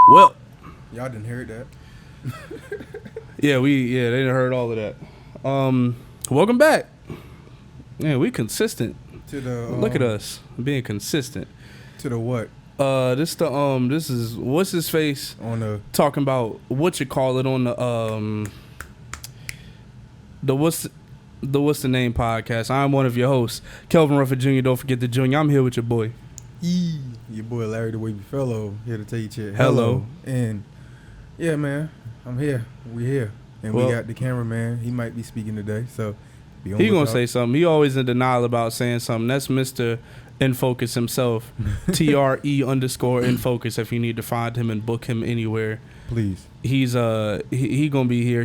Well, y'all didn't hear that. they didn't heard all of that. Welcome back. Yeah, we consistent. To the Look at us being consistent. To the what? This is what's his face On the talking about what you call it on the what's the name podcast. I'm one of your hosts, Kelvin Ruffin Jr. Don't forget the Junior. I'm here with your boy. Your boy Larry The Wavy Fellow here to tell you shit. Hello. And yeah, man, I'm here. We here. And we got the cameraman. He might be speaking today, so be on he gonna lookout. say something. He always in denial about saying something. That's Mr InFocus himself. TRE_InFocus. If you need to find him and book him anywhere, please. He's he gonna be here.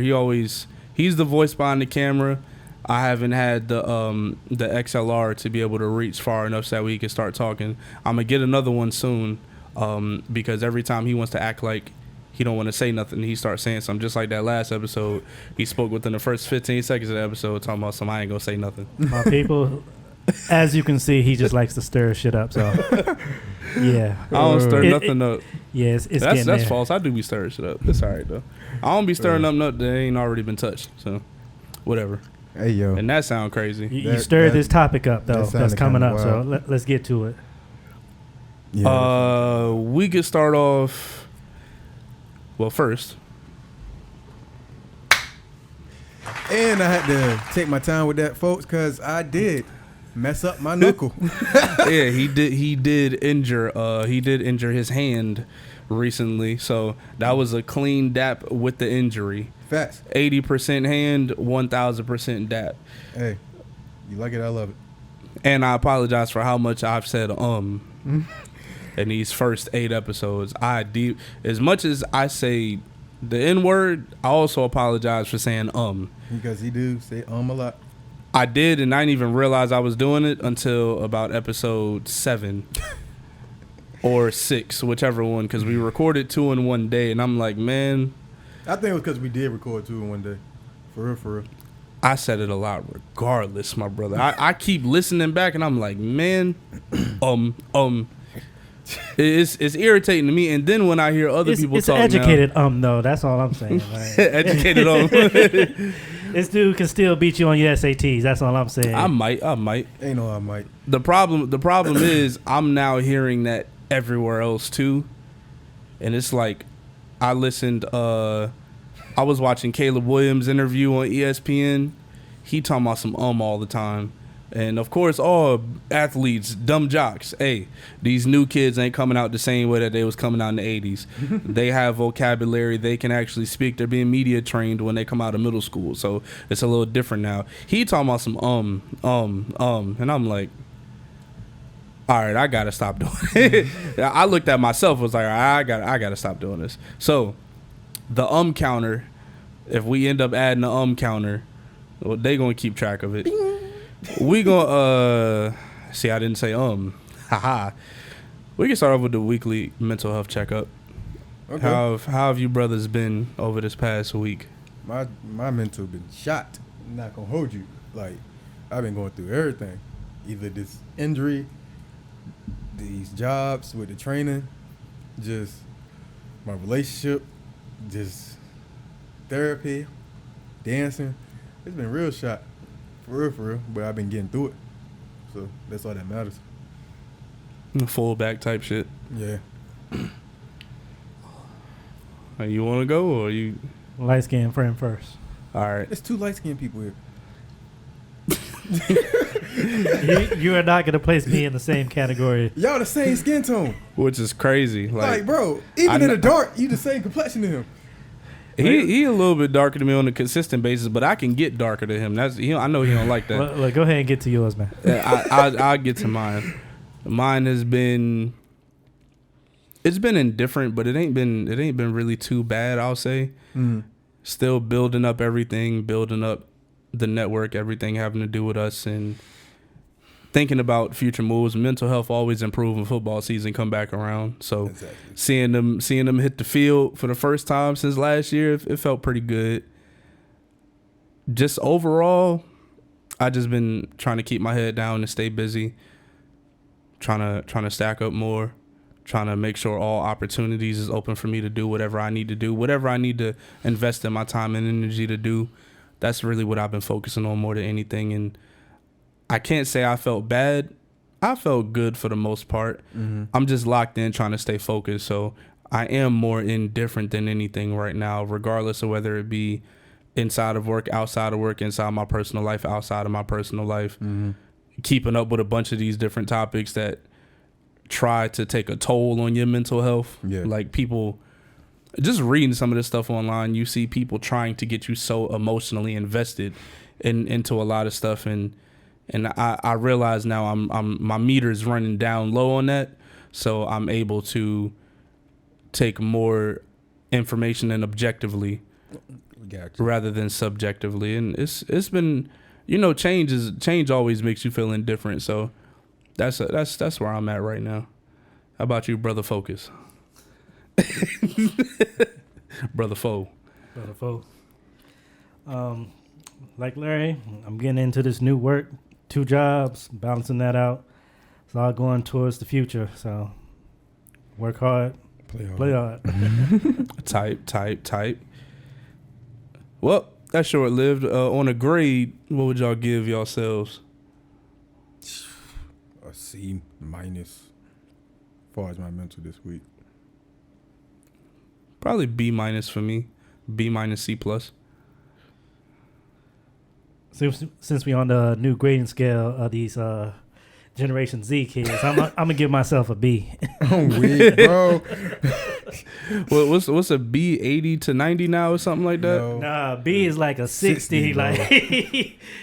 He's the voice behind the camera. I haven't had the XLR to be able to reach far enough so that we can start talking. I'm gonna get another one soon, because every time he wants to act like he don't want to say nothing, he starts saying something. Just like that last episode, he spoke within the first 15 seconds of the episode talking about something. I ain't gonna say nothing. My people, as you can see, he just likes to stir shit up. So yeah, I don't stir nothing up. Yeah, it's that's there. false. I do be stirring shit up. It's all right though. I don't be stirring up nothing that ain't already been touched. So whatever. Hey yo, and that sound crazy. You stirred this topic up though. That's coming up. Wild. So let's get to it. Yeah. We could start off. Well, first. And I had to take my time with that, folks, because I did mess up my knuckle. Yeah, he did injure his hand recently. So that was a clean dap with the injury. Facts. 80% hand, 1000% dap. Hey, you like it? I love it. And I apologize for how much I've said in these first 8 episodes. As much as I say the N-word, I also apologize for saying because he do say a lot. I did, and I didn't even realize I was doing it until about episode 7 or 6, whichever one, because we recorded 2 in one day, and I'm like, man. I think it was because we did record 2 in one day. For real. I said it a lot regardless, my brother. I keep listening back, and I'm like, man, It's irritating to me, and then when I hear other people talk, it's educated though. That's all I'm saying. Right? Educated This dude can still beat you on your SATs. That's all I'm saying. I might. Ain't no I might. The problem is I'm now hearing that everywhere else too, and it's like I listened. I was watching Caleb Williams' interview on ESPN. He talking about some all the time. And, of course, all athletes, dumb jocks. Hey, these new kids ain't coming out the same way that they was coming out in the 80s. They have vocabulary. They can actually speak. They're being media trained when they come out of middle school. So it's a little different now. He talking about some And I'm like, all right, I got to stop doing it. I looked at myself. Was like, all right, I got to stop doing this. So the counter, if we end up adding the counter, well, they going to keep track of it. We gonna see. I didn't say haha. We can start off with the weekly mental health checkup. Okay. How have you brothers been over this past week? My mental been shot. I'm not gonna hold you. Like, I've been going through everything. Either this injury, these jobs with the training, just my relationship, just therapy, dancing. It's been real shot. For real, but I've been getting through it. So that's all that matters. Full back type shit. Yeah. You want to go or you? Light skinned friend first. All right. There's 2 light skinned people here. you are not gonna place me in the same category. Y'all the same skin tone. Which is crazy. Like bro, even in the dark, you the same complexion to him. He a little bit darker than me on a consistent basis, but I can get darker than him. I know he don't like that. Well, go ahead and get to yours, man. I'll get to mine. Mine has been. It's been indifferent, but it ain't been really too bad. I'll say. Mm-hmm. Still building up everything, building up the network, everything having to do with us, and thinking about future moves. Mental health always improve when football season come back around. So exactly. seeing them hit the field for the first time since last year, it felt pretty good. Just overall, I just been trying to keep my head down and stay busy, trying to stack up more, trying to make sure all opportunities is open for me to do whatever I need to do, whatever I need to invest in my time and energy to do. That's really what I've been focusing on more than anything. And I can't say I felt bad. I felt good for the most part. I'm just locked in trying to stay focused. So I am more indifferent than anything right now, regardless of whether it be inside of work, outside of work, inside my personal life, outside of my personal life. Keeping up with a bunch of these different topics that try to take a toll on your mental health. Like people, just reading some of this stuff online, you see people trying to get you so emotionally invested into a lot of stuff. And I realize now I'm my meter is running down low on that. So I'm able to take more information and objectively rather than subjectively. And it's been, change always makes you feel indifferent. So that's where I'm at right now. How about you, Brother Focus? Brother Foe. Like Larry, I'm getting into this new work, 2 jobs, balancing that out. It's all going towards the future. So work hard, play hard. Type. Well, that's short-lived. On a grade, what would y'all give yourselves? A C minus, as far as my mental this week. Probably B minus for me. B minus C plus. Since we on the new grading scale of these Generation Z kids, I'm gonna give myself a B. I'm weak, bro. What's a B, 80 to 90 now or something like that? No. Nah, B is like a 60. bro.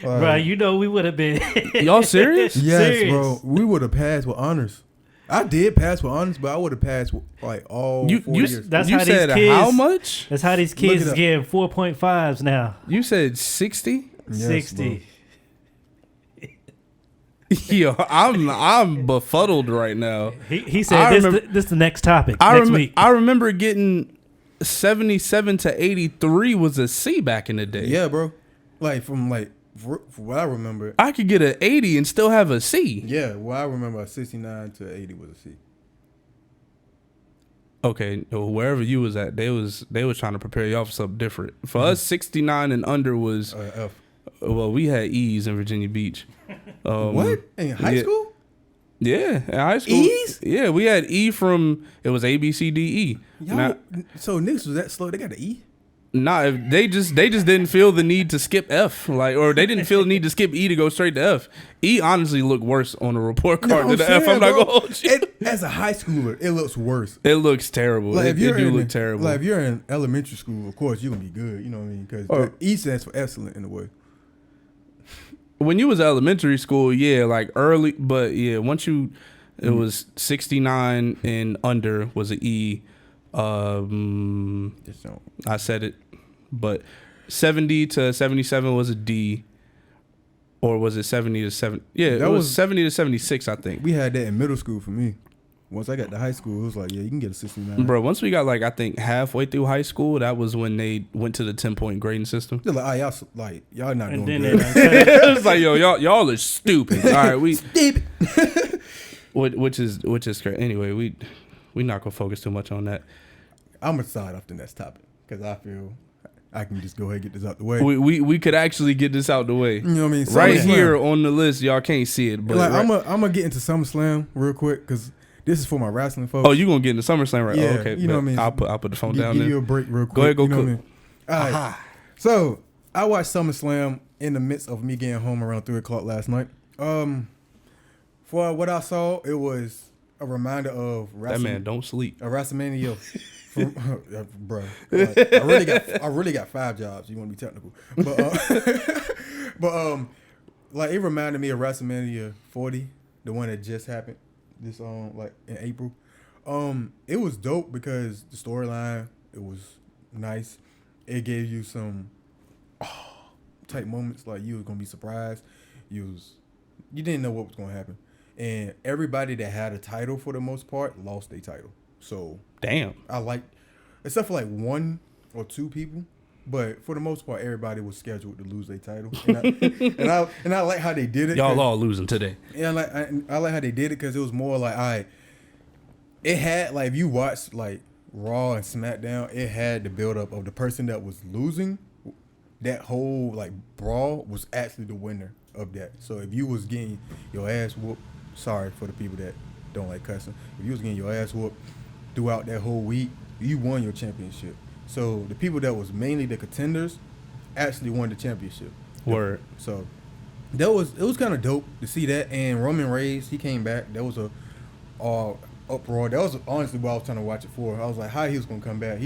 Bro, we would have been. Y'all serious? Yes, Serious. bro. We would have passed with honors. I did pass with honors, but I would have passed with like all 4 years. That's you how said these kids, how much? That's how these kids is getting 4.5s now. You said 60? Yes, 60. Yo, I'm befuddled right now. He said this the next topic next week. I remember getting 77 to 83 was a C back in the day. Yeah, bro. Like from what I remember. I could get an 80 and still have a C. Yeah, well, I remember 69 to 80 was a C. Okay, wherever you was at, they was trying to prepare y'all for something different. For us, 69 and under was F. Well, we had E's in Virginia Beach. What? In high school? Yeah, in high school. E's? Yeah, we had E from, it was A, B, C, D, E. So niggas was that slow? They got the E? Nah, they just didn't feel the need to skip F, or they didn't feel the need to skip E to go straight to F. E honestly looked worse on a report card than the F. I'm not gonna hold you. As a high schooler, it looks worse. It looks terrible. Like It do look terrible. Like if you're in elementary school, of course you're gonna be good. You know what I mean? Because E stands for excellent in a way. When you was elementary school, yeah, like early, but yeah, once you, it was 69 and under was an E. I said it, but 70 to 77 was a D, or was it 70 to 7? Yeah, it was 70 to 76, I think. We had that in middle school for me. Once I got to high school, it was like, yeah, you can get a 69. Bro, once we got I think halfway through high school, that was when they went to the 10-point grading system. They're like, y'all not doing good. It was like, yo, y'all are stupid. All right, we stupid. which is great. Anyway, we not gonna focus too much on that. I'm gonna side off the next topic because I feel I can just go ahead and get this out the way. We could actually get this out the way. You know what I mean? Right here on the list, y'all can't see it, but I'm gonna get into SummerSlam real quick because this is for my wrestling folks. Oh, you gonna get into SummerSlam, right? Yeah, oh, okay. You know what I mean? I'll put the phone down. Give there. you a break real quick. Go ahead, go you know cook. What I mean? All right. So I watched SummerSlam in the midst of me getting home around 3:00 last night. For what I saw, it was a reminder of that man don't sleep. A WrestleMania. Bro, like, I really got 5 jobs. You want to be technical, but like it reminded me of WrestleMania 40, the one that just happened this like in April. It was dope because the storyline, it was nice. It gave you some type moments like you was gonna be surprised. You didn't know what was gonna happen, and everybody that had a title for the most part lost their title. So damn, I like, except for like 1 or 2 people, but for the most part, everybody was scheduled to lose their title, and I like how they did it. Y'all all losing today. Yeah, I like how they did it because it was more like, all right, it had like if you watch like Raw and SmackDown, it had the build up of the person that was losing. That whole like brawl was actually the winner of that. So if you was getting your ass whooped, sorry for the people that don't like cussing. If you was getting your ass whooped throughout that whole week, you won your championship. So the people that was mainly the contenders actually won the championship. Word. So it was kind of dope to see that. And Roman Reigns, he came back. That was a uproar. That was honestly what I was trying to watch it for. I was like, how he was gonna come back?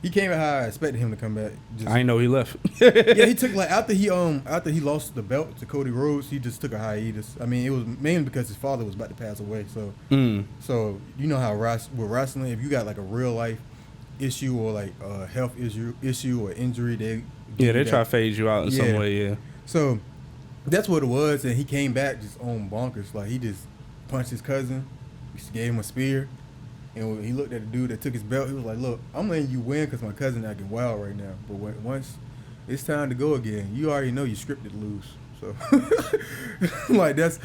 He came out how I expected him to come back. I didn't know he left. Yeah, he took like after he lost the belt to Cody Rhodes, he just took a hiatus. I mean, it was mainly because his father was about to pass away. So so you know how with wrestling, if you got like a real life issue or like a health issue or injury, they try to phase you out in some way. Yeah. So that's what it was, and he came back just on bonkers. Like he just punched his cousin, he gave him a spear. And when he looked at the dude that took his belt, he was like, look, I'm letting you win because my cousin acting wild right now. But once it's time to go again, you already know you're scripted to lose. So, like, that's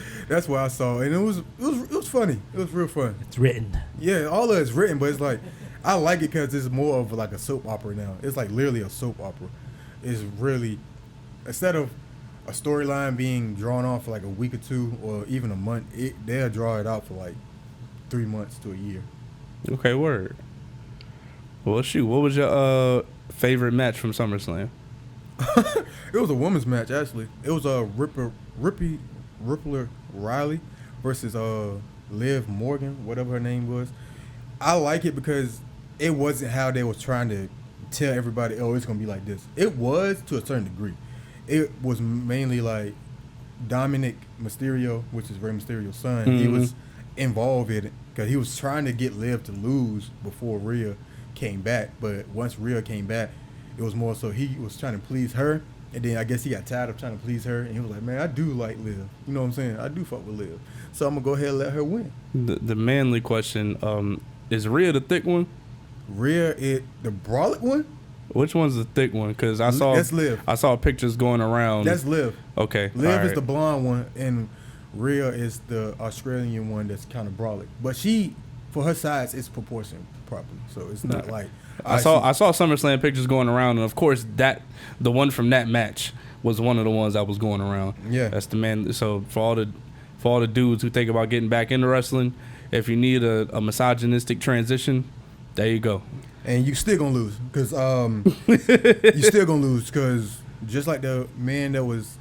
what I saw. And it was funny. It was real fun. It's written. Yeah, all of it's written, but it's like, I like it because it's more of like a soap opera now. It's like literally a soap opera. It's really, instead of a storyline being drawn on for like a week or two or even a month, they'll draw it out for like 3 months to a year. Okay, word. Well, shoot, what was your favorite match from SummerSlam? It was a women's match, actually. It was Rippler Riley versus Liv Morgan, whatever her name was. I like it because it wasn't how they was trying to tell everybody, oh, it's going to be like this. It was to a certain degree. It was mainly like Dominic Mysterio, which is Rey Mysterio's son. He was involved in it because he was trying to get Liv to lose before Rhea came back. But once Rhea came back, it was more so he was trying to please her. And then I guess he got tired of trying to please her. And he was like, man, I do like Liv. You know what I'm saying? I do fuck with Liv. So I'm going to go ahead and let her win. The manly question, is Rhea the thick one? Rhea, the brolic one? Which one's the thick one? Because that's Liv. I saw pictures going around. That's Liv. Okay. Liv is the blonde one, and Rhea is the Australian one that's kind of brolic. But she, for her size, it's proportioned properly. So it's not like I saw SummerSlam pictures going around, and of course the one from that match was one of the ones that was going around. Yeah, that's the man. So for all the dudes who think about getting back into wrestling, if you need a misogynistic transition, there you go. And you still gonna lose because just like the man that was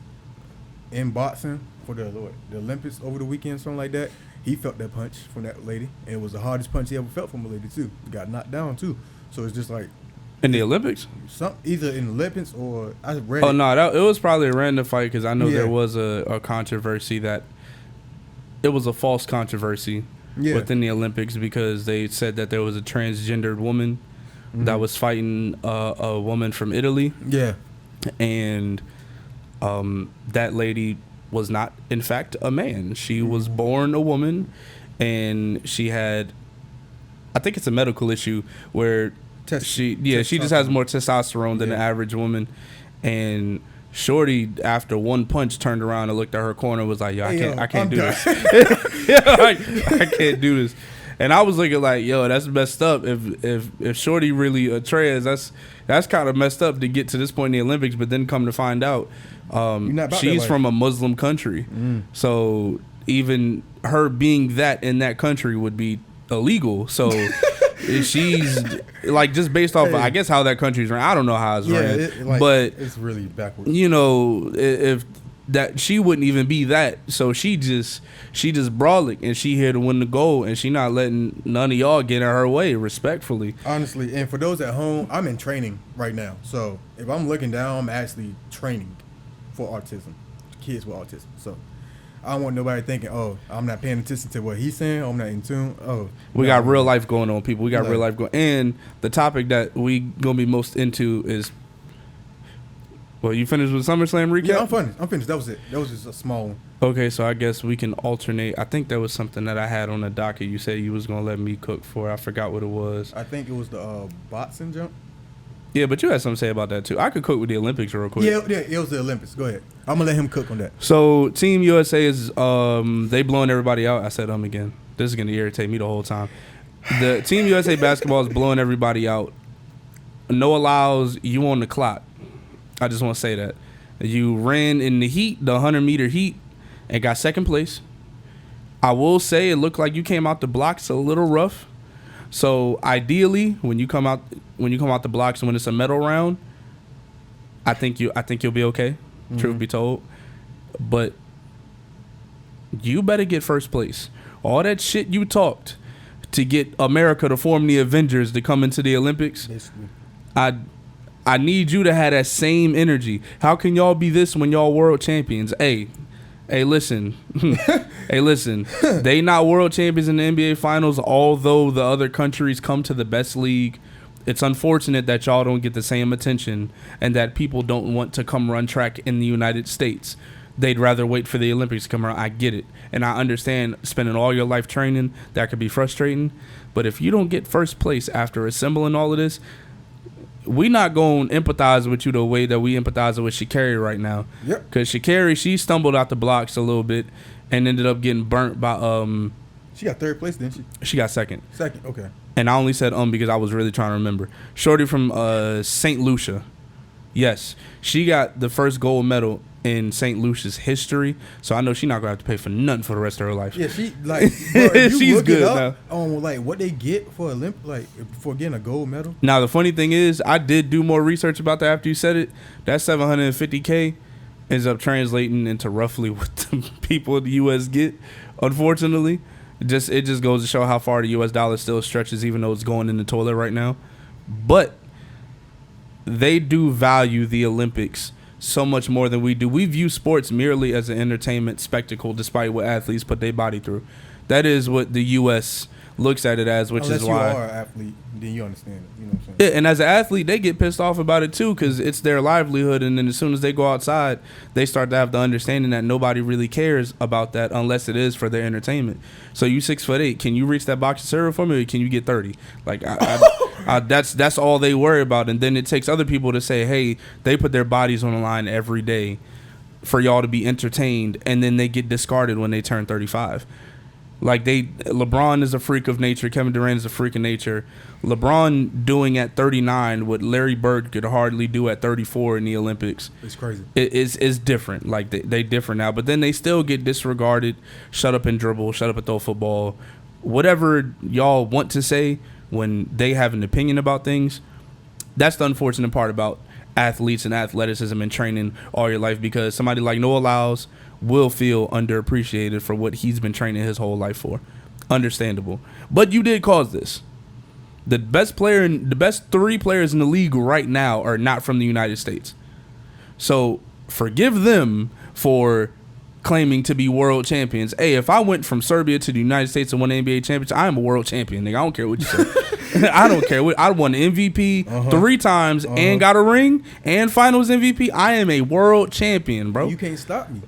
in boxing for the Olympics over the weekend, something like that, he felt that punch from that lady, and it was the hardest punch he ever felt from a lady too. He got knocked down too. So it's just like in the Olympics, either in the Olympics or I read. Oh no, it was probably a random fight because I know there was a controversy that it was a false controversy within the Olympics because they said that there was a transgendered woman that was fighting a woman from Italy. Yeah, and that lady was not, in fact, a man. She was born a woman, and she had, I think it's a medical issue where she just has more testosterone than the average woman. And Shorty, after one punch, turned around and looked at her corner and was like, yo, I can't do this. I can't do this. And I was looking like, yo, that's messed up. If Shorty really a Trez, that's kind of messed up to get to this point in the Olympics. But then come to find out, she's from a Muslim country. So even her being that in that country would be illegal. So she's like, just based off of, I guess, how that country's ran. I don't know how it's ran, but it's really backwards. You know, if that she wouldn't even be that. So she just brolic, and she here to win the gold, and she not letting none of y'all get in her way, respectfully. Honestly, and for those at home, I'm in training right now. So if I'm looking down, I'm actually training for autism, kids with autism. So I don't want nobody thinking, oh, I'm not paying attention to what he's saying. I'm not in tune. Oh, we got real life going on, people. We got real life going. And the topic that we gonna be most into is, well, you finished with SummerSlam recap? Yeah, I'm finished. That was it. That was just a small one. Okay, so I guess we can alternate. I think there was something that I had on the docket. You said you was gonna let me cook for. I forgot what it was. I think it was the boxing jump. Yeah, but you had something to say about that too. I could cook with the Olympics real quick. Yeah, it was the Olympics. Go ahead. I'm gonna let him cook on that. So Team USA is they blowing everybody out. I said again. This is gonna irritate me the whole time. The Team USA basketball is blowing everybody out. No allows, you on the clock. I just want to say that. You ran in the heat, the 100-meter heat, and got second place. I will say it looked like you came out the blocks a little rough. So ideally, when you come out the blocks and when it's a medal round, I think you'll be okay. Truth be told, but you better get first place. All that shit you talked to get America to form the Avengers to come into the Olympics. Basically. I need you to have that same energy. How can y'all be this when y'all world champions? Hey, listen. Hey, listen. They not world champions in the NBA Finals, although the other countries come to the best league. It's unfortunate that y'all don't get the same attention and that people don't want to come run track in the United States. They'd rather wait for the Olympics to come around. I get it. And I understand spending all your life training, that could be frustrating. But if you don't get first place after assembling all of this, we not going to empathize with you the way that we empathize with Sha'Carri right now. Yep. Because Sha'Carri, she stumbled out the blocks a little bit and ended up getting burnt by She got third place, didn't she? She got second. Second, okay. And I only said because I was really trying to remember. Shorty from St. Lucia. Yes. She got the first gold medal in St. Lucia's history. So I know she's not going to have to pay for nothing for the rest of her life. Yeah, she, like, bro, if you she's look good it up now. on, like, what they get for for getting a gold medal. Now, the funny thing is, I did do more research about that after you said it. That $750K ends up translating into roughly what the people in the U.S. get, unfortunately. It just goes to show how far the U.S. dollar still stretches, even though it's going in the toilet right now. But they do value the Olympics so much more than we do. We view sports merely as an entertainment spectacle, despite what athletes put their body through. That is what the U.S. looks at it as, which Unless is why. you are an athlete, then you understand it. You know what I'm saying? Yeah, and as an athlete, they get pissed off about it too because it's their livelihood. And then as soon as they go outside, they start to have the understanding that nobody really cares about that unless it is for their entertainment. So you 6'8", can you reach that box of cereal for me, or can you get 30? Like that's all they worry about. And then it takes other people to say, hey, they put their bodies on the line every day for y'all to be entertained, and then they get discarded when they turn 35. Like LeBron is a freak of nature. Kevin Durant is a freak of nature. LeBron doing at 39 what Larry Bird could hardly do at 34 in the Olympics. It's crazy. It's different. Like they different now, but then they still get disregarded. Shut up and dribble. Shut up and throw football. Whatever y'all want to say when they have an opinion about things. That's the unfortunate part about athletes and athleticism and training all your life, because somebody like Noah Lyles will feel underappreciated for what he's been training his whole life for. Understandable. But you did cause this. The best three players in the league right now are not from the United States. So forgive them for claiming to be world champions. Hey, if I went from Serbia to the United States and won the NBA championship, I am a world champion, nigga. I don't care what you say. I don't care. I won the MVP 3 times and got a ring and finals MVP. I am a world champion, bro. You can't stop me.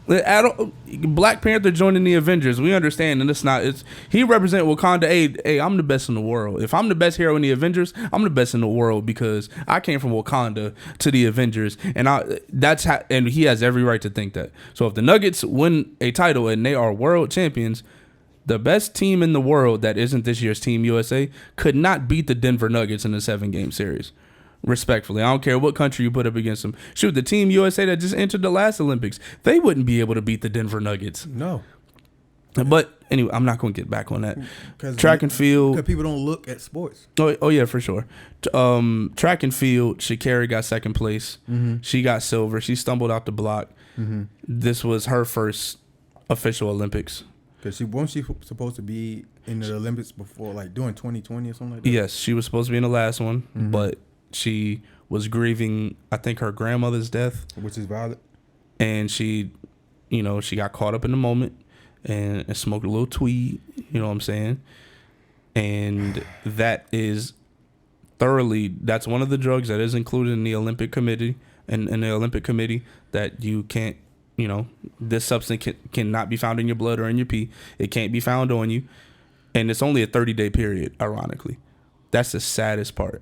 Black Panther joining the Avengers. We understand, and he represent Wakanda. Hey, I'm the best in the world. If I'm the best hero in the Avengers, I'm the best in the world because I came from Wakanda to the Avengers, and and he has every right to think that. So if the Nuggets win a title and they are world champions, the best team in the world that isn't this year's Team USA could not beat the Denver Nuggets in a 7-game series. Respectfully, I don't care what country you put up against them. Shoot, the Team USA that just entered the last Olympics, they wouldn't be able to beat the Denver Nuggets. No. But anyway, I'm not going to get back on that. Track and field. Because people don't look at sports. Oh yeah, for sure. Track and field, Sha'Carri got second place. She got silver. She stumbled out the block. This was her first official Olympics. Because wasn't she supposed to be in the Olympics before, like during 2020 or something like that? Yes, she was supposed to be in the last one, but she was grieving, I think, her grandmother's death. Which is valid. And she got caught up in the moment and smoked a little tweed, you know what I'm saying? And that's one of the drugs that is included in the Olympic committee, and in the Olympic committee, that you can't, this substance cannot be found in your blood or in your pee. It can't be found on you. And it's only a 30-day period, ironically. That's the saddest part.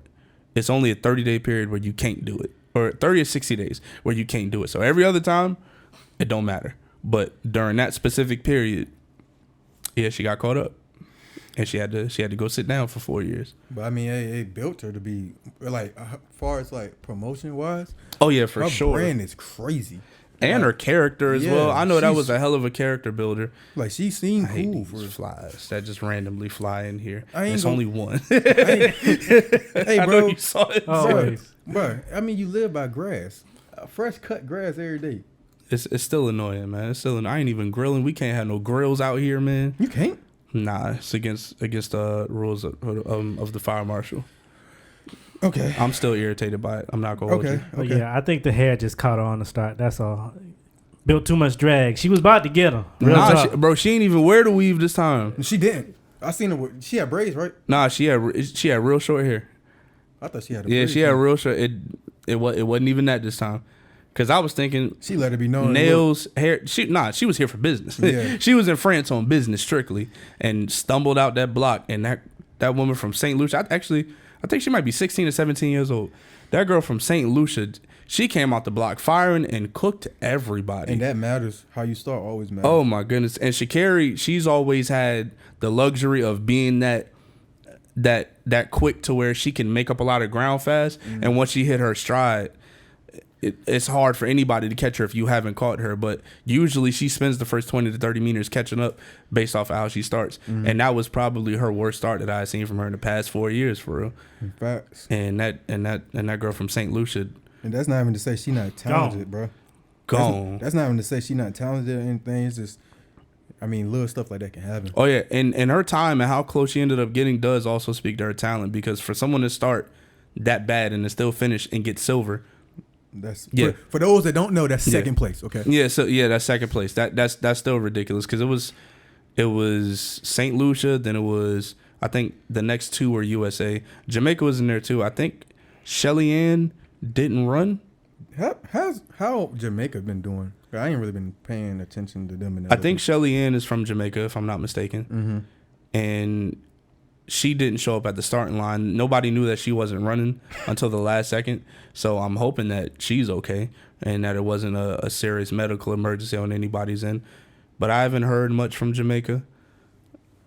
It's only a 30-day period where you can't do it. Or 30 or 60 days where you can't do it. So every other time, it don't matter. But during that specific period, yeah, she got caught up. and she had to go sit down for 4 years. But I mean, it built her to be like, as far as like promotion wise. Oh yeah, for her sure. Her brand is crazy, and her character as well. I know that was a hell of a character builder. Like she seemed cool for flies that just randomly fly in here. It's only one. Hey, I bro, know you saw it. Bro. I mean, you live by grass, fresh cut grass every day. It's still annoying, man. I ain't even grilling. We can't have no grills out here, man. You can't. Nah, it's against the rules of the fire marshal. Okay. I'm still irritated by it. I'm not gonna hold you. Okay. Yeah, I think the hair just caught her on the start. That's all. Built too much drag. She was about to get her. Bro, she ain't even wear the weave this time. She didn't. I seen her. She had braids, right? Nah, she had real short hair. I thought she had. She had real short. It wasn't even that this time. Cause I was thinking she let it be known. Nails, hair. She was here for business. Yeah. She was in France on business strictly, and stumbled out that block. And that woman from St. Lucia, I think she might be 16 or 17 years old. That girl from St. Lucia, she came out the block firing and cooked everybody. And that matters. How you start always matters. Oh my goodness! And Sha'Carri, she's always had the luxury of being that quick to where she can make up a lot of ground fast. Mm-hmm. And once she hit her stride, it's hard for anybody to catch her if you haven't caught her. But usually she spends the first 20 to 30 meters catching up based off of how she starts. Mm-hmm. And that was probably her worst start that I've seen from her in the past 4 years, for real. Facts. And that girl from St. Lucia. And that's not even to say she's not talented, bro. Gone. That's not even to say she's not talented or anything. It's just, I mean, little stuff like that can happen. Oh yeah, and her time and how close she ended up getting does also speak to her talent, because for someone to start that bad and to still finish and get silver. That's for those that don't know, that's second place. Okay. Yeah. So that's second place. That's still ridiculous, because it was St. Lucia, then it was, I think the next two were USA. Jamaica was in there too. I think Shelly Ann didn't run. How Jamaica been doing? I ain't really been paying attention to them. I think Shelly Ann is from Jamaica, if I'm not mistaken. Mm-hmm. And she didn't show up at the starting line. Nobody knew that she wasn't running until the last second. So I'm hoping that she's okay and that it wasn't a serious medical emergency on anybody's end. But I haven't heard much from Jamaica.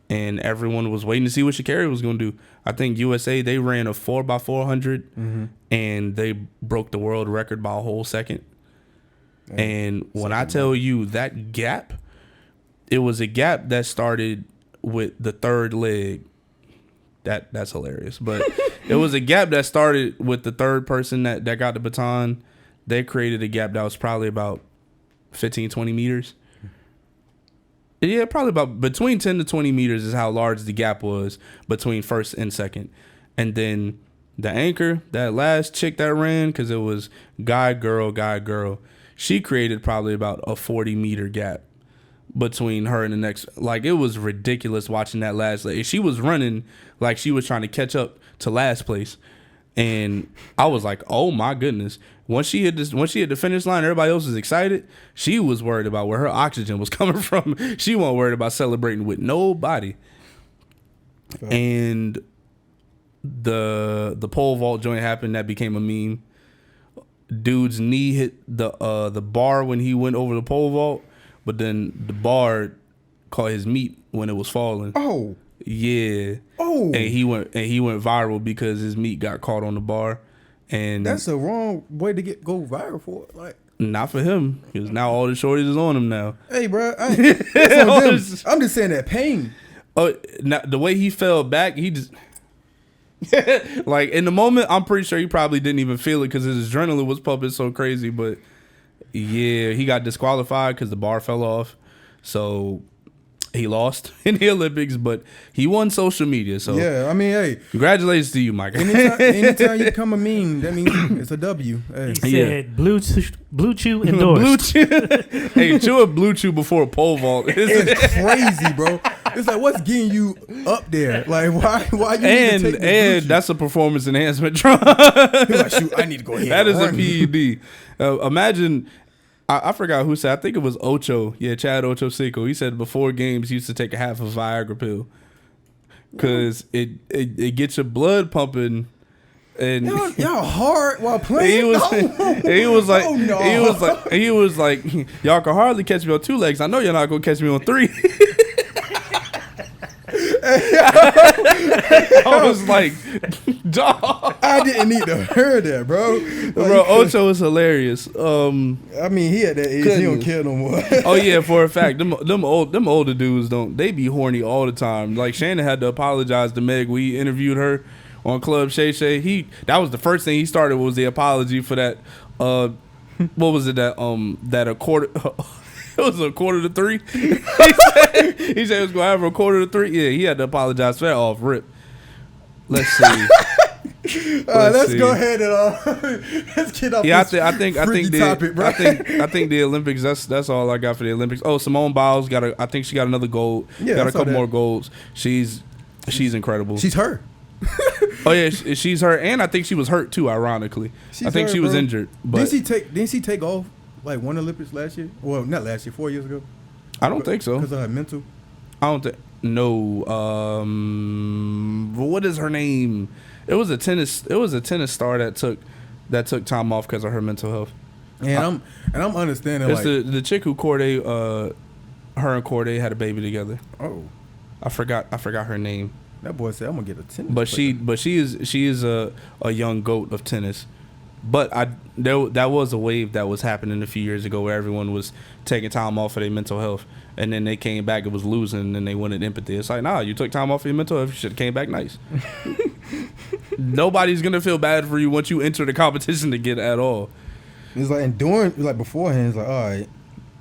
And everyone was waiting to see what Sha'Carri was going to do. I think USA, they ran a 4x400, mm-hmm. and they broke the world record by a whole second. And when I tell you that gap, it was a gap that started with the third leg. That's hilarious. But it was a gap that started with the third person that got the baton. They created a gap that was probably about 15, 20 meters. Yeah, probably about between 10 to 20 meters is how large the gap was between first and second. And then the anchor, that last chick that ran, because it was guy, girl, she created probably about a 40-meter gap between her and the next. Like, it was ridiculous watching that last leg. She was running like she was trying to catch up to last place. And I was like, oh my goodness. Once she hit the finish line, everybody else was excited. She was worried about where her oxygen was coming from. She wasn't worried about celebrating with nobody. Oh. And the pole vault joint happened. That became a meme. Dude's knee hit the bar when he went over the pole vault, but then the bar caught his meat when it was falling. Oh. Yeah. Oh. And he went viral because his meat got caught on the bar. And that's the wrong way to go viral for it. Like, not for him, because now all the shorties is on him now. Hey, bro, I'm just saying that pain. Oh, the way he fell back, he just like in the moment. I'm pretty sure he probably didn't even feel it because his adrenaline was pumping so crazy. But yeah, he got disqualified because the bar fell off. So he lost in the Olympics, but he won social media. So yeah, I mean, hey, congratulations to you, Mike. Anytime you become a meme, that means it's a W. Hey. He said Blue Chew endorsed. Hey, chew a Blue Chew before a pole vault. It's crazy, bro. It's like, what's getting you up there? Like, why you need to take and that's a performance enhancement drug. He's like, shoot, I need to go ahead. That is a PED. Imagine. I forgot who said. I think it was Ocho. Yeah, Chad Ochocinco. He said before games he used to take a half a Viagra pill because it gets your blood pumping. And y'all hard while playing. He was like, y'all can hardly catch me on two legs. I know you're not gonna catch me on three. I was like, dog. I didn't need to hear that, bro. Like, Bro, Ocho is hilarious. I mean, he at that age, he don't care no more. Oh yeah, for a fact, them older dudes they be horny all the time. Like Shannon had to apologize to Meg. We interviewed her on Club Shay Shay. That was the first thing he started was the apology for that. What was it that a quarter? It was a 2:45. he said it was gonna have a 2:45. Yeah, he had to apologize for that off rip. Let's see. Let's go ahead and let's get off. Yeah, this I think topic, bro. I think the Olympics. That's all I got for the Olympics. Oh, Simone Biles I think she got another gold. Yeah, got a couple more golds. She's incredible. She's her. Oh yeah, she's her, and I think she was hurt too. Ironically, I think she was injured. But didn't she take off like one Olympics last year? Well, not last year, 4 years ago. I don't think so. Because of her mental. I don't think. No. What is her name? It was a tennis star that took time off because of her mental health. And I'm understanding. It's like the chick who Corday, her and Corday had a baby together. Oh, I forgot her name. that boy said I'm gonna get a tennis. But she is a young goat of tennis. But that was a wave that was happening a few years ago where everyone was taking time off for their mental health, and then they came back, it was losing, and then they wanted empathy. It's like, nah, you took time off for your mental health, you should have came back nice. Nobody's gonna feel bad for you once you enter the competition again at all. It's like, and during, like beforehand, it's like, all right,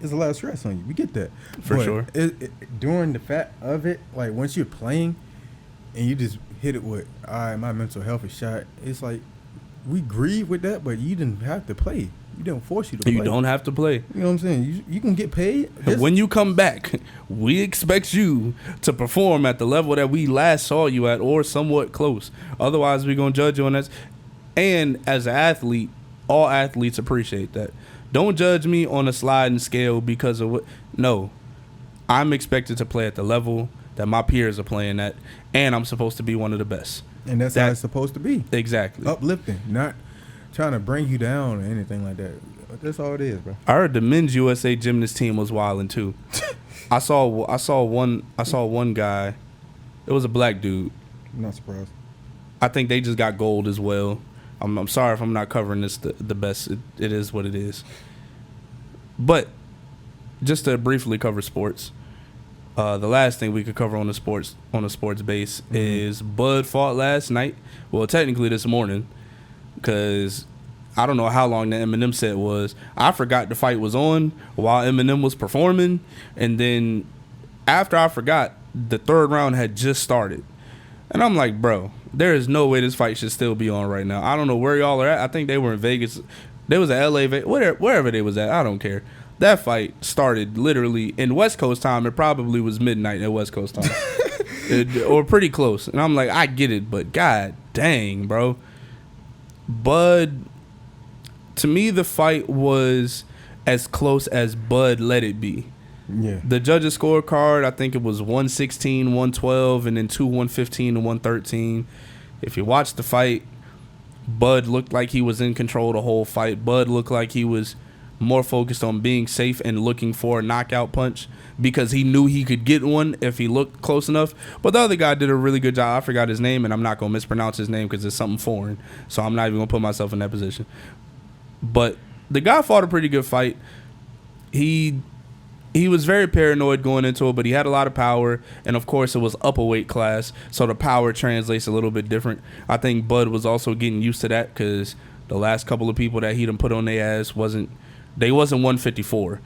there's a lot of stress on you. We get that For but sure. During the fact of it, like once you're playing, and you just hit it with, all right, my mental health is shot. It's like, we grieve with that, but you didn't have to play. You didn't force you to play. You don't have to play. You know what I'm saying? You can get paid. When you come back, we expect you to perform at the level that we last saw you at or somewhat close. Otherwise, we're going to judge you on that. And as an athlete, all athletes appreciate that. Don't judge me on a sliding scale because of what. No. I'm expected to play at the level that my peers are playing at, and I'm supposed to be one of the best. And that's how it's supposed to be. Exactly. Uplifting, not trying to bring you down or anything like that. That's all it is, bro. I heard the men's USA gymnast team was wilding too. I saw one guy. It was a black dude. I'm not surprised. I think they just got gold as well. I'm sorry if I'm not covering this the best. It is what it is. But just to briefly cover sports, the last thing we could cover on the sports base is Bud fought last night. Well, technically this morning, because I don't know how long the Eminem set was. I forgot the fight was on while Eminem was performing, and then after I forgot, the third round had just started, and I'm like, bro, there is no way this fight should still be on right now. I don't know where y'all are at. I think they were in Vegas. They was at LA, wherever they was at. I don't care. That fight started literally in West Coast time. It probably was midnight at West Coast time. Or pretty close. And I'm like, I get it, but god dang, bro. Bud, to me, the fight was as close as Bud let it be. Yeah. The judges' scorecard, I think it was 116, 112, and then 2 115 and 113. If you watch the fight, Bud looked like he was in control the whole fight. Bud looked like he was more focused on being safe and looking for a knockout punch because he knew he could get one if he looked close enough. But the other guy did a really good job. I forgot his name, and I'm not going to mispronounce his name because it's something foreign. So I'm not even going to put myself in that position. But the guy fought a pretty good fight. He was very paranoid going into it, but he had a lot of power. And, of course, it was up a weight class, so the power translates a little bit different. I think Bud was also getting used to that because the last couple of people that he done put on their ass wasn't 154.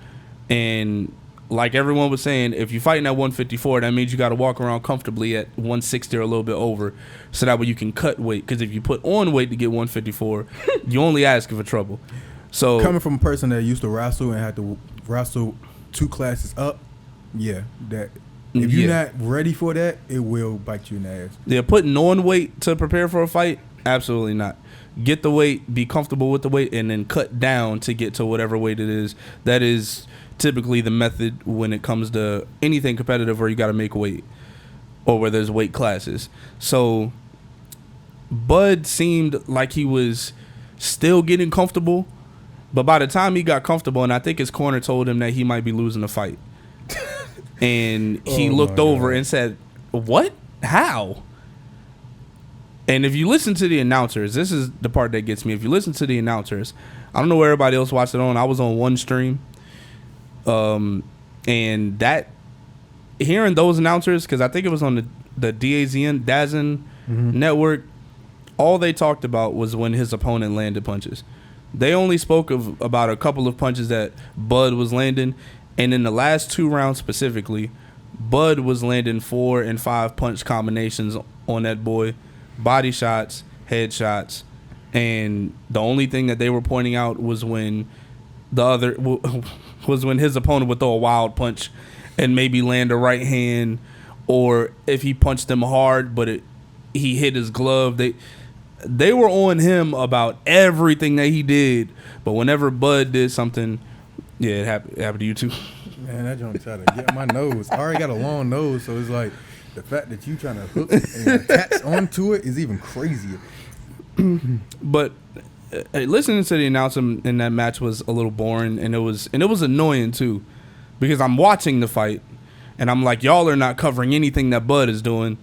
And like everyone was saying, if you're fighting at 154, that means you got to walk around comfortably at 160 or a little bit over so that way you can cut weight. Because if you put on weight to get 154, you only asking for trouble. So coming from a person that used to wrestle and had to wrestle 2 classes up, yeah, that if you're not ready for that, it will bite you in the ass. Yeah, putting on weight to prepare for a fight, absolutely not. Get the weight, be comfortable with the weight, and then cut down to get to whatever weight it is. That is typically the method when it comes to anything competitive where you got to make weight or where there's weight classes. So Bud seemed like he was still getting comfortable, but by the time he got comfortable, and I think his corner told him that he might be losing the fight, and he looked over and said, "What?" how? And if you listen to the announcers, this is the part that gets me. If you listen to the announcers, I don't know where everybody else watched it on. I was on one stream. And that, hearing those announcers, because I think it was on the DAZN network, all they talked about was when his opponent landed punches. They only spoke about a couple of punches that Bud was landing. And in the last 2 rounds specifically, Bud was landing 4 and 5 punch combinations on that boy. Body shots, head shots, and the only thing that they were pointing out was when his opponent would throw a wild punch and maybe land a right hand, or if he punched him hard but he hit his glove. They were on him about everything that he did, but whenever Bud did something, yeah, it happened to you too. Man, that joint tried to get my nose. I already got a long nose, so it's like the fact that you trying to hook and attach onto it is even crazier. But listening to the announcement in that match was a little boring, and it was annoying too, because I'm watching the fight and I'm like, y'all are not covering anything that Bud is doing,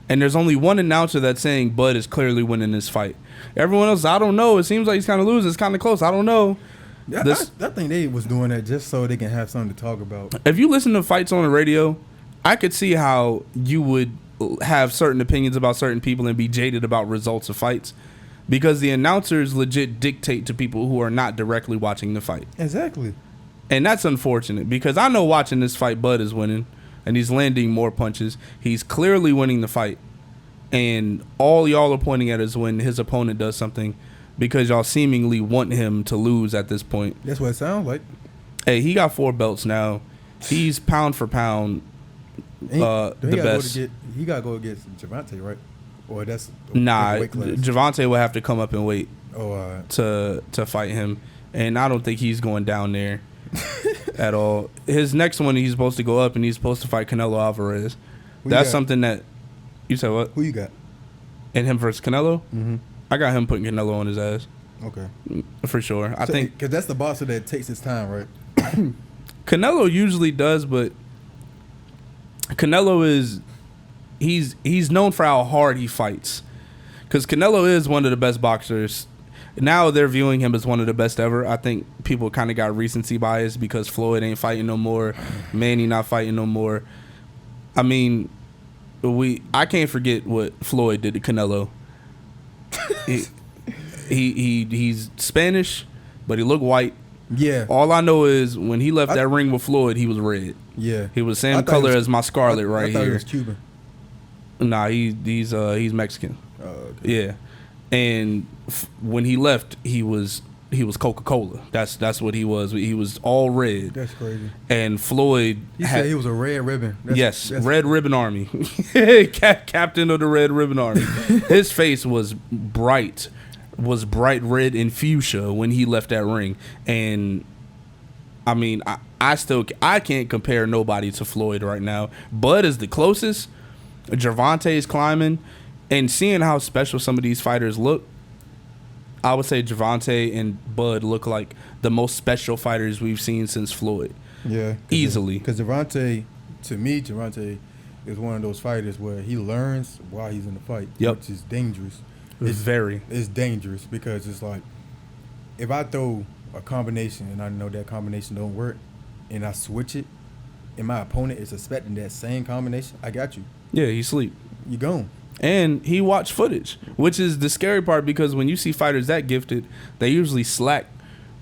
and there's only one announcer that's saying Bud is clearly winning this fight. Everyone else, I don't know. It seems like he's kind of losing. It's kind of close. I don't know. Yeah, I think they was doing that just so they can have something to talk about. If you listen to fights on the radio, I could see how you would have certain opinions about certain people and be jaded about results of fights, because the announcers legit dictate to people who are not directly watching the fight. Exactly. And that's unfortunate, because I know watching this fight, Bud is winning, and he's landing more punches. He's clearly winning the fight. And all y'all are pointing at is when his opponent does something, because y'all seemingly want him to lose at this point. That's what it sounds like. Hey, he got 4 belts now. He's pound for pound the best. He got to go against Javante, right? Or that's Javante will have to come up and wait to fight him, and I don't think he's going down there at all. His next one, he's supposed to go up, and he's supposed to fight Canelo Alvarez. That's something that you said. What? Who you got? And him versus Canelo? Mm-hmm. I got him putting Canelo on his ass. Okay, for sure. I think because that's the boxer that takes his time, right? Canelo usually does, but Canelo is he's known for how hard he fights. Because Canelo is one of the best boxers. Now they're viewing him as one of the best ever. I think people kind of got recency bias because Floyd ain't fighting no more, Manny not fighting no more. I mean, I can't forget what Floyd did to Canelo. He's Spanish, but he looked white. Yeah. All I know is when he left that ring with Floyd, he was red. Yeah. He was same color as my Scarlet right here. I thought he was Cuban. Nah, he's Mexican. Okay. Yeah, and when he left, he was Coca-Cola. That's what he was. He was all red. That's crazy. And Floyd said he was a Red Ribbon. That's Red Ribbon Army. Captain of the Red Ribbon Army. His face was bright red and fuchsia when he left that ring. And I mean, I can't compare nobody to Floyd right now. Bud is the closest. Javante is climbing, and seeing how special some of these fighters look, I would say Javante and Bud look like the most special fighters we've seen since Floyd. Yeah, easily. Because Javante, to me, Javante is one of those fighters where he learns while he's in the fight, which is dangerous. It's dangerous because it's like if I throw a combination and I know that combination don't work, and I switch it, and my opponent is expecting that same combination, I got you. Yeah, he sleep. You gone. And he watched footage, which is the scary part, because when you see fighters that gifted, they usually slack.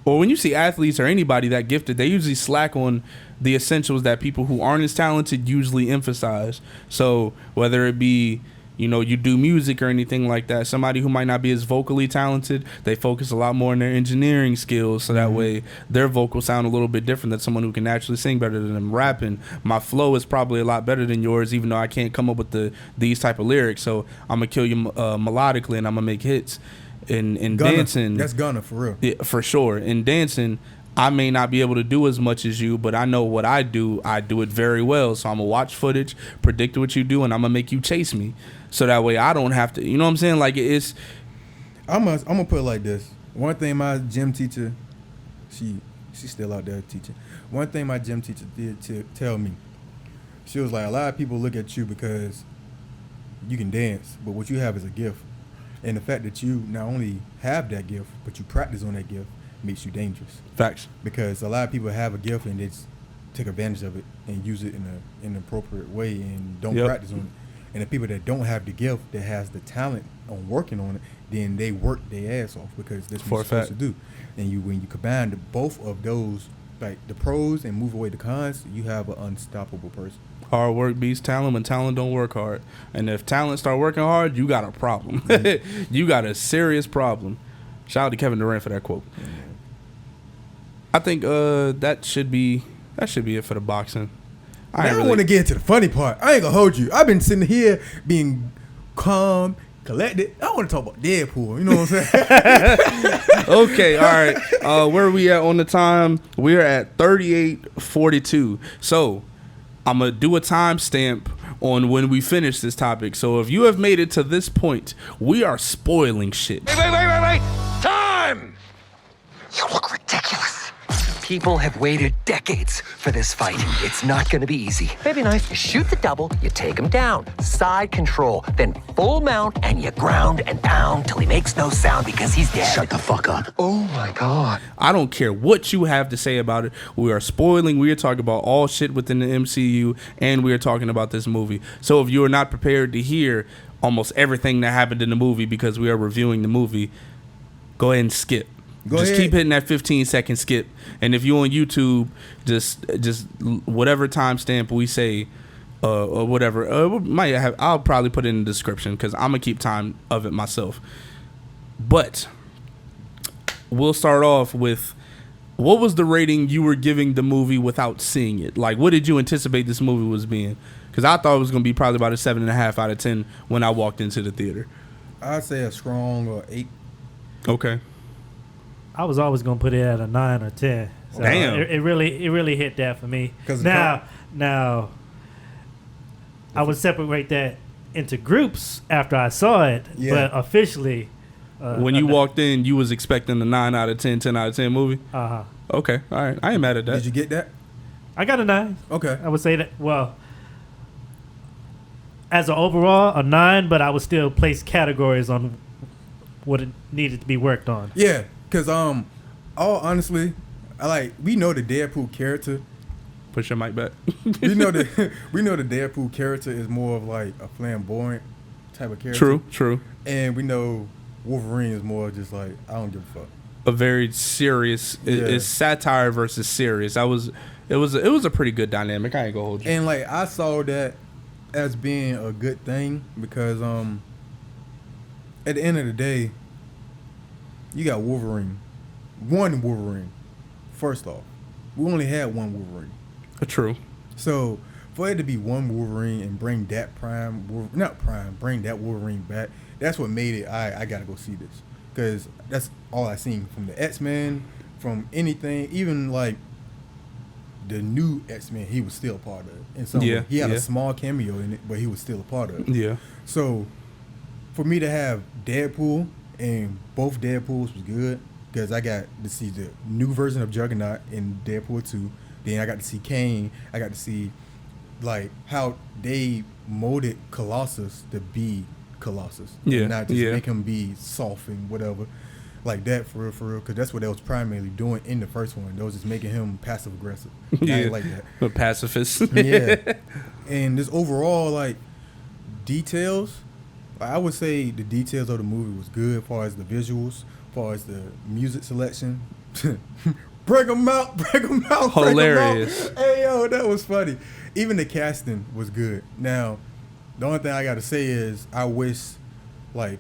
Or when you see athletes or anybody that gifted, they usually slack on the essentials that people who aren't as talented usually emphasize. So whether it be, you do music or anything like that, somebody who might not be as vocally talented, they focus a lot more on their engineering skills, so that way their vocals sound a little bit different than someone who can actually sing better than them. Rapping, my flow is probably a lot better than yours, even though I can't come up with these type of lyrics, so I'm gonna kill you melodically and I'm gonna make hits. In dancing, that's Gunna for real. Yeah, for sure. In dancing, I may not be able to do as much as you, but I know what I do it very well. So I'm gonna watch footage, predict what you do, and I'm gonna make you chase me. So that way I don't have to, you know what I'm saying? Like it's. I'm gonna put it like this. One thing my gym teacher, she's still out there teaching. One thing my gym teacher did to tell me, she was like, a lot of people look at you because you can dance, but what you have is a gift. And the fact that you not only have that gift, but you practice on that gift makes you dangerous. Facts. Because a lot of people have a gift and they just take advantage of it and use it in an appropriate way and don't practice on it. And the people that don't have the gift, that has the talent on working on it, then they work their ass off because that's what you're supposed to do. And when you combine both of those, like the pros and move away the cons, you have an unstoppable person. Hard work beats talent when talent don't work hard. And if talent start working hard, you got a problem. Mm-hmm. You got a serious problem. Shout out to Kevin Durant for that quote. Mm-hmm. I think that should be it for the boxing. I don't want to get into the funny part. I ain't gonna hold you. I've been sitting here being calm, collected. I want to talk about Deadpool. You know what I'm saying? Okay, all right. Where are we at on the time? We are at 38:42. So I'm gonna do a timestamp on when we finish this topic. So if you have made it to this point, we are spoiling shit. Wait. Time! You look ridiculous. People have waited decades for this fight. It's not gonna be easy. Baby knife, you shoot the double, you take him down. Side control, then full mount, and you ground and pound till he makes no sound because he's dead. Shut the fuck up. Oh my God. I don't care what you have to say about it. We are spoiling. We are talking about all shit within the MCU, and we are talking about this movie. So if you are not prepared to hear almost everything that happened in the movie because we are reviewing the movie, go ahead and skip. Just keep hitting that 15-second skip. And if you're on YouTube, just whatever timestamp we say, or whatever, I'll probably put it in the description because I'm gonna keep time of it myself. But we'll start off with, what was the rating you were giving the movie without seeing it? Like, what did you anticipate this movie was being? Because I thought it was gonna be probably about a 7.5 out of 10 when I walked into the theater. I'd say a strong 8. Okay. I was always gonna put it at a 9 or 10. So Damn. It really hit that for me. Now, I would separate that into groups after I saw it, but officially, when you walked in, you was expecting a 9 out of 10, 10 out of 10 movie. Okay, all right. I ain't mad at that. Did you get that? I got a 9. Okay. I would say that. Well, as an overall, a 9, but I would still place categories on what it needed to be worked on. Yeah. Cause all honestly, we know the Deadpool character. Push your mic back. we know the Deadpool character is more of like a flamboyant type of character. True. And we know Wolverine is more just like, I don't give a fuck. A very serious. It's satire versus serious. It was a pretty good dynamic. I ain't gonna hold you. And I saw that as being a good thing because at the end of the day, you got Wolverine. One Wolverine. First off, we only had one Wolverine. True. So for it to be one Wolverine and bring that bring that Wolverine back, that's what made it, I gotta go see this. Because that's all I seen from the X-Men, from anything, even the new X-Men, he was still a part of it. And so he had a small cameo in it, but he was still a part of it. Yeah. So for me to have Deadpool, and both Deadpools was good because I got to see the new version of Juggernaut in Deadpool 2. Then I got to see Kane. I got to see how they molded Colossus to be Colossus. Yeah. And not just make him be soft and whatever. Like that for real. Because that's what they was primarily doing in the first one. They was just making him passive aggressive. I ain't like that. A pacifist. Yeah. And this overall details, I would say the details of the movie was good as far as the visuals, as far as the music selection. Bring them out. Hilarious. Hey, yo, that was funny. Even the casting was good. Now, the only thing I got to say is I wish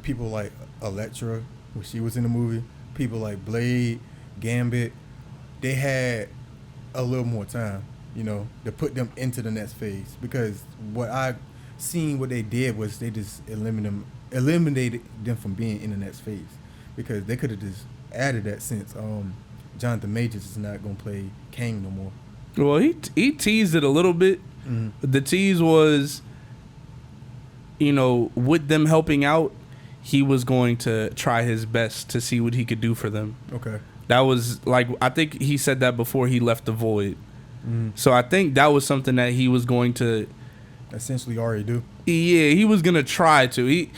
people like Elektra, when she was in the movie, people like Blade, Gambit, they had a little more time, to put them into the next phase. Because what they did was they just eliminated them from being in the next phase, because they could have just added that since Jonathan Majors is not going to play Kang no more. Well, he teased it a little bit. Mm-hmm. The tease was, with them helping out, he was going to try his best to see what he could do for them. Okay. That was I think he said that before he left the Void. Mm-hmm. So I think that was something that he was going to essentially already do. Yeah, he was gonna try to. He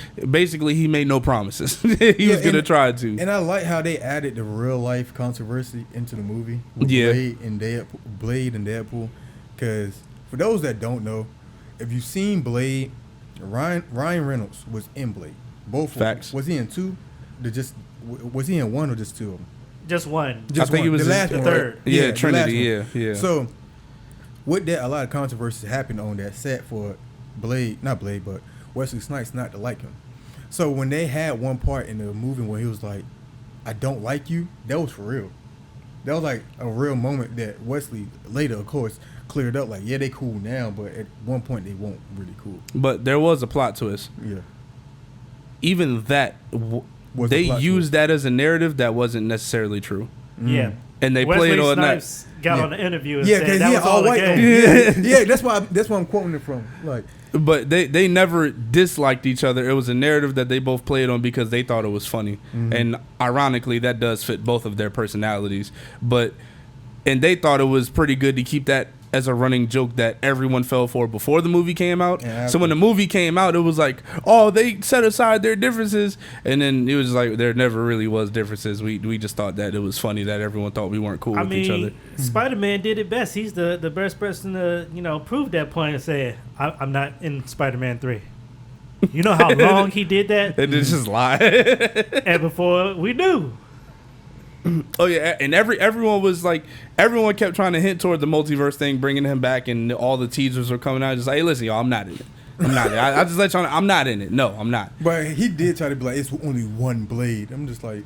made no promises. He was gonna try to. And I like how they added the real life controversy into the movie with Yeah. Blade and Deadpool. Because for those that don't know, if you've seen Blade, Ryan Reynolds was in Blade. Both Facts. Was he in two? Was he in one or just two of them? Just one. I think he was the last in one, third. right? Yeah, the Trinity. last Yeah. So with that, a lot of controversy happened on that set for not Blade, but Wesley Snipes not to like him. So when they had one part in the movie where he was like, "I don't like you," that was for real. That was like a real moment that Wesley later, of course, cleared up. Like, yeah, they cool now, but at one point they weren't really cool. But there was a plot twist. Yeah. Even that, Was they the plot used twist. that as a narrative that wasn't necessarily true. Yeah. And they Wesley played on Snipes got on the interview and Yeah, said because that he was all all a white. game. Yeah, that's why I'm quoting it from. Like, But they never disliked each other. It was a narrative that they both played on because they thought it was funny. And ironically, that does fit both of their personalities. And they thought it was pretty good to keep that as a running joke that everyone fell for before the movie came out. Yeah, so when the movie came out, it was like, oh, they set aside their differences. And then it was like, there never really was differences. We just thought that it was funny that everyone thought we weren't cool I with each other. mean, Spider-Man did it best. He's the best person to, prove that point and say, I'm not in Spider-Man 3. You know how long he did that? And it's just lie. And before we knew. Oh yeah, and everyone was like, everyone kept trying to hint toward the multiverse thing, bringing him back, and all the teasers were coming out. Just like, hey, listen, y'all, I'm not in it. I'm not. I just let y'all know, I'm not in it. No, I'm not. but he did try to be like, it's only one Blade. I'm just like,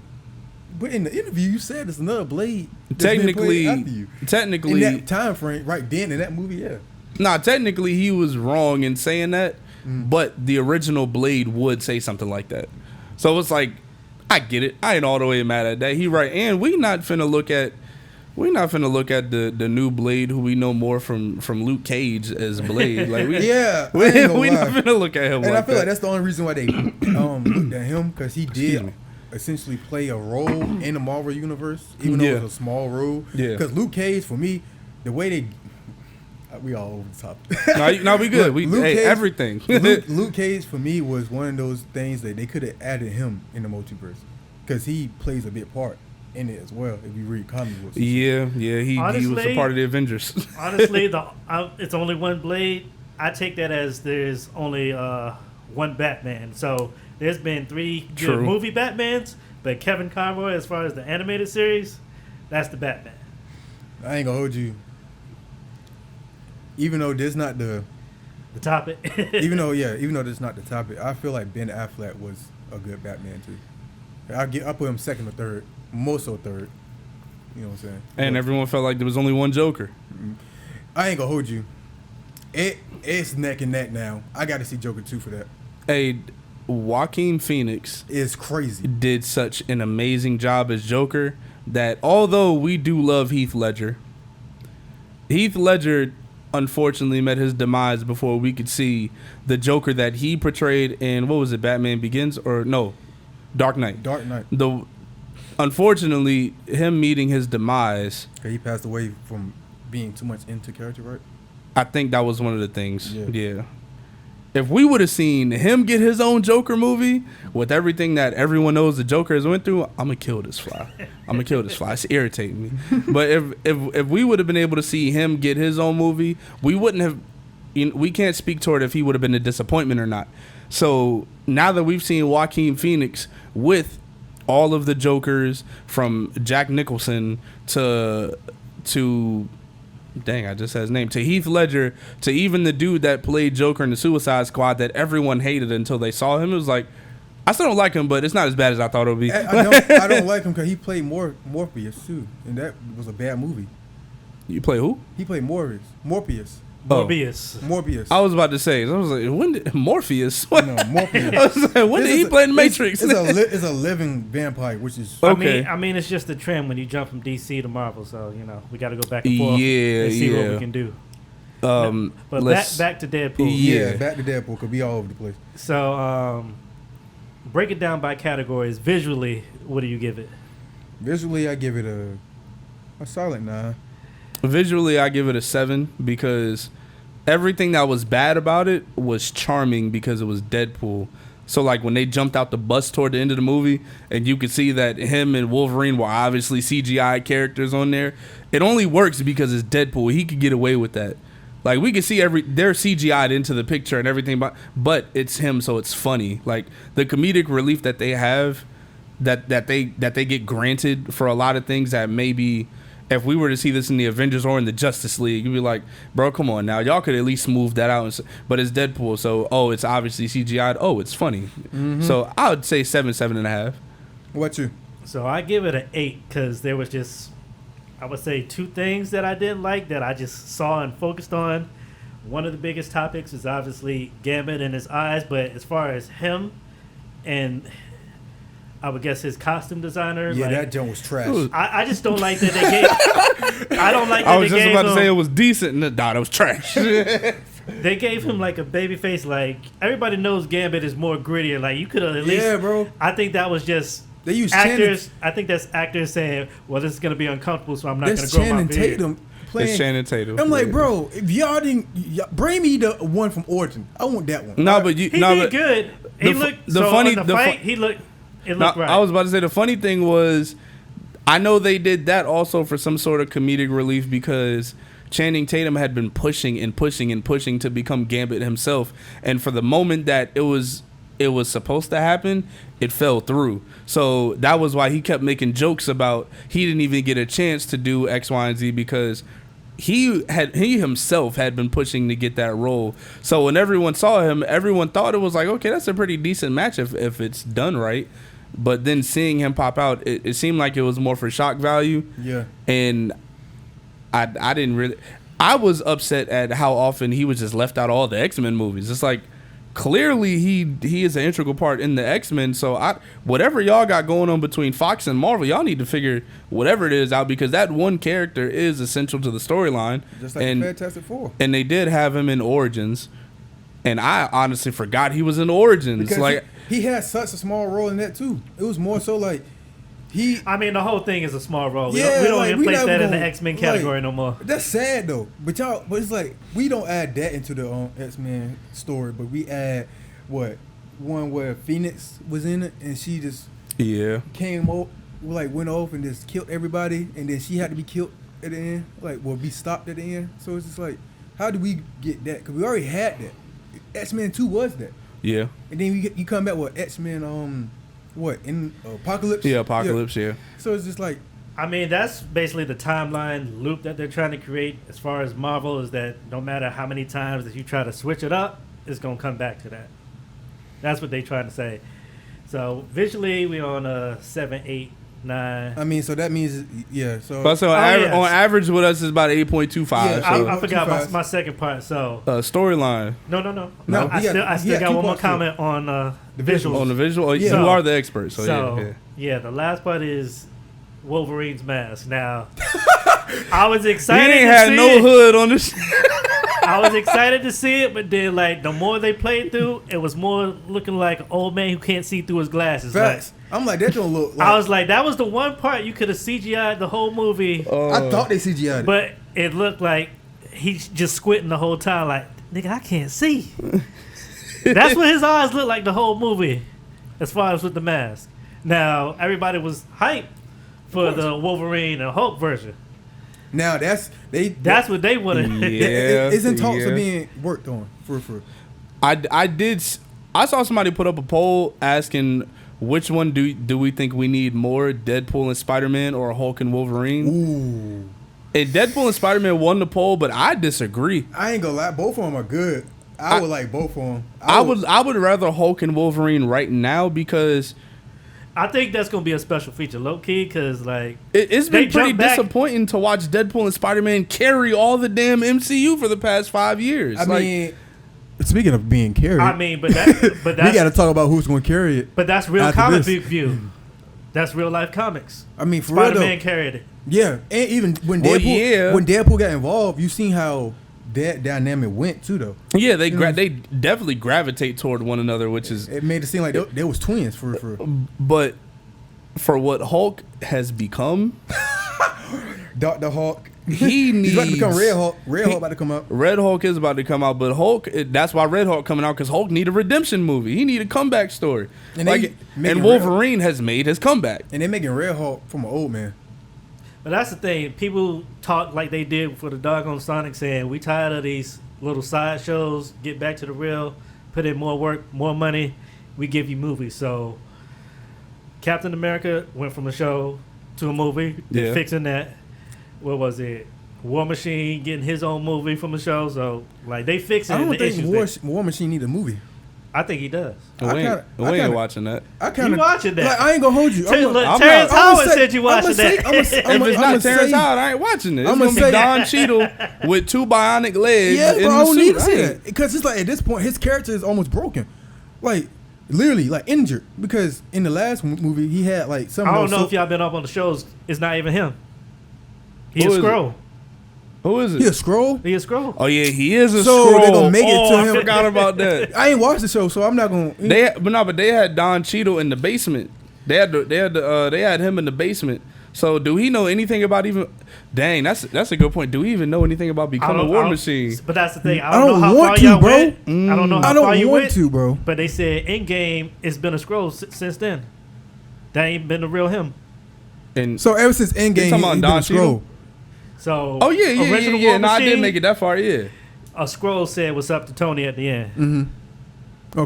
but in the interview you said it's another Blade. that's been played after you. Technically, In that time frame, right then in that movie, yeah. technically he was wrong in saying that, but the original Blade would say something like that. So it's like, I get it. I ain't all the way mad at that. He right, and we not finna look at the new Blade, who we know more from Luke Cage as Blade. Like we we not finna look at him. And like I feel that. like that's the only reason why they looked at him, because he did essentially play a role in the Marvel universe, even though it was a small role. Yeah. Because Luke Cage, for me, the way they we all over the top. No, we good. Look, Everything. Luke Cage for me was one of those things that they could have added him in the multiverse, because he plays a big part in it as well. If you read comic books, Yeah, he was a Honestly, part of the Avengers. Honestly, it's only one Blade. I take that as there's only one Batman. So there's been 3 good True. movie Batmans, but Kevin Conroy, as far as the animated series, that's the Batman. I ain't gonna hold you. Even though this not the The topic. even though this not the topic, I feel like Ben Affleck was a good Batman too. I put him second or third, more so third. You know what I'm saying? And everyone felt like there was only one Joker. I ain't gonna hold you. It's neck and neck now. I got to see Joker 2 for that. Hey, Joaquin Phoenix It's crazy. did such an amazing job as Joker that although we do love Heath Ledger unfortunately met his demise before we could see the Joker that he portrayed in, what was it, Batman Begins? Or no, Dark Knight. Dark Knight. Unfortunately, him meeting his demise, He passed away from being too much into character, right? I think that was one of the things. Yeah. Yeah. If we would have seen him get his own Joker movie with everything that everyone knows the Joker has went through, I'm gonna kill this fly. It's irritating me. But if we would have been able to see him get his own movie, we wouldn't have. We can't speak toward if he would have been a disappointment or not. So now that we've seen Joaquin Phoenix with all of the Jokers, from Jack Nicholson to dang, I just said his name, to Heath Ledger, to even the dude that played Joker in the Suicide Squad that everyone hated until they saw him. It was like, I still don't like him, but it's not as bad as I thought it would be. I don't like him because he played Morpheus too, and that was a bad movie. You play who? He played Morpheus. Morbius. I was about to say, I was like, when did Morpheus? No, Morpheus. I was like, when did he play in Matrix? It's a living vampire, which is Okay. I mean, it's just a trend when you jump from DC to Marvel, so we got to go back and forth and see what we can do. But back to Deadpool. Yeah. back to Deadpool could be all over the place. So break it down by categories. Visually, what do you give it? Visually, I give it a solid 9. Visually, I give it a 7 because everything that was bad about it was charming because it was Deadpool. So like when they jumped out the bus toward the end of the movie and you could see that him and Wolverine were obviously CGI characters on there, it only works because it's Deadpool. He could get away with that. Like we could see they're CGI'd into the picture and everything, but it's him, so it's funny. Like the comedic relief that they have, that they get granted for a lot of things that maybe if we were to see this in the Avengers or in the Justice League, you'd be like, bro, come on now. Y'all could at least smooth that out. But it's Deadpool, so, it's obviously CGI'd. Oh, it's funny. Mm-hmm. So I would say 7.5. What you? So I give it an 8 because there was just, I would say, 2 things that I didn't like that I just saw and focused on. One of the biggest topics is obviously Gambit and his eyes, but as far as him and I would guess his costume designer. Yeah, that joint was trash. I just don't like that they gave. I don't like that I was they just gave about to him, say it was decent, and it was trash. They gave him like a baby face. Like everybody knows Gambit is more grittier. Like you could have at least. Yeah, bro. I think that was just. They use actors. I think that's actors saying, "Well, this is gonna be uncomfortable, so I'm not gonna grow my beard." Tatum playing. It's Channing Tatum. I'm like, bro, if y'all didn't bring me the one from Origin, I want that one. No, but he did good. He looked. The funny. In the fight, he looked. It looked right. I was about to say the funny thing was, I know they did that also for some sort of comedic relief because Channing Tatum had been pushing and pushing and pushing to become Gambit himself, and for the moment that it was supposed to happen, it fell through. So that was why he kept making jokes about he didn't even get a chance to do X, Y, and Z because he himself had been pushing to get that role. So when everyone saw him, everyone thought it was like, okay, that's a pretty decent match if it's done right. But then seeing him pop out, it seemed like it was more for shock value. Yeah. And I didn't really. I was upset at how often he was just left out of all the X-Men movies. It's like clearly he is an integral part in the X-Men. So whatever y'all got going on between Fox and Marvel, y'all need to figure whatever it is out because that one character is essential to the storyline. Just like Fantastic Four. And they did have him in Origins. And I honestly forgot he was in Origins. Because like he had such a small role in that too. It was more so like I mean, the whole thing is a small role. Yeah, we don't even place that in the X-Men category no more. That's sad though. But it's like we don't add that into the X-Men story, but we add one where Phoenix was in it and she just came up, went off and just killed everybody, and then she had to be killed at the end, be stopped at the end. So it's just like, how do we get that? Because we already had that. X-Men 2 was that. Yeah. And then you come back with X-Men in Apocalypse? Yeah, Apocalypse, yeah. So it's just like, I mean, that's basically the timeline loop that they're trying to create as far as Marvel is that no matter how many times that you try to switch it up, it's going to come back to that. That's what they're trying to say. So visually, we're on a 7, 8, 9. I mean, so that means, yeah. So, on average with us is about 8.25. Yeah, so. I forgot my second part. So storyline. No. I still got one more comment on the visuals. On the visual, you are the expert. So yeah, the last part is Wolverine's mask. Now, I was excited. He ain't had no hood on this. I was excited to see it, but then the more they played through, it was more looking like an old man who can't see through his glasses. Facts. I'm like, that don't look like... I was like, that was the one part you could have CGI'd the whole movie. I thought they CGI'd it. But it looked like he's just squinting the whole time like, nigga, I can't see. That's what his eyes look like the whole movie, as far as with the mask. Now, everybody was hyped for the Wolverine and Hulk version. Now, that's what they wanted. Yeah, it's in talks of being worked on. I saw somebody put up a poll asking which one do we think we need more, Deadpool and Spider-Man or Hulk and Wolverine? Ooh. And Deadpool and Spider-Man won the poll, but I disagree. I ain't gonna lie, both of them are good. I would like both of them. I would rather Hulk and Wolverine right now because I think that's gonna be a special feature, low key, because it's been pretty disappointing to watch Deadpool and Spider-Man carry all the damn MCU for the past 5 years. I mean, speaking of being carried, but that's we got to talk about who's going to carry it. But that's real comic view. That's real life comics. I mean, for Spider-Man carried it. Yeah, and even when Deadpool got involved, you seen how that dynamic went too, though. Yeah, they definitely gravitate toward one another, which is it made it seem like they was twins for. But for what Hulk has become, Dr. Hulk he needs. He's about to become Red Hulk. Red Hulk about to come out. Red Hulk is about to come out, but Hulk. That's why Red Hulk coming out because Hulk need a redemption movie. He need a comeback story. And and Wolverine has made his comeback. And they're making Red Hulk from an old man. But that's the thing. People talk like they did for the doggone Sonic, saying we tired of these little side shows. Get back to the real. Put in more work, more money. We give you movies. So Captain America went from a show to a movie. They're fixing that. What was it? War Machine getting his own movie from a show. So like they fixing. I don't think War Machine need a movie. I think he does. We ain't watching that. You watching that? Like, I ain't gonna hold you. Terrence Howard said you watching that. If it's not Terrence Howard, I ain't watching it. It's gonna be Don Cheadle with 2 bionic legs. Yeah, in bro, the I don't suit. need to see that because it's like at this point his character is almost broken, like literally like injured. Because in the last movie he had like some. I don't know if y'all been up on the shows. It's not even him. He a Skrull. Who is it? He a Skrull? He a Skrull. Oh yeah, he is a so Skrull. They gonna make it to him. I forgot about that. I ain't watched the show, so I'm not gonna. But they had Don Cheadle in the basement. They had him in the basement. So do he know anything about even? Dang, that's a good point. Do we even know anything about becoming a War Machine? But that's the thing. I don't know how far y'all went. I don't know how far you went, bro. But they said in game it's been a Skrull since then. That ain't been the real him. And so ever since Endgame, he's been a Skrull. So no, I did make it that far. Yeah, a Skrull said what's up to Tony at the end. Mm-hmm.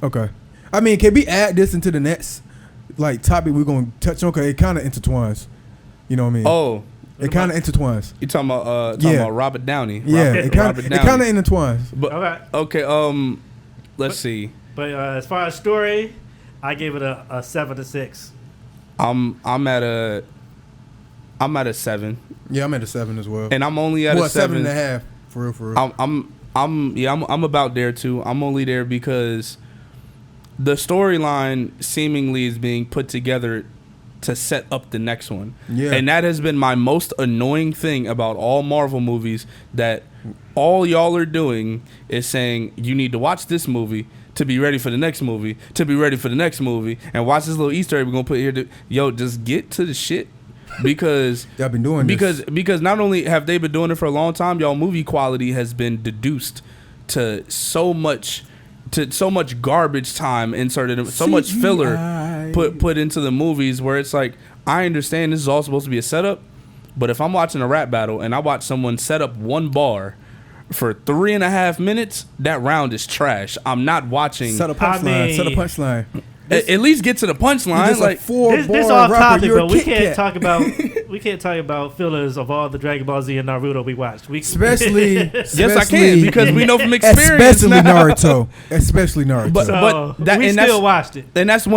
Okay. I mean, can we add this into the next like topic we're gonna touch on? Cause it kind of intertwines. You know what I mean? Oh, it kind of intertwines. You talking about Robert Downey? Yeah, it kind of intertwines. But, okay. Let's see. But as far as story, I gave it a 7 to 6. I'm at a 7. Yeah, I'm at a 7 as well. And I'm only at a 7.5. For real. I'm about there too. I'm only there because the storyline seemingly is being put together to set up the next one. Yeah. And that has been my most annoying thing about all Marvel movies, that all y'all are doing is saying you need to watch this movie to be ready for the next movie, to be ready for the next movie, and watch this little Easter egg we're gonna put here. Just get to the shit. Because they've been doing this. Because not only have they been doing it for a long time, y'all movie quality has been deduced to so much garbage time inserted, so much filler put into the movies, where it's like, I understand this is all supposed to be a setup, but if I'm watching a rap battle and I watch someone set up one bar for 3.5 minutes, that round is trash. I'm not watching. Set a punchline. At least get to the punchline. Like this off topic, but we can't talk about fillers of all the Dragon Ball Z and Naruto we watched. Especially yes, I can, because we know from experience. Especially Naruto. But we still watched it, and that's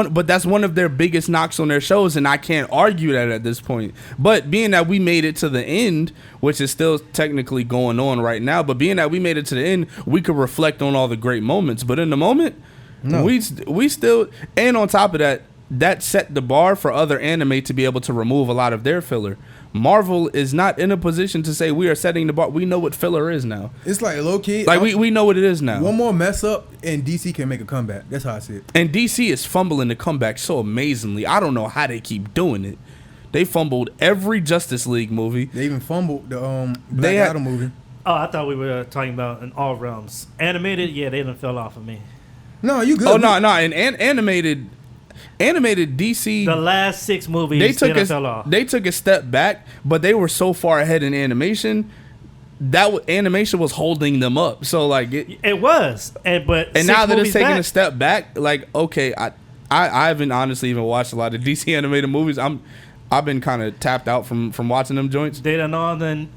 one of their biggest knocks on their shows, and I can't argue that at this point. But being that we made it to the end, which is still technically going on right now, but being that we made it to the end, we could reflect on all the great moments. But in the moment. No. We still, and on top of that set the bar for other anime to be able to remove a lot of their filler. Marvel is not in a position to say we are setting the bar. We know what filler is now. It's like low key. Like we know what it is now. One more mess up and DC can make a comeback. That's how I see it. And DC is fumbling the comeback so amazingly. I don't know how they keep doing it. They fumbled every Justice League movie. They even fumbled the Black Adam movie. Oh, I thought we were talking about in all realms. Animated, yeah, they done fell off of me. No, you good. Oh, no. And animated DC. The last 6 movies, they fell off. They took a step back, but they were so far ahead in animation that animation was holding them up. So like it was, and now that it's taking a step back, like okay, I haven't honestly even watched a lot of DC animated movies. I've been kind of tapped out from watching them joints. They done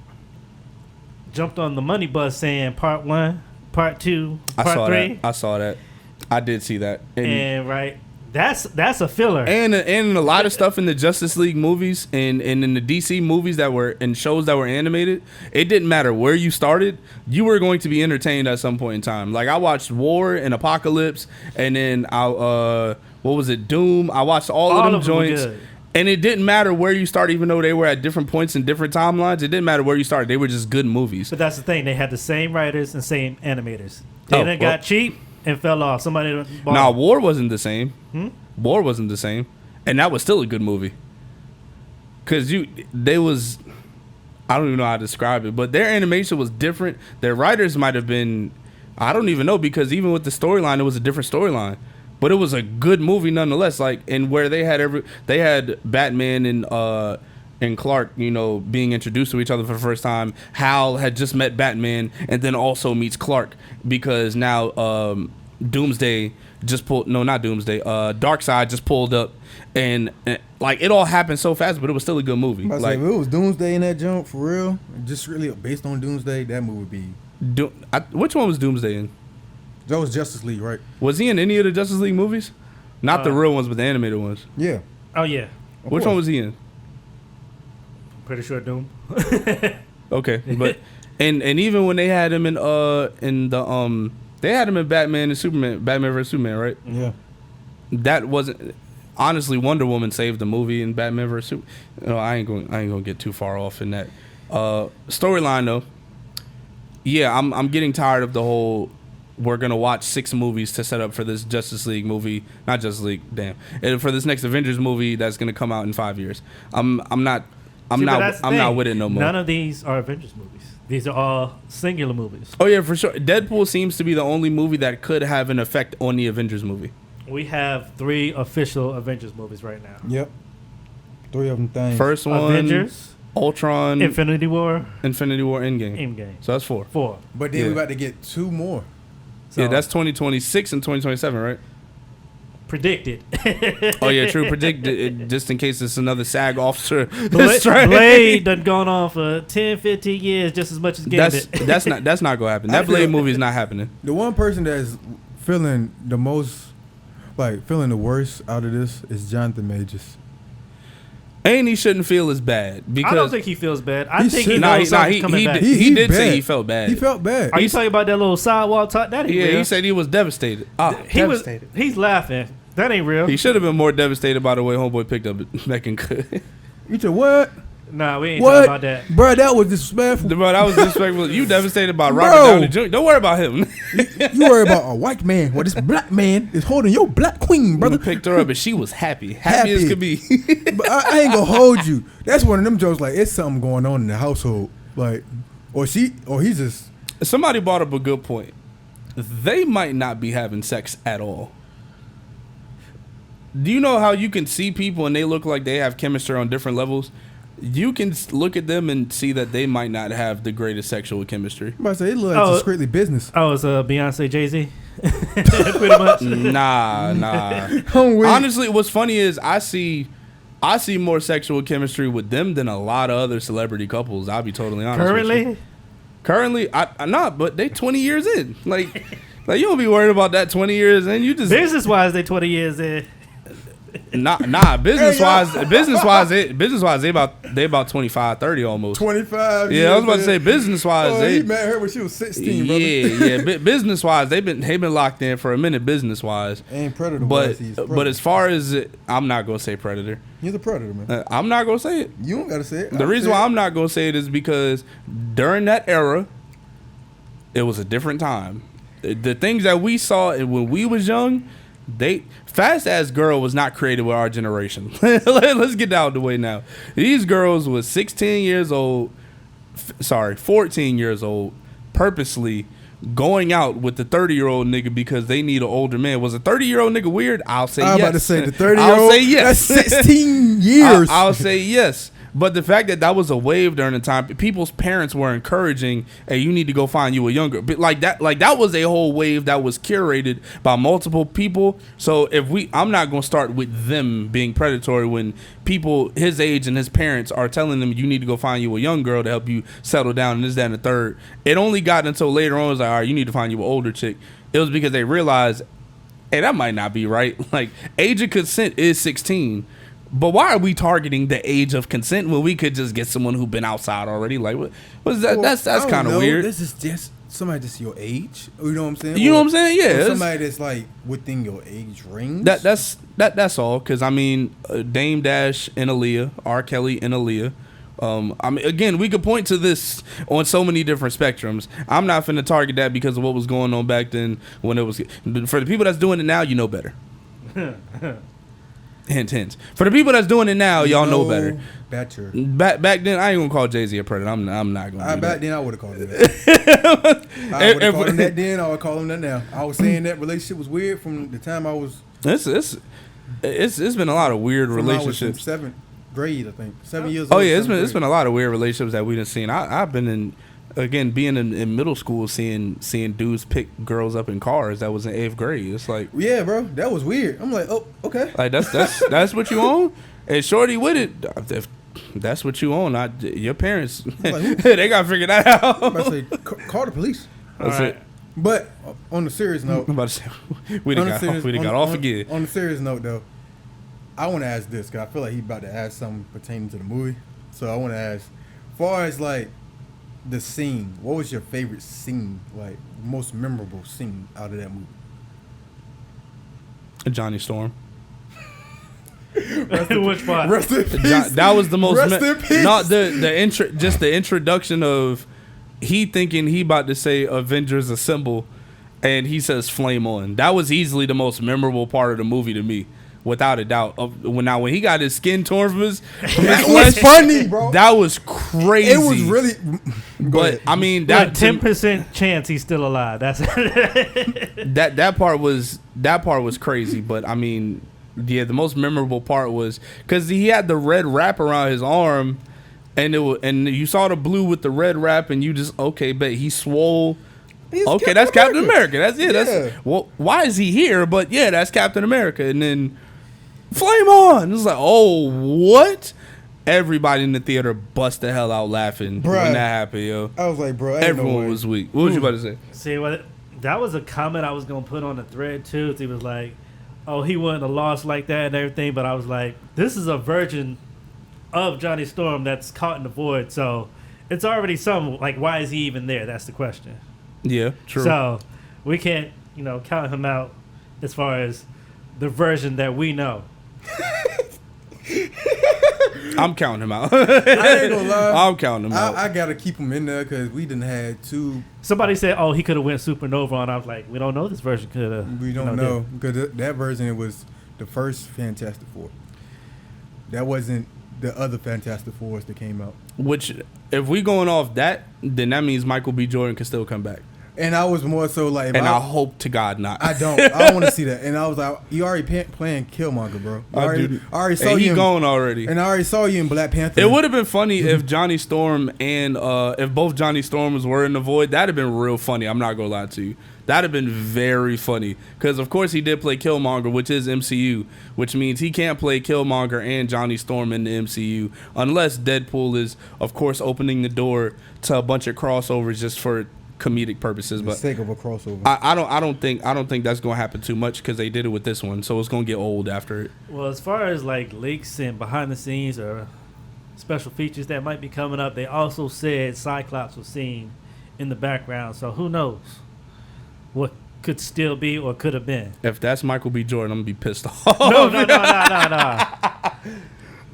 jumped on the money bus saying part 1, part 2, part 3. I saw that. I did see that. And right, that's a filler. And a lot of stuff in the Justice League movies and in the DC movies that were and shows that were animated, it didn't matter where you started, you were going to be entertained at some point in time. Like I watched War and Apocalypse, and then what was it, Doom? I watched all of them joints. And it didn't matter where you started, even though they were at different points in different timelines. It didn't matter where you started. They were just good movies. But that's the thing. They had the same writers and same animators. They got cheap and fell off. Somebody bought. Nah, War wasn't the same. War wasn't the same, and that was still a good movie. Cause I don't even know how to describe it, but their animation was different. Their writers might have been, I don't even know, because even with the storyline, it was a different storyline. But it was a good movie nonetheless. Like, and where they had Batman and Clark, you know, being introduced to each other for the first time. Hal had just met Batman and then also meets Clark because now Doomsday just pulled, no, not Doomsday, Darkseid just pulled up, and like it all happened so fast, but it was still a good movie. Like, if it was Doomsday in that jump for real, just really based on Doomsday, that movie would be. Which one was Doomsday in? That was Justice League, right? Was he in any of the Justice League movies? Not the real ones, but the animated ones. Yeah. Oh yeah. Which one was he in? Pretty sure Doom. Okay, but and even when they had him in they had him in Batman and Superman, Batman vs Superman, right? Yeah. That wasn't, honestly, Wonder Woman saved the movie in Batman vs Superman. No, I ain't gonna get too far off in that storyline though. Yeah, I'm getting tired of the whole, we're gonna watch 6 movies to set up for this Justice League movie, not Justice League, damn, and for this next Avengers movie that's gonna come out in 5 years. I'm not with it no more. None of these are Avengers movies. These are all singular movies. Oh yeah, for sure. Deadpool seems to be the only movie that could have an effect on the Avengers movie. We have 3 official Avengers movies right now. Yep. 3 of them things. First one, Avengers, Ultron, Infinity War, Endgame. Endgame. So that's 4. 4. But then we about to get 2 more. So Yeah, that's 2026 and 2027, right? predicted. Oh yeah, true. Predicted, just in case it's another SAG officer. Blade done gone on for 10, 15 years, just as much as Gambit. That's not gonna happen. That Blade movie is not happening. The one person that's feeling the most, feeling the worst out of this is Jonathan Majors. And he shouldn't feel as bad because I don't think he feels bad. I He think he should. knows something's coming back. He did bad. say he felt bad. He felt bad. Are you talking about that little sidewalk talk? That ain't Yeah, real. he said he was devastated. Devastated. He's laughing. That ain't real. He should have been more devastated by the way Homeboy picked up Megan Good. You said what? Nah, we ain't talking about that. Bro, that was disrespectful. Bro, that was disrespectful. You devastated by Robert Bro. Downey Jr. Don't worry about him. You worry about a white man. Well, this black man is holding your black queen, brother. Brother picked her up and she was happy as could be. But I ain't gonna hold you. That's one of them jokes. Like, it's something going on in the household. Like, or he's just. Somebody brought up a good point. They might not be having sex at all. Do you know how you can see people and they look like they have chemistry on different levels? You can look at them and see that they might not have the greatest sexual chemistry. I'm about to say, it looks like it's strictly business. Oh, it's Beyonce, Jay-Z? Pretty much. Nah. Honestly, what's funny is I see more sexual chemistry with them than a lot of other celebrity couples. I'll be totally honest with you. Currently, I'm not, but they 20 years in. Like you don't be worried about that 20 years in. You just business-wise, they 20 years in. Nah. Business wise, they about 25, 30 almost. 25. Yeah, I was about to say business wise. He met her when she was 16, brother. Yeah. Business wise, they've been locked in for a minute. Business wise, And Predator. but as far as I'm not gonna say Predator. He's a predator, man. I'm not gonna say it. You don't gotta say it. The reason why I'm not gonna say it is because during that era, it was a different time. The things that we saw when we was young. Fast Ass Girl was not created with our generation. Let's get out of the way now. These girls was 14 years old, purposely going out with the 30-year-old nigga because they need an older man. Was a 30-year-old nigga weird? I'll say yes. I'm about to say the 30-year-old. I'll say yes. That's 16 years. I'll say yes. But the fact that was a wave during the time, people's parents were encouraging, hey, you need to go find you a younger. But like that was a whole wave that was curated by multiple people. So I'm not gonna start with them being predatory when people his age and his parents are telling them you need to go find you a young girl to help you settle down and this, that, and the third. It only got until later on it was like, all right, you need to find you an older chick. It was because they realized, hey, that might not be right. Like, age of consent is 16. But why are we targeting the age of consent when we could just get someone who's been outside already? Like, what's that? Well, that's kind of weird. This is just somebody that's your age. You know what I'm saying? You know what I'm saying? Yeah. Or somebody that's like within your age range. That's all. Because I mean, Dame Dash and Aaliyah, R. Kelly and Aaliyah. I mean, again, we could point to this on so many different spectrums. I'm not finna target that because of what was going on back then when it was. For the people that's doing it now, you know better. Hint, hint. For the people that's doing it now, y'all know better. Better. Back then, I ain't gonna call Jay-Z a predator. I'm not gonna. Back then, I would have called him that. I would have called him that then. I would call him that now. I was saying that relationship was weird from the time I was. It's been a lot of weird relationships. Seventh grade, I think. 7 years. Oh old, yeah, it's been a lot of weird relationships that we done seen. I've been in. Again, being in middle school, seeing dudes pick girls up in cars that was in 8th grade. It's like, yeah, bro, that was weird. I'm like, oh, okay. Like that's what you own, and shorty with it. If that's what you own, your parents, like, they gotta figure that out. I'm about to say, call the police. That's it. But on the serious note, I'm about to say, we done got off again. On the serious note, though, I want to ask this because I feel like he's about to ask something pertaining to the movie. So I want to ask, as far as like the scene, what was your favorite scene, like most memorable scene out of that movie? Johnny Storm. Which part? Rest in peace. That was the most. Rest in peace. Not the introduction of he thinking he about to say Avengers Assemble, and he says Flame On. That was easily the most memorable part of the movie to me. Without a doubt. When he got his skin torn from his that was funny, bro. That was crazy. It was really. But I mean, that 10% chance he's still alive. That's that part was crazy. But I mean, yeah, the most memorable part was because he had the red wrap around his arm, and you saw the blue with the red wrap, and you just bet he swole. Okay, that's Captain America. That's it. Yeah. Well, why is he here? But yeah, that's Captain America, and then. Flame On! It was like, oh, what? Everybody in the theater bust the hell out laughing when that happened, yo. I was like, bro, everyone was weak. What was you about to say? See, that was a comment I was going to put on the thread, too. He was like, oh, he wouldn't have lost like that and everything. But I was like, this is a version of Johnny Storm that's caught in the void. So it's already something. Like, why is he even there? That's the question. Yeah, true. So we can't, count him out as far as the version that we know. I'm counting him out. I ain't gonna lie. I'm counting him out. I gotta keep him in there because we done had two. Somebody said, "Oh, he could have went supernova," and I was like, "We don't know this version could have." We don't know because that version was the first Fantastic Four. That wasn't the other Fantastic Fours that came out. Which, if we going off that, then that means Michael B. Jordan can still come back. And I was more so like, I hope to God not. I don't want to see that. And I was like, you already playing Killmonger, bro. I already saw you. He gone already. And I already saw you in Black Panther. It would have been funny if Johnny Storm and if both Johnny Storms were in the void. That'd have been real funny. I'm not gonna lie to you. That'd have been very funny because of course he did play Killmonger, which is MCU, which means he can't play Killmonger and Johnny Storm in the MCU unless Deadpool is, of course, opening the door to a bunch of crossovers just for comedic purposes. For the sake of a crossover. I don't think that's gonna happen too much because they did it with this one, so it's gonna get old after it. Well, as far as like leaks and behind the scenes or special features that might be coming up, they also said Cyclops was seen in the background, so who knows what could still be or could have been. If that's Michael B. Jordan, I'm gonna be pissed off. No.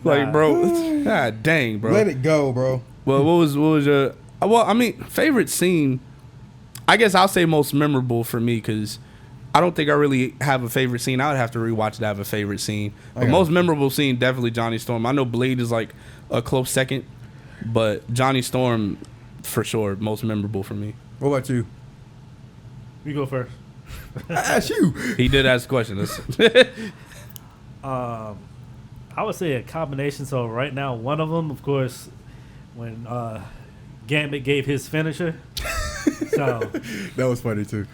Like, bro, God dang, bro. Let it go, bro. Well, what was your? Well, I mean, favorite scene. I guess I'll say most memorable for me because I don't think I really have a favorite scene. I would have to rewatch to have a favorite scene. But most memorable scene, definitely Johnny Storm. I know Blade is like a close second, but Johnny Storm, for sure, most memorable for me. What about you? You go first. I asked you. He did ask a question. I would say a combination. So right now, one of them, of course, when Gambit gave his finisher. So that was funny too.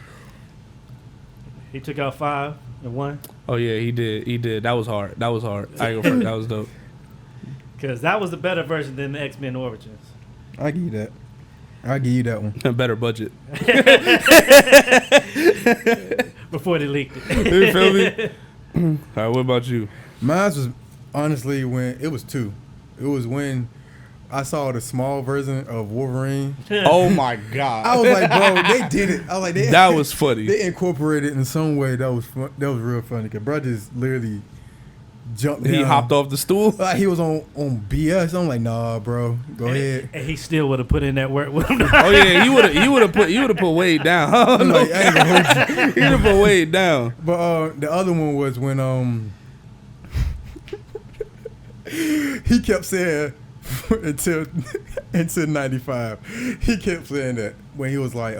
He took out 5 and 1. Oh yeah, he did. That was hard. I go for it. That was dope. Because that was the better version than the X-Men Origins. I'll give you that. I'll give you that one. Better budget. Before they leaked it. You feel me? All right, what about you? Mine was honestly when it was 2. It was when I saw the small version of Wolverine. Oh my God! I was like, bro, they did it. I was like, that was funny. They incorporated it in some way. That was fun. That was real funny. Cause bro just literally jumped down. He hopped off the stool. Like he was on BS. I'm like, nah, bro, go ahead. And he still would have put in that work with him. Oh yeah, he would have put Wade down. Like, I ain't gonna hold you. He would have put Wade down. But the other one was when he kept saying until 95. He kept saying that when he was like,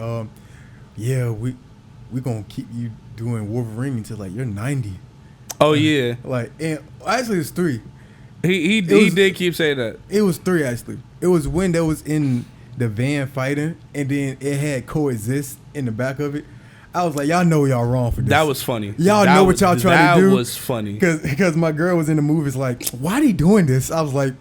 yeah, we gonna keep you doing Wolverine until like you're 90. Oh yeah, Like, and actually it's 3. he did keep saying that. It was 3 actually. It was when they was in the van fighting, and then it had coexist in the back of it. I was like, y'all know y'all wrong for this. That was funny. Y'all know what y'all trying to do. That was funny. Because my girl was in the movie. It's like, why he doing this? I was like,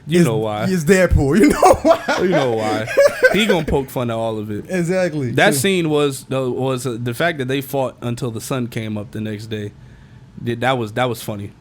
You know why. It's Deadpool. You know why. You know why. He gonna poke fun at all of it. Exactly. That scene was the fact that they fought until the sun came up the next day. That was funny.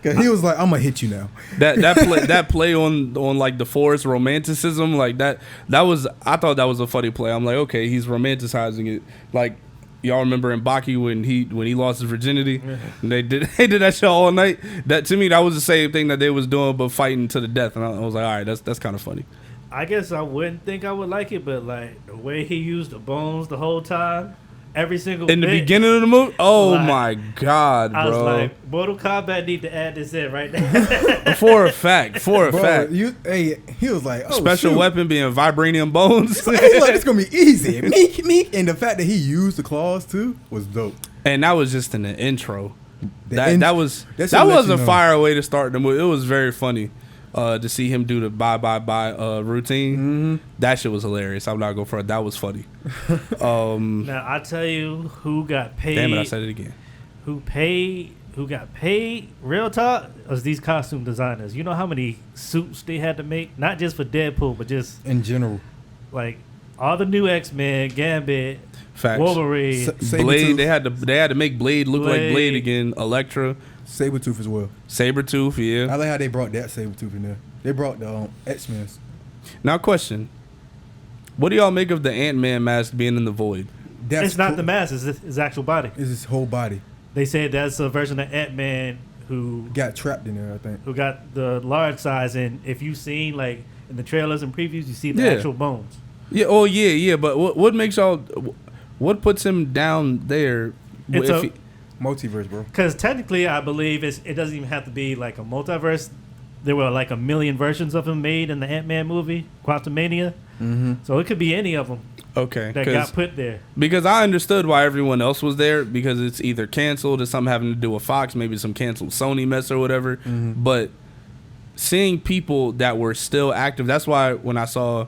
Cause he was like, I'm gonna hit you now. That play on like the forest romanticism, like that was, I thought that was a funny play. I'm like, okay, he's romanticizing it. Like, y'all remember in Baki when he lost his virginity, and they did that show all night. That, to me, that was the same thing that they was doing, but fighting to the death. And I was like, all right, that's kind of funny. I guess I wouldn't think I would like it, but like the way he used the bones the whole time, every single in the bit, beginning of the movie. Oh like, my god, bro! I was like, Mortal Kombat need to add this in right now. For a fact. He was like, oh, special weapon being vibranium bones. He's like, it's gonna be easy. Meek. And the fact that he used the claws too was dope. And that was just in the intro. That was a fire way to start the movie. It was very funny. To see him do the bye routine, that shit was hilarious. I'm not going for it. That was funny. Now I tell you who got paid. Damn it, I said it again. Who got paid? Real talk was these costume designers. You know how many suits they had to make, not just for Deadpool, but just in general. Like all the new X-Men, Gambit, Facts. Wolverine, Blade. They had to make Blade look like Blade again. Elektra. Sabretooth as well. Sabretooth, yeah. I like how they brought that Sabretooth in there. They brought the X-Men. Now, question. What do y'all make of the Ant-Man mask being in the void? It's not the mask, it's his actual body. It's his whole body. They said that's a version of Ant-Man who got trapped in there, I think. Who got the large size, and if you've seen like in the trailers and previews, you see the actual bones. Yeah, yeah. But what makes y'all, what puts him down there? It's multiverse, bro. Because technically, I believe it doesn't even have to be like a multiverse. There were like 1 million versions of him made in the Ant-Man movie, Quantumania. So it could be any of them. Okay. That got put there. Because I understood why everyone else was there, because it's either canceled or something having to do with Fox, maybe some canceled Sony mess or whatever. But seeing people that were still active, that's why when I saw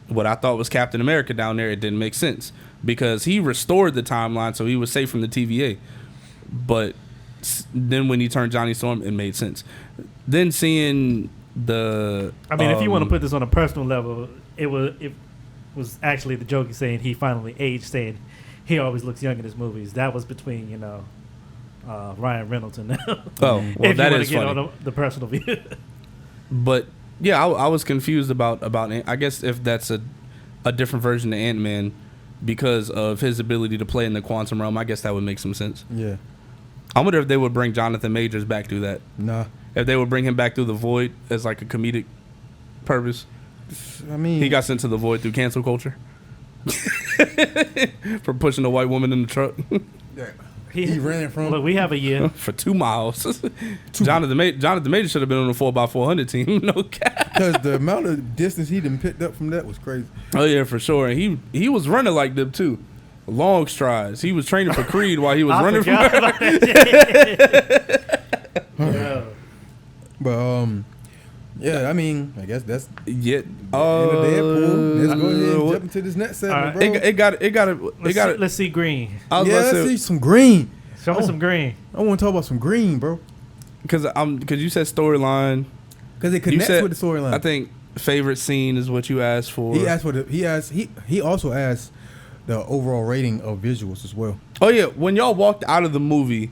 what I thought was Captain America down there, it didn't make sense. Because he restored the timeline, so he was safe from the TVA. But then when he turned Johnny Storm, it made sense. Then seeing the... I mean, if you want to put this on a personal level, it was actually the joke saying he finally aged, saying he always looks young in his movies. That was between, Ryan Reynolds and them. Oh, well, if that you is get funny. On the personal view. But, yeah, I was confused about I guess if that's a different version of Ant-Man because of his ability to play in the quantum realm, I guess that would make some sense. Yeah. I wonder if they would bring Jonathan Majors back through that. Nah. If they would bring him back through the void as like a comedic purpose. I mean, he got sent to the void through cancel culture for pushing a white woman in the truck. He ran from. Look, we have a year for 2 miles. Jonathan Majors should have been on the 4x400 team. No cap. Because the amount of distance he done picked up from that was crazy. Oh yeah, for sure. And he was running like them too. Long strides. He was training for Creed while he was running from her. But yeah, I mean, I guess that's Deadpool. Let's go ahead and jump into this next segment, bro. Let's see green. Let's see some green. Show me some green. I want to talk about some green, bro. Because you said storyline. Because it connects with the storyline. I think favorite scene is what you asked for. He asked for he also asked the overall rating of visuals as well. Oh yeah, when y'all walked out of the movie,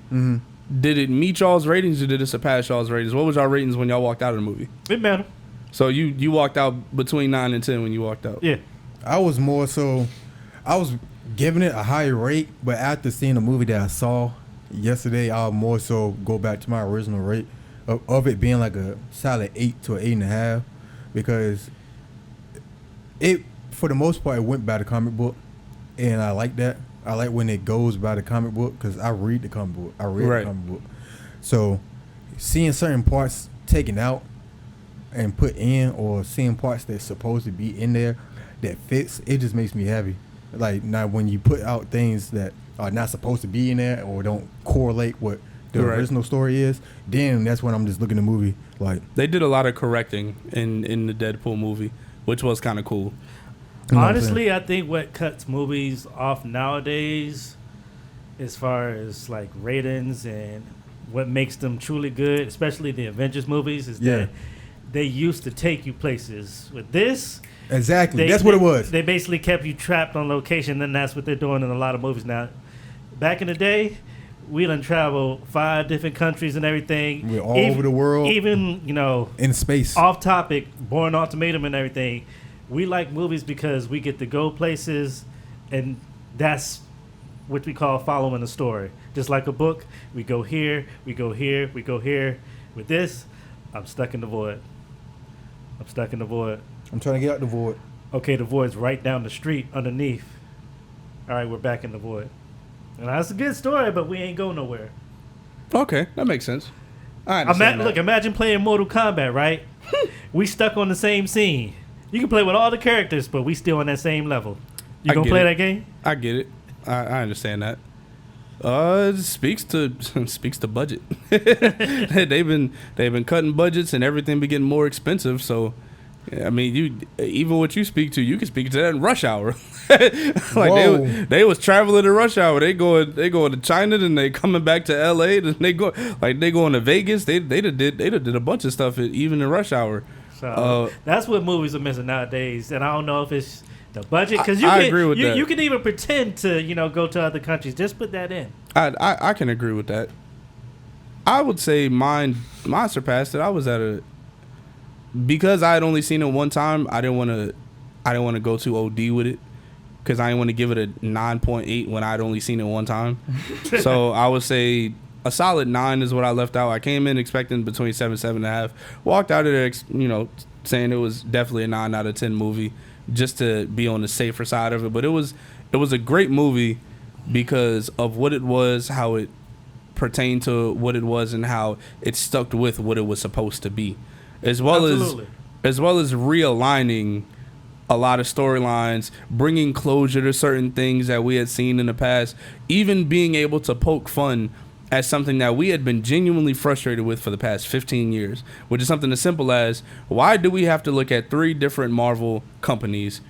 did it meet y'all's ratings or did it surpass y'all's ratings? What was y'all ratings when y'all walked out of the movie? It mattered. So you walked out between 9 and 10 when you walked out. Yeah, I was giving it a higher rate, but after seeing the movie that I saw yesterday, I'll more so go back to my original rate of it being like a solid 8 to an 8.5, because it, for the most part, it went by the comic book. And I like that. I like when it goes by the comic book because I read the comic book. I read the comic book. So seeing certain parts taken out and put in, or seeing parts that's supposed to be in there that fits, it just makes me happy. Like, now when you put out things that are not supposed to be in there or don't correlate what the original story is, then that's when I'm just looking at the movie like. They did a lot of correcting in the Deadpool movie, which was kind of cool. You know Honestly, I think what cuts movies off nowadays, as far as like ratings and what makes them truly good, especially the Avengers movies, is that they used to take you places. With this, exactly, that's what it was. They basically kept you trapped on location, and that's what they're doing in a lot of movies now. Back in the day, we done traveled 5 different countries and everything. We're all over the world. Even, in space. Off topic, Born Ultimatum and everything. We like movies because we get to go places, and that's what we call following a story. Just like a book, we go here, we go here, we go here. With this, I'm stuck in the void. I'm stuck in the void. I'm trying to get out the void. Okay, the void's right down the street underneath. All right, we're back in the void. And that's a good story, but we ain't going nowhere. Okay, that makes sense. I understand that. Look, imagine playing Mortal Kombat, right? We stuck on the same scene. You can play with all the characters, but we still on that same level. You gonna play that game? I get it. I understand that. It speaks to budget. they've been cutting budgets and everything been getting more expensive. So, I mean, even what you speak to, you can speak to that in Rush Hour. Like they was traveling in Rush Hour. They going to China, then they coming back to L.A. Then they going to Vegas. They did a bunch of stuff even in Rush Hour. So that's what movies are missing nowadays, and I don't know if it's the budget, because I agree with that. You can even pretend to go to other countries. Just put that in. I can agree with that. I would say mine surpassed it. I was at because I had only seen it one time. I didn't want to go too OD with it, because I didn't want to give it a 9.8 when I'd only seen it one time. So I would say a solid 9 is what I left out. I came in expecting between 7, 7.5. Walked out of there, saying it was definitely a 9 out of 10 movie, just to be on the safer side of it. But it was a great movie because of what it was, how it pertained to what it was, and how it stuck with what it was supposed to be, as well as realigning a lot of storylines, bringing closure to certain things that we had seen in the past, even being able to poke fun at something that we had been genuinely frustrated with for the past 15 years, which is something as simple as, why do we have to look at 3 different Marvel companies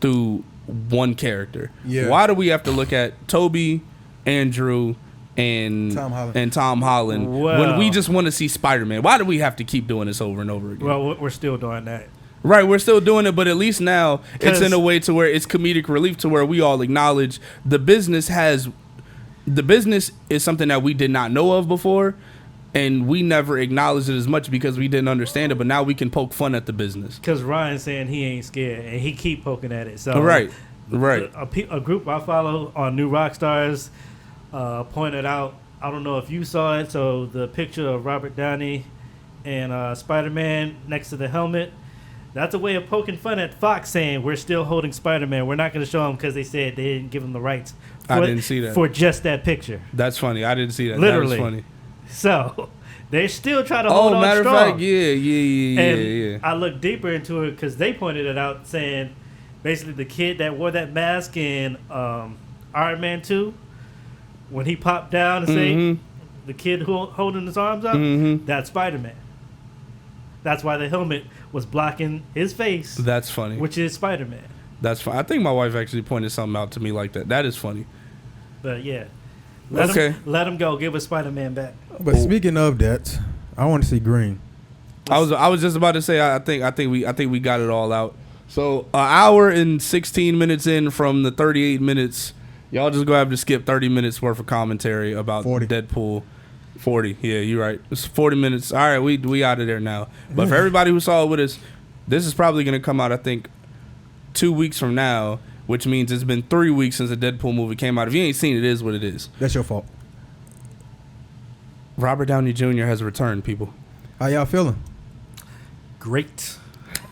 through one character? Yeah. Why do we have to look at Toby, Andrew, and Tom Holland when we just want to see Spider-Man? Why do we have to keep doing this over and over again? Well, we're still doing that. Right, we're still doing it, but at least now it's in a way to where it's comedic relief, to where we all acknowledge the business is something that we did not know of before, and we never acknowledged it as much because we didn't understand it, but now we can poke fun at the business. Because Ryan's saying he ain't scared, and he keep poking at it. So Right. A group I follow on New Rockstars pointed out, I don't know if you saw it, so the picture of Robert Downey and Spider-Man next to the helmet, that's a way of poking fun at Fox, saying we're still holding Spider-Man. We're not going to show him because they said they didn't give him the rights. I didn't see that. For just that picture. That's funny. I didn't see that. Literally. That was funny. So they're still trying to hold on matter strong. of fact, yeah. I looked deeper into it because they pointed it out, saying basically the kid that wore that mask in Iron Man 2, when he popped down and say the kid holding his arms up, that's Spider-Man. That's why the helmet was blocking his face. That's funny. Which is Spider-Man. That's funny. I think my wife actually pointed something out to me like that. That is funny. But yeah, let him go. Give us Spider-Man back. But speaking of that, I want to see Green. I was just about to say I think we got it all out. So an hour and 16 minutes in from the 38 minutes, y'all just gonna have to skip 30 minutes worth of commentary about 40. Deadpool. 40. Yeah, you're right. It's 40 minutes. All right, we out of there now. But for everybody who saw it with us, this is probably gonna come out, I think, 2 weeks from now, which means it's been 3 weeks since the Deadpool movie came out. If you ain't seen it, it is what it is. That's your fault. Robert Downey Jr. has returned, people. How y'all feeling? Great.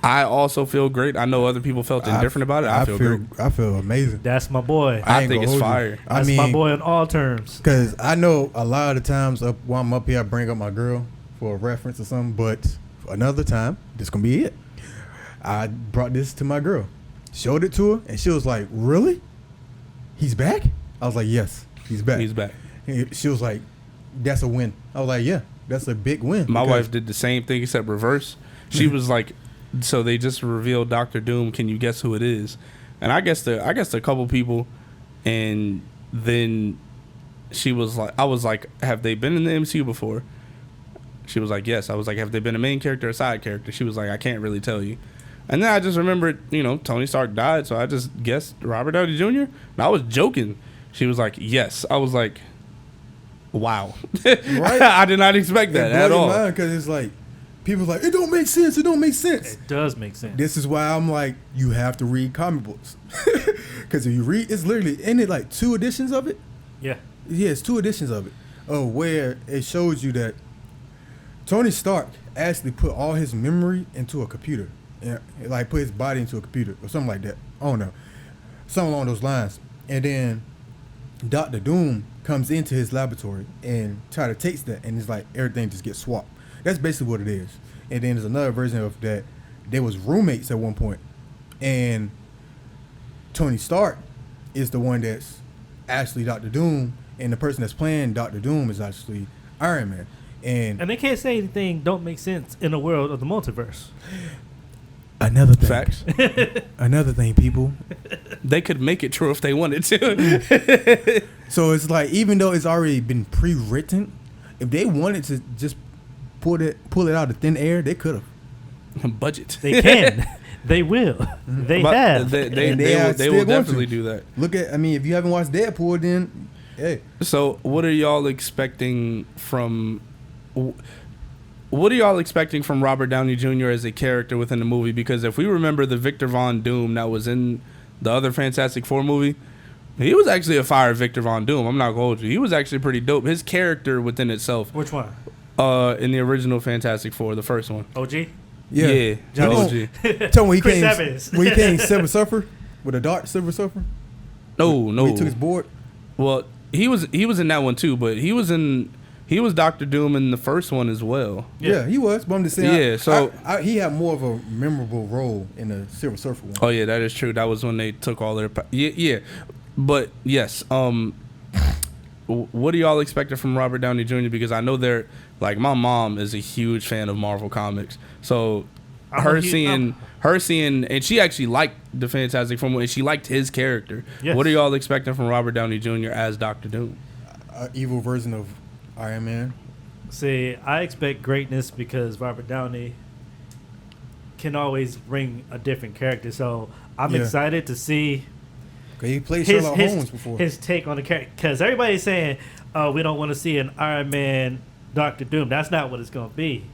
I also feel great. I know other people felt indifferent about it. I feel great. I feel amazing. That's my boy. I think it's fire. That's my boy in all terms. Because I know a lot of the times while I'm up here, I bring up my girl for a reference or something, but another time, this gonna be it. I brought this to my girl, showed it to her, and she was like, "Really? He's back?" I was like, "Yes, he's back." He's back. She was like, "That's a win." I was like, "Yeah, that's a big win." My wife did the same thing except reverse. She was like, "So they just revealed Doctor Doom. Can you guess who it is?" And I guessed a couple people, and then she was like, I was like, "Have they been in the MCU before?" She was like, "Yes." I was like, "Have they been a main character or a side character?" She was like, "I can't really tell you." And then I just remembered, Tony Stark died, so I just guessed Robert Downey Jr. And I was joking. She was like, "Yes." I was like, "Wow." Right? I did not expect that at all. Because it's like, people like, it don't make sense. It don't make sense. It does make sense. This is why I'm like, you have to read comic books. Because if you read, it's literally, isn't it like 2 editions of it? Yeah. Yeah, it's 2 editions of it. Where it shows you that Tony Stark actually put all his memory into a computer. And like put his body into a computer or something like that. I don't know. Something along those lines. And then Dr. Doom comes into his laboratory and try to takes that, and it's like everything just gets swapped. That's basically what it is. And then there's another version of that. They was roommates at one point, and Tony Stark is the one that's actually Dr. Doom, and the person that's playing Dr. Doom is actually Iron Man. And they can't say anything don't make sense in the world of the multiverse. another thing. Facts. Another thing, people. They could make it true if they wanted to. So it's like, even though it's already been pre-written, if they wanted to just pull it out of thin air, they could have. Budget. They can. They will. They But have. They will definitely do that. Look at, if you haven't watched Deadpool, then hey. So what are y'all expecting from? What are y'all expecting from Robert Downey Jr. as a character within the movie? Because if we remember the Victor Von Doom that was in the other Fantastic Four movie, he was actually a fire Victor Von Doom. I'm not gonna hold you. He was actually pretty dope. His character within itself. Which one? In the original Fantastic Four, the first one. OG? Yeah, Tell OG. me when he Chris came. Evans. When he came Silver Surfer with a dark Silver Surfer. No. When he took his board. Well, he was in that one too, but he was Dr. Doom in the first one as well. Yeah, he was. But I'm just saying. Yeah, so he had more of a memorable role in the Silver Surfer one. Oh yeah, that is true. That was when they took all their yeah. But yes, what are y'all expecting from Robert Downey Jr.? Because I know they're like, my mom is a huge fan of Marvel Comics, so her seeing, and she actually liked the Fantastic Four, and she liked his character. Yes. What are y'all expecting from Robert Downey Jr. as Dr. Doom? Evil version of Iron Man. See, I expect greatness because Robert Downey can always bring a different character. So I'm excited to see He played Sherlock Holmes before. his take on the character. Because everybody's saying, oh, we don't want to see an Iron Man Dr. Doom. That's not what it's going to be.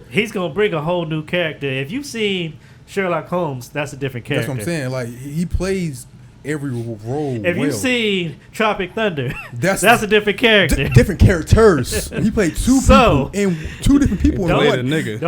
He's going to bring a whole new character. If you've seen Sherlock Holmes, that's a different character. That's what I'm saying. Like, he plays every role. If you've seen Tropic Thunder, that's a different character. Different characters. He played two people and 2 different people. Played a nigga.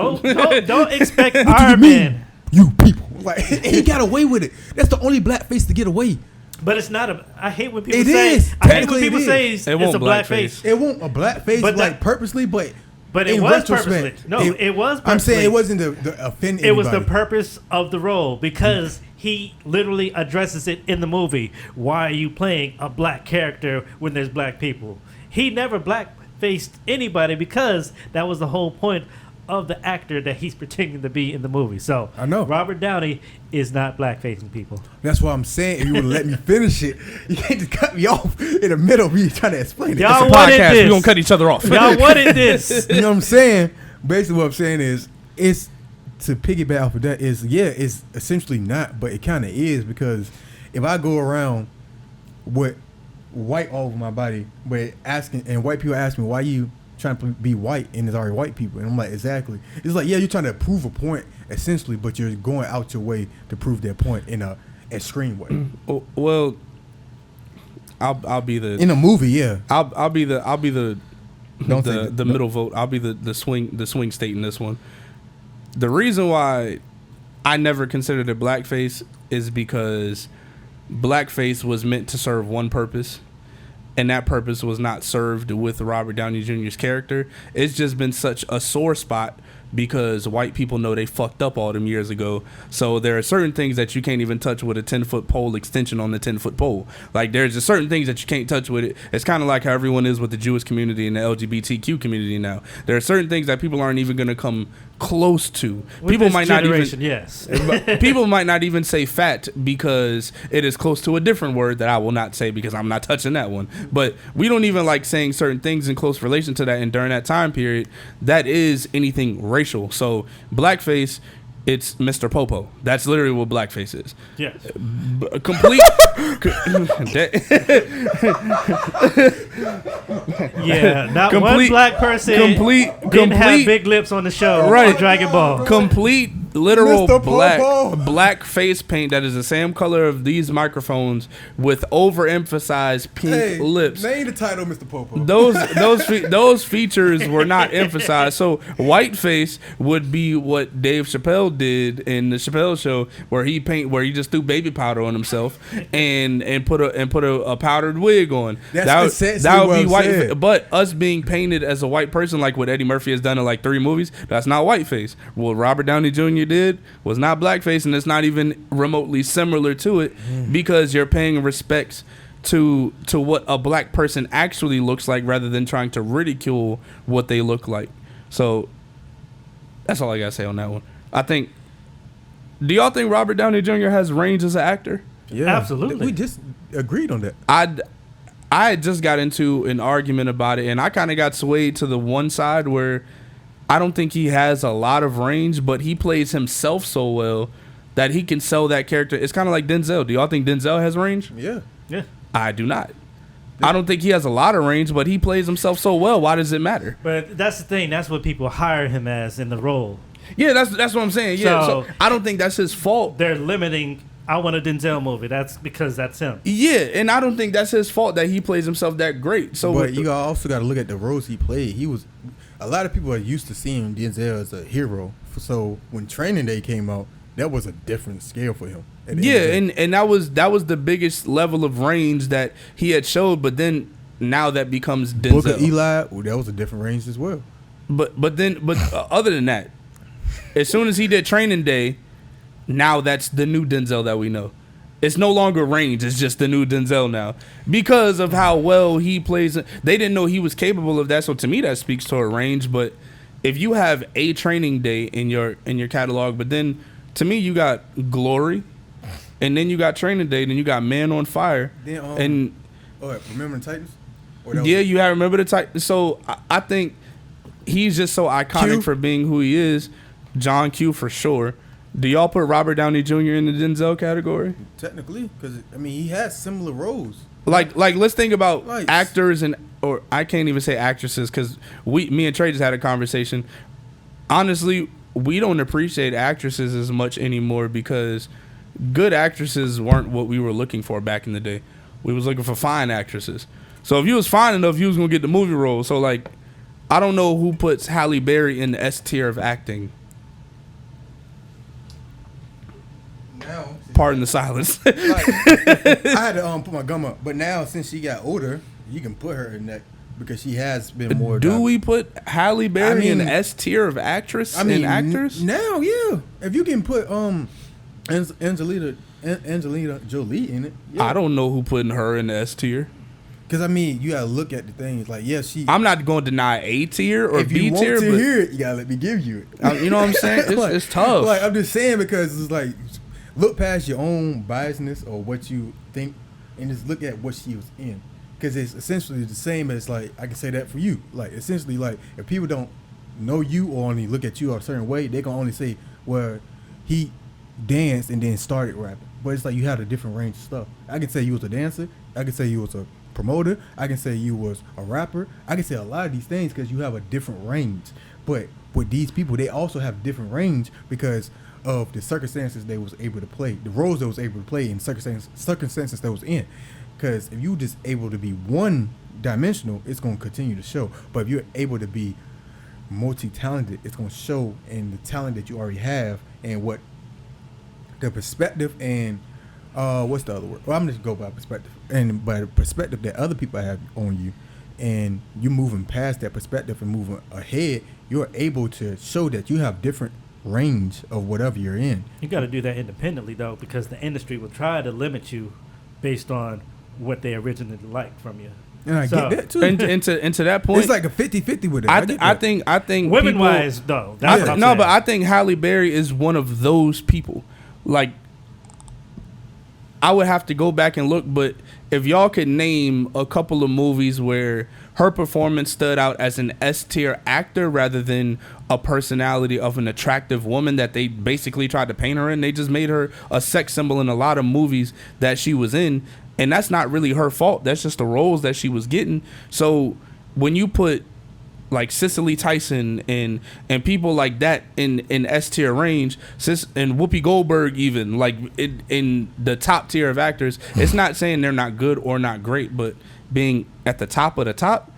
Don't expect Iron Man. You people. Like, he got away with it. That's the only black face to get away. But it's not a. I hate when people It say. is. I hate when Technically, people it say is. it's a black face. It won't a black face, But like purposely, but But in it was retrospect, purposely. No, it was purposely. I'm saying it wasn't the offend anybody. It was the purpose of the role because he literally addresses it in the movie. Why are you playing a black character when there's black people? He never black-faced anybody because that was the whole point of the actor that he's pretending to be in the movie. So I know Robert Downey is not black-facing people. That's what I'm saying. If you would let me finish it, you can't just cut me off in the middle of me trying to explain it. Y'all It's a wanted podcast. this. We're gonna cut each other off. Y'all wanted this. You know what I'm saying? Basically, what I'm saying is, it's to piggyback off of that is, it's essentially not, but it kind of is, because if I go around with white all over my body, but white people ask me, why you trying to be white and there's already white people, and I'm like, exactly. It's like, you're trying to prove a point essentially, but you're going out your way to prove that point in a extreme way. Well, I'll be the in a movie, yeah. I'll be the the middle vote. I'll be the swing state in this one. The reason why I never considered it blackface is because blackface was meant to serve one purpose, and that purpose was not served with Robert Downey Jr.'s character. It's just been such a sore spot because white people know they fucked up all them years ago. So there are certain things that you can't even touch with a 10-foot pole extension on the 10-foot pole. Like, there's just certain things that you can't touch with it. It's kind of like how everyone is with the Jewish community and the LGBTQ community now. There are certain things that people aren't even going to come close to. With People this might not even generation, yes. people might not even say fat because it is close to a different word that I will not say because I'm not touching that one. But we don't even like saying certain things in close relation to that. And during that time period, that is anything racial. So blackface, it's Mr. Popo. That's literally what blackface is. Yes. Complete. Yeah, not one black person didn't have big lips on the show. Right. On Dragon Ball. Complete literal Mr. Popo. black face paint that is the same color of these microphones with overemphasized pink lips. Name the title, Mr. Popo. Those features were not emphasized. So whiteface would be what Dave Chappelle did in the Chappelle Show, where he just threw baby powder on himself and put a powdered wig on. That would be white. But us being painted as a white person, like what Eddie Murphy has done in like 3 movies, that's not whiteface. What Robert Downey Jr. did was not blackface, and it's not even remotely similar to it because you're paying respects to what a black person actually looks like rather than trying to ridicule what they look like. So that's all I gotta say on that one. Do y'all think Robert Downey Jr. has range as an actor? Yeah, absolutely. We just agreed on that. I just got into an argument about it, and I kind of got swayed to the one side where I don't think he has a lot of range, but he plays himself so well that he can sell that character. It's kind of like Denzel. Do y'all think Denzel has range? Yeah. I do not. I don't think he has a lot of range, but he plays himself so well. Why does it matter? But that's the thing. That's what people hire him as in the role. Yeah, that's what I'm saying. Yeah, so I don't think that's his fault. They're limiting. I want a Denzel movie. That's because that's him. Yeah, and I don't think that's his fault that he plays himself that great. So, but you also got to look at the roles he played. A lot of people are used to seeing Denzel as a hero. So when Training Day came out, that was a different scale for him. Yeah, and that was the biggest level of range that he had showed. But then now that becomes Denzel. Book of Eli, that was a different range as well. But other than that, as soon as he did Training Day, now that's the new Denzel that we know. It's no longer range. It's just the new Denzel now because of how well he plays. They didn't know he was capable of that. So to me, that speaks to a range. But if you have a Training Day in your catalog, but then to me, you got Glory, and then you got Training Day, then you got Man on Fire, and Remember the Titans? Yeah, you have Remember the Titans. So I think he's just so iconic for being who he is. John Q for sure. Do y'all put Robert Downey Jr. in the Denzel category? Technically, because he has similar roles. Like let's think about actors or I can't even say actresses because me and Trey just had a conversation. Honestly, we don't appreciate actresses as much anymore because good actresses weren't what we were looking for back in the day. We was looking for fine actresses. So if you was fine enough, you was gonna get the movie role. So like, I don't know who puts Halle Berry in the S tier of acting. Now, pardon the silence. I had to put my gum up, but now since she got older, you can put her in that because she has been more. Do we put Halle Berry in the S tier of actress and actors? Now, yeah. If you can put Angelina Jolie in it, yeah. I don't know who putting her in the S tier. Because you gotta look at the things like I'm not going to deny A tier or B tier. If you want to hear it, you gotta let me give you it. You know what I'm saying? It's tough. Like I'm just saying because it's like. Look past your own biasness or what you think and just look at what she was in. Because it's essentially the same as, like, I can say that for you. Like, essentially, like, if people don't know you or only look at you a certain way, they can only say, well, he danced and then started rapping. But it's like you had a different range of stuff. I can say you was a dancer. I can say you was a promoter. I can say you was a rapper. I can say a lot of these things because you have a different range. But with these people, they also have different range because of the circumstances they was able to play, the roles they was able to play in circumstances they was in. Because if you just able to be one-dimensional, it's going to continue to show. But if you're able to be multi-talented, it's going to show in the talent that you already have and what the perspective and what's the other word? Well, I'm just go by perspective, and by the perspective that other people have on you, and you moving past that perspective and moving ahead, you're able to show that you have different range of whatever you're in. You got to do that independently though, because the industry will try to limit you based on what they originally liked from you. And I get that too. And to that point, it's like a 50-50 with it. I think women wise though. That's what I'm no, saying. but I think Halle Berry is one of those people. Like, I would have to go back and look, but if y'all could name a couple of movies where her performance stood out as an S-tier actor rather than a personality of an attractive woman that they basically tried to paint her in. They just made her a sex symbol in a lot of movies that she was in, and that's not really her fault. That's just the roles that she was getting. So when you put like Cicely Tyson and people like that in S-tier range, and Whoopi Goldberg even, like in the top tier of actors, it's not saying they're not good or not great, but being at the top of the top,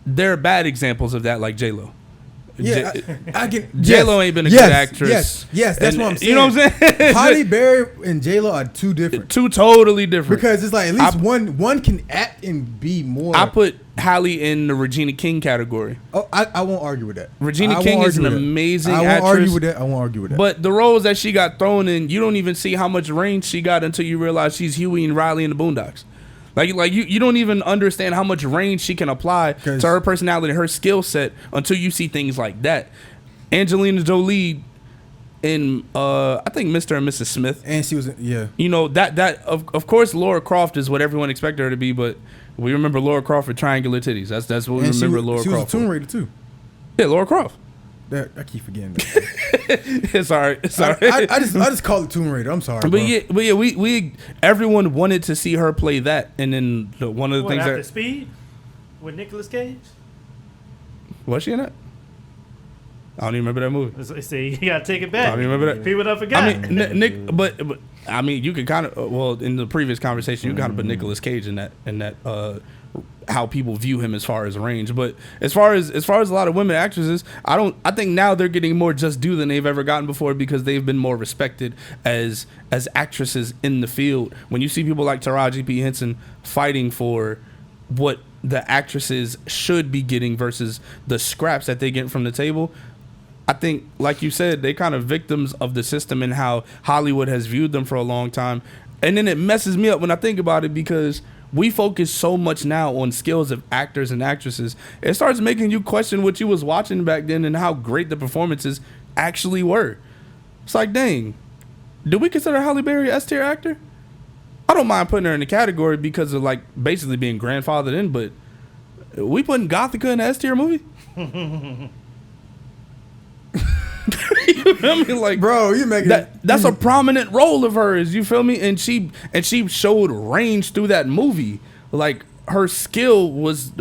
there are bad examples of that, like J-Lo. Yeah, I get J-Lo ain't been a good actress. Yes, that's what I'm saying. You know what I'm saying? Halle Berry and J-Lo are two different. Two totally different. Because it's like at least one can act and be more. I put Halle in the Regina King category. Oh, I won't argue with that. Regina King is an amazing actress. I won't argue with that. I won't argue with that. But the roles that she got thrown in, you don't even see how much range she got until you realize she's Huey and Riley in the Boondocks. Like you don't even understand how much range she can apply to her personality, her skill set, until you see things like that. Angelina Jolie in I think Mr. and Mrs. Smith, and she was You know that of course Laura Croft is what everyone expected her to be, but we remember Laura Croft with triangular titties. That's what we remember Laura Croft. She was a Tomb Raider too. Yeah, Laura Croft. I keep forgetting that. It's all right. I just call it Tomb Raider. I'm sorry. But yeah, we everyone wanted to see her play that, and then one of the things after Speed with Nicolas Cage. Was she in that? I don't even remember that movie. See, you gotta take it back. I don't even remember that. People don't forget. I mean, Nick, but I mean, you can kind of in the previous conversation, you kind of put Nicolas Cage in that how people view him as far as range. But as far as a lot of women actresses, I think now they're getting more just due than they've ever gotten before, because they've been more respected as actresses in the field. When you see people like Taraji P. Henson fighting for what the actresses should be getting versus the scraps that they get from the table, I think, like you said, they kind of victims of the system and how Hollywood has viewed them for a long time. And then it messes me up when I think about it, because we focus so much now on skills of actors and actresses. It starts making you question what you was watching back then and how great the performances actually were. It's like, dang, do we consider Halle Berry an S-tier actor? I don't mind putting her in the category because of like basically being grandfathered in, but we putting Gothica in an S-tier movie? You feel me? Like, bro, you making that's a prominent role of hers. You feel me? And she showed range through that movie. Like, her skill was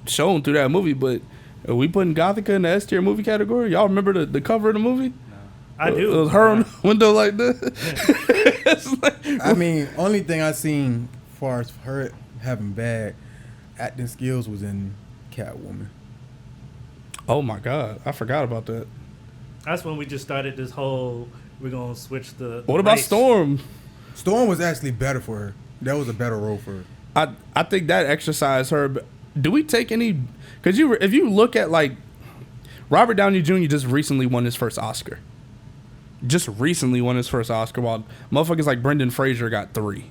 shown through that movie. But are we putting Gothica in the S-tier movie category? Y'all remember the cover of the movie? No. I do. It was her on the window like that. Like, I mean, only thing I seen as far as her having bad acting skills was in Catwoman. Oh my God, I forgot about that. That's when we just started this whole, we're going to switch the What about race. Storm? Storm was actually better for her. That was a better role for her. I think that exercised her. Do we take any? Because if you look at like Robert Downey Jr. just recently won his first Oscar. While motherfuckers like Brendan Fraser got 3.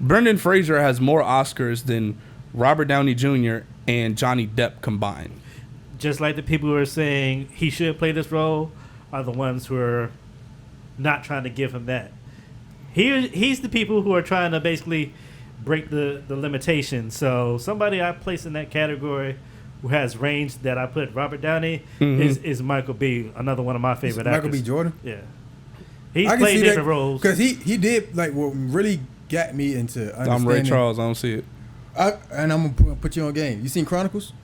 Brendan Fraser has more Oscars than Robert Downey Jr. and Johnny Depp combined. Just like the people who are saying he should play this role are the ones who are not trying to give him that. He's the people who are trying to basically break the limitation. So somebody I place in that category who has range that I put Robert Downey is Michael B., another one of my favorite actors. Michael B. Jordan? Yeah. He's played different roles. Because he did, like, what really got me into understanding. I'm Ray Charles. I don't see it. And I'm going to put you on game. You seen Chronicles?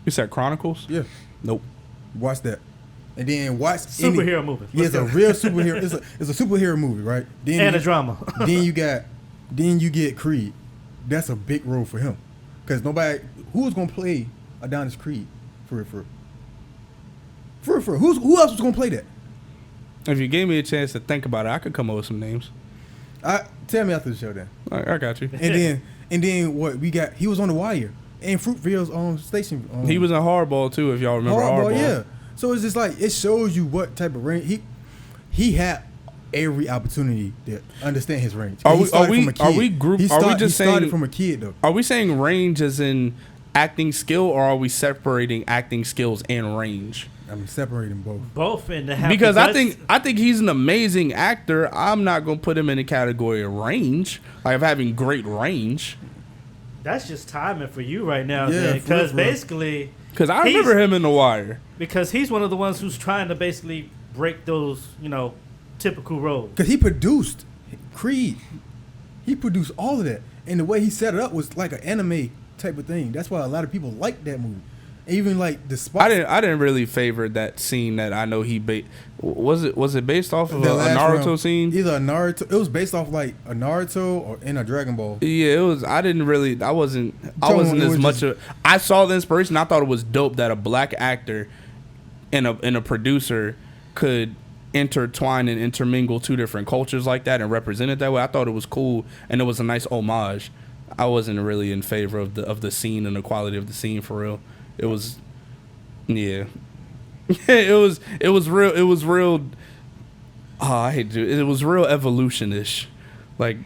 You said Chronicles? Yeah. Nope. Watch that. And then watch superhero movie. Yeah, it's a real superhero. It's a superhero movie, right? And a drama. then you get Creed. That's a big role for him. Because who's gonna play Adonis Creed for real? Who else was gonna play that? If you gave me a chance to think about it, I could come up with some names. Tell me after the show then. I got you. And then what we got? He was on The Wire and Fruitville's station. He was in Hardball too, if y'all remember Hardball. Yeah. So it's just like it shows you what type of range he had. Every opportunity to understand his range. Are we just saying from a kid though? Are we saying range as in acting skill, or are we separating acting skills and range? I'm separating both. Both, and because I think he's an amazing actor. I'm not gonna put him in the category of range, like of having great range. That's just timing for you right now, yeah. Because basically, because I remember him in The Wire. Because he's one of the ones who's trying to basically break those, typical roles. Because he produced Creed. He produced all of that. And the way he set it up was like an anime type of thing. That's why a lot of people like that movie. Even like the spot. I didn't really favor that scene that I know he was it based off of a Naruto scene? Either a Naruto. It was based off like a Naruto or in a Dragon Ball. Yeah, it was. I wasn't as much of. I saw the inspiration. I thought it was dope that a black actor and a producer could intertwine and intermingle two different cultures like that and represent it that way. I thought it was cool, and it was a nice homage. I wasn't really in favor of the scene and the quality of the scene for real. It was, yeah, it was real. Oh, I hate to. It was real evolution-ish, like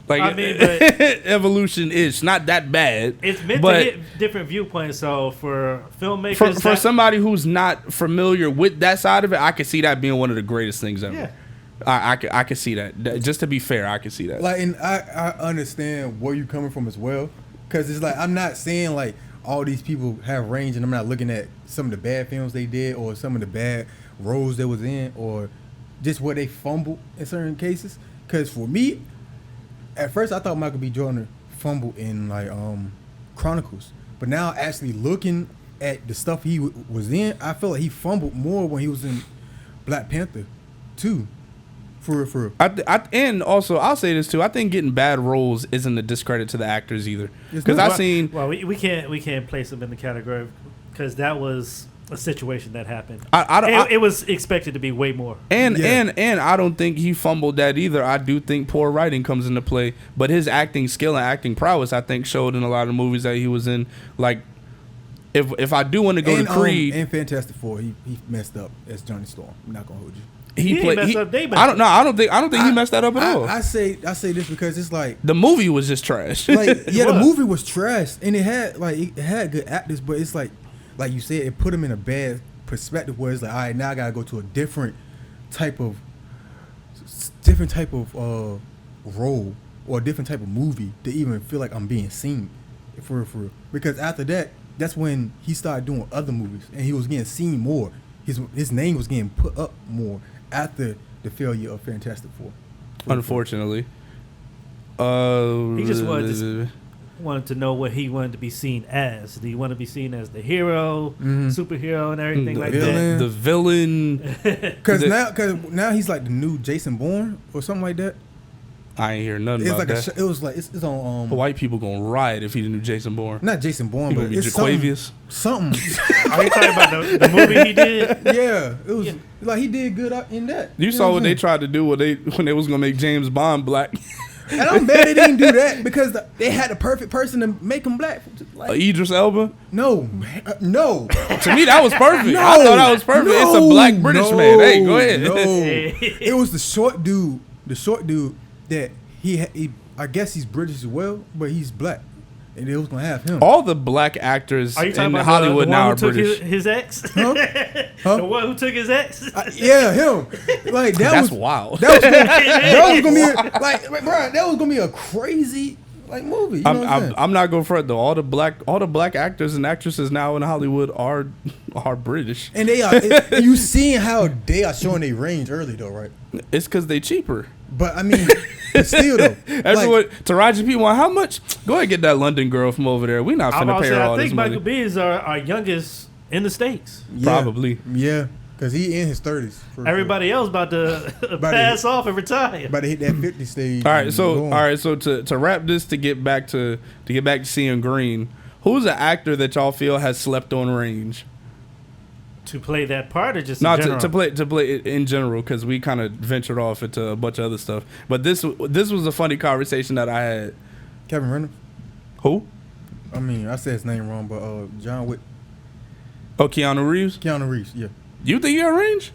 I mean, but evolution-ish, not that bad. It's meant to hit different viewpoints. So for filmmakers, for somebody who's not familiar with that side of it, I could see that being one of the greatest things ever. Yeah. I could see that. Just to be fair, I could see that. Like, and I understand where you're coming from as well, because it's like I'm not saying like all these people have range, and I'm not looking at some of the bad films they did or some of the bad roles they was in or just where they fumbled in certain cases. Because for me, at first I thought Michael B. Jordan fumbled in like Chronicles, but now actually looking at the stuff he was in, I feel like he fumbled more when he was in Black Panther 2. For real. And also, I'll say this too. I think getting bad roles isn't a discredit to the actors either. Because I've seen. Well, we can't place them in the category because that was a situation that happened. It was expected to be way more. And I don't think he fumbled that either. I do think poor writing comes into play, but his acting skill and acting prowess, I think, showed in a lot of movies that he was in. Like, if I do want to go to Creed and Fantastic Four, he messed up as Johnny Storm. I'm not gonna hold you. He messed up. I don't think he messed that up at all. I say this because it's like the movie was just trash. Like the movie was trash, and it had good actors, but it's like you said, it put him in a bad perspective where it's like, all right, now I gotta go to a different type of role or a different type of movie to even feel like I'm being seen for real. Because after that, that's when he started doing other movies and he was getting seen more. His name was getting put up more after the failure of Fantastic Four. Unfortunately. He just wanted to know what he wanted to be seen as. Do you want to be seen as the hero, superhero, and everything like that? The villain. Because now he's like the new Jason Bourne or something like that. I ain't hear nothing about that. It was like it's on. White people gonna riot if he the new Jason Bourne. Not Jason Bourne, but it's something. Are you talking about the movie he did? Yeah, it was like he did good in that. You saw what they tried to do when they was gonna make James Bond black. And I'm mad they didn't do that because they had the perfect person to make him black. Like, Idris Elba? No. To me, that was perfect. I thought that was perfect. It's a black British man. Hey, go ahead. No. It was the short dude that he I guess he's British as well, but he's black. And they was going to have him. All the black actors in Hollywood now are British. His ex? Huh? The one who took his ex? Yeah, him. Like that's wild. That was gonna be a crazy movie. You know I'm not going to front though. All the black actors and actresses now in Hollywood are British. And they are. You seeing how they are showing their range early though, right? It's because they cheaper. But I mean, but still though, everyone Taraji P. Want how much? Go ahead and get that London girl from over there. We not finna pay her all this money. I think Michael B is our youngest in the States. Yeah, probably. Yeah, because he in his 30s. Everybody else about to pass off and retire. About to hit that 50 stage. All right, so to wrap this, to get back to seeing green, who's an actor that y'all feel has slept on range? To play that part, or just Not in general? to play it in general, because we kind of ventured off into a bunch of other stuff. But this was a funny conversation that I had. Kevin Reynolds. Who? I mean, I said his name wrong, but John Wick. Oh, Keanu Reeves. Keanu Reeves. Yeah. You think he got range?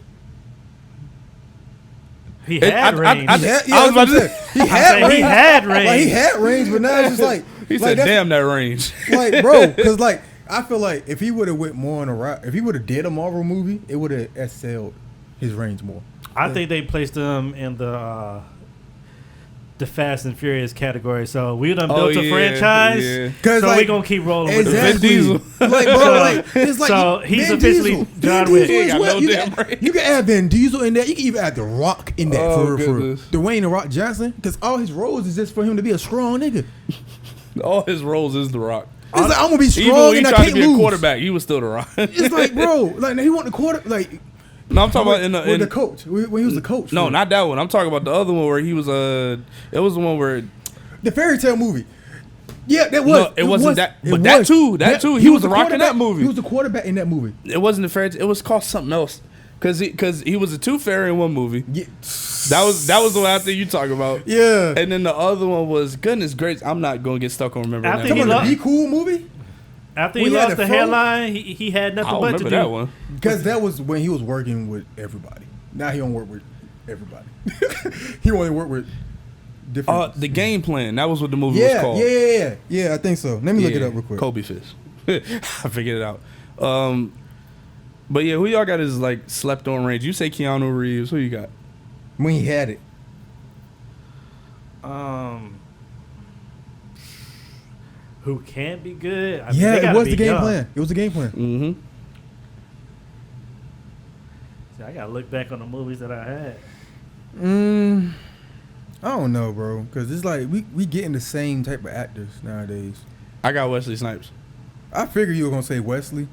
He had range. I was about to say He had range. He had range. Like, he had range, but now it's just like he like, said, "Damn that range." Like, bro, because like I feel like if he would have went more on a route, if he would have did a Marvel movie, it would have excelled his range more. I think they placed him in the Fast and Furious category. So we done built a franchise. Yeah. So like, we gonna keep rolling with Vin Diesel. Like, bro, like it's like so he's Vin officially Diesel. John Vin Wick. Diesel He as got well. no damn range. You can add Vin Diesel in there. You can even add The Rock in that Oh, for goodness. Dwayne The Rock Johnson, because all his roles is just for him to be a strong nigga. All his roles is The Rock. It's like I'm gonna be Even strong when he and I tried to can't be lose. a quarterback, he was still The Rock. It's like, bro, like he want the quarter, like No, I'm talking about in with the the coach when he was the coach. no, for not that one. I'm talking about the other one where he was it was the one where the fairy tale movie. Yeah, that was. No, it wasn't that- but that too, he was the Rock in that quarterback- movie. He was the quarterback in that movie. it wasn't the fairy. It was called something else because he was a tooth fairy in one movie. Yeah. That was the one I think you talk about. Yeah. And then the other one was goodness gracious. I'm not gonna get stuck on remembering After that. he Come on, lo- the Be Cool movie. After We he had lost a the phone- hairline, he had I nothing don't but to remember do. that one. Because that was when he was working with everybody. Now he don't work with everybody. He only work with different. The game plan. That was what the movie was yeah, called. yeah. I think so. Let me look it Yeah, up real quick. Kobe Fish. I figured it out. But yeah, who y'all got is like slept on range? You say Keanu Reeves. Who you got? When he had it. Who can be good? I mean, Yeah, they it gotta was be the game young. plan. It was the game plan. Mm-hmm. See, I gotta look back on the movies that I had. I don't know, bro. Because it's like we getting the same type of actors nowadays. I got Wesley Snipes. I figured you were gonna say Wesley.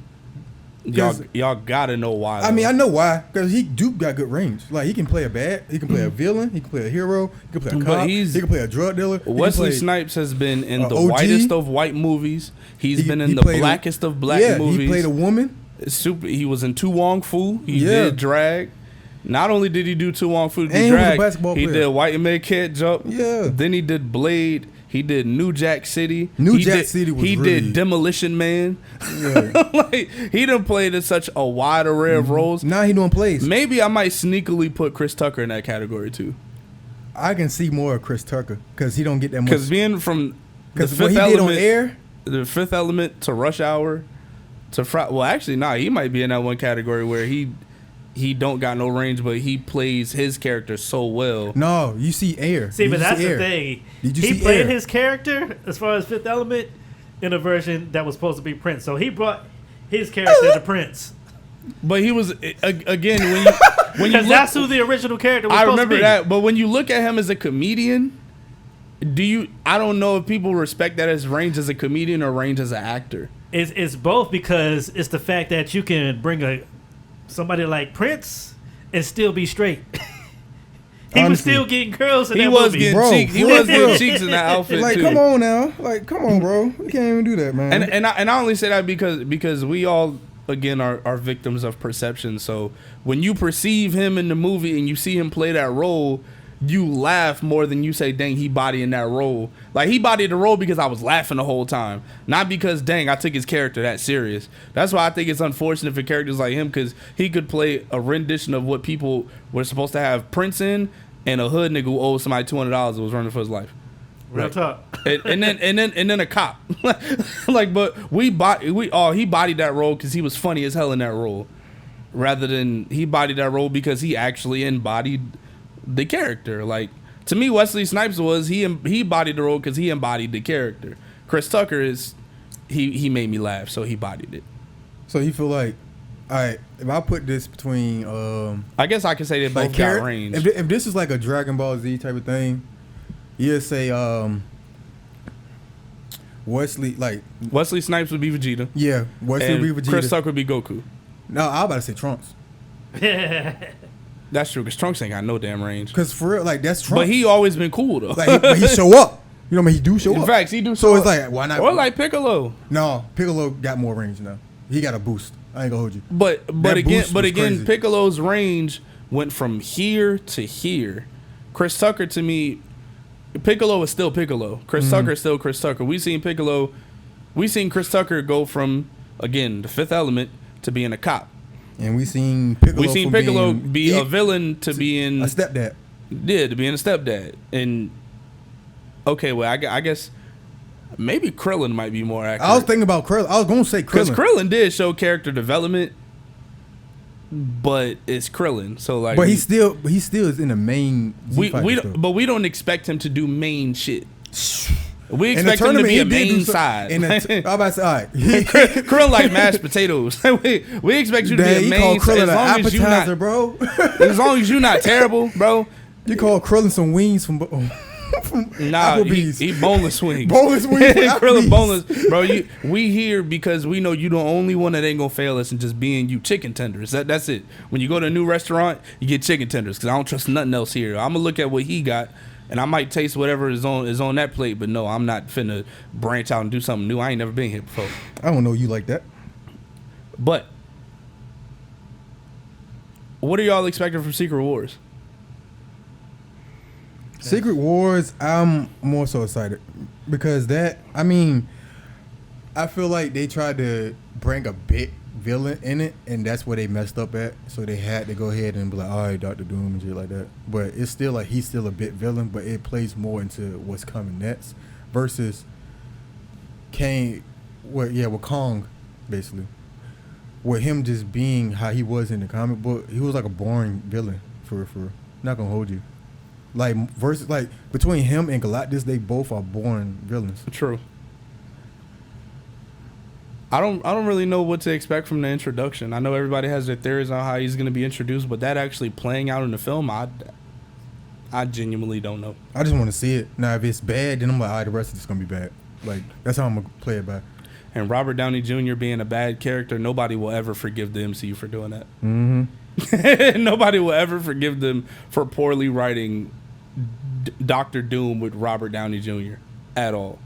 Y'all gotta know why. I mean, though. I know why. Because he do got good range. Like he can play he can play a villain, he can play a hero, he can play a But cop, he's- he can play a drug dealer. he can Wesley play- Snipes has been in the OG. whitest of white movies. He's been in he the played blackest of black yeah, movies. he played a woman. He was in Tu Wong Fu. He Yeah. did drag. Not only did he do Tu Wong Fu, And he was a drag, basketball he player. did White Man Can't Jump. Yeah. Then he did Blade. He did New Jack City. New He Jack did- City was He really- did Demolition Man. Yeah. Like he done played in such a wide array of roles. Now he doing plays. Maybe I might sneakily put Chris Tucker in that category too. I can see more of Chris Tucker because he don't get that much. Because being from the Because what Fifth he did on Element, air, the Fifth Element to Rush Hour to well, actually, nah, he might be in that one category where he don't got no range, but he plays his character so well. no, you see air. See, Did but you that's see the Air? thing. Did you He see played Air? his character, as far as Fifth Element, in a version that was supposed to be Prince. So he brought his character to Prince. But he was again when you Because that's who the original character was I supposed remember to be. that. But when you look at him as a comedian, I don't know if people respect that as range as a comedian or range as an actor. It's both, because it's the fact that you can bring somebody like Prince and still be straight. He was Honestly. still getting girls in He that was movie. getting Bro, cheeks. He for was real. getting cheeks in that outfit Like, too. come on now. Like, come on, bro. We can't even do that, man. And I only say that because we all again are victims of perception. So when you perceive him in the movie and you see him play that role, you laugh more than you say, dang, he bodying that role. Like he bodied the role because I was laughing the whole time, not because dang, I took his character that serious. That's why I think it's unfortunate for characters like him, because he could play a rendition of what people were supposed to have Prince in, and a hood nigga who owed somebody $200 and was running for his life. Real Right. talk. and then a cop. Like, but he bodied that role because he was funny as hell in that role, rather than he bodied that role because he actually embodied the character. Like, to me, Wesley Snipes was he bodied the role because he embodied the character. Chris Tucker is he made me laugh, so he bodied it. so you feel like, all right, if I put this between, I guess I could say they both like got range. if this is like a Dragon Ball Z type of thing, you'd say Wesley, like, Wesley Snipes would be Vegeta. yeah, Wesley And would be Vegeta. Chris Tucker would be Goku. No, I was about to say Trunks. That's true, because Trunks ain't got no damn range. Because for real, like, that's Trunks. But he always been cool though. like, but he show up. You know what I mean? He do show In up. fact, he do. So show it's up. like, why not? Or like Piccolo. No, Piccolo got more range now. He got a boost. I ain't gonna hold you. But That again, boost was crazy. Piccolo's range went from here to here. Chris Tucker, to me, Piccolo is still Piccolo. Chris Tucker is still Chris Tucker. We seen Chris Tucker go from, again, the Fifth Element to being a cop. And we seen Piccolo be a villain to being a stepdad. Yeah, to being a stepdad. And okay, well, I guess maybe Krillin might be more accurate. I was thinking about Krillin. I was gonna say Krillin. Because Krillin did show character development, but it's Krillin. So like, but he still is in the main. But we don't expect him to do main shit. We expect him to be a main side. I'm about to say, all right. Krillin like mashed potatoes. we expect you to be a main side. As long as you not, bro. As long as you're not terrible, bro. You call Krillin some wings from Applebee's. He boneless wings. Boneless wings. Krillin boneless, bro. We here because we know you the only one that ain't gonna fail us and just being you chicken tenders. That's it. When you go to a new restaurant, you get chicken tenders because I don't trust nothing else here. I'm gonna look at what he got. And I might taste whatever is on that plate, but no, I'm not finna branch out and do something new. I ain't never been here before. I don't know you like that. But what are y'all expecting from Secret Wars? Secret Wars, I'm more so excited because I feel like they tried to bring a big villain in it, and that's where they messed up at. So they had to go ahead and be like, all right, Dr. Doom and shit like that. But it's still like he's still a bit villain, but it plays more into what's coming next versus with Kong, basically. With him just being how he was in the comic book, he was like a boring villain for not gonna hold you. Like versus like between him and Galactus, they both are boring villains. True. I don't really know what to expect from the introduction. I know everybody has their theories on how he's going to be introduced, but that actually playing out in the film, I genuinely don't know. I just want to see it. Now, if it's bad, then I'm like, all right, the rest of it's going to be bad. Like, that's how I'm going to play it by. And Robert Downey Jr. being a bad character, nobody will ever forgive the MCU for doing that. Mm-hmm. Nobody will ever forgive them for poorly writing Dr. Doom with Robert Downey Jr. at all.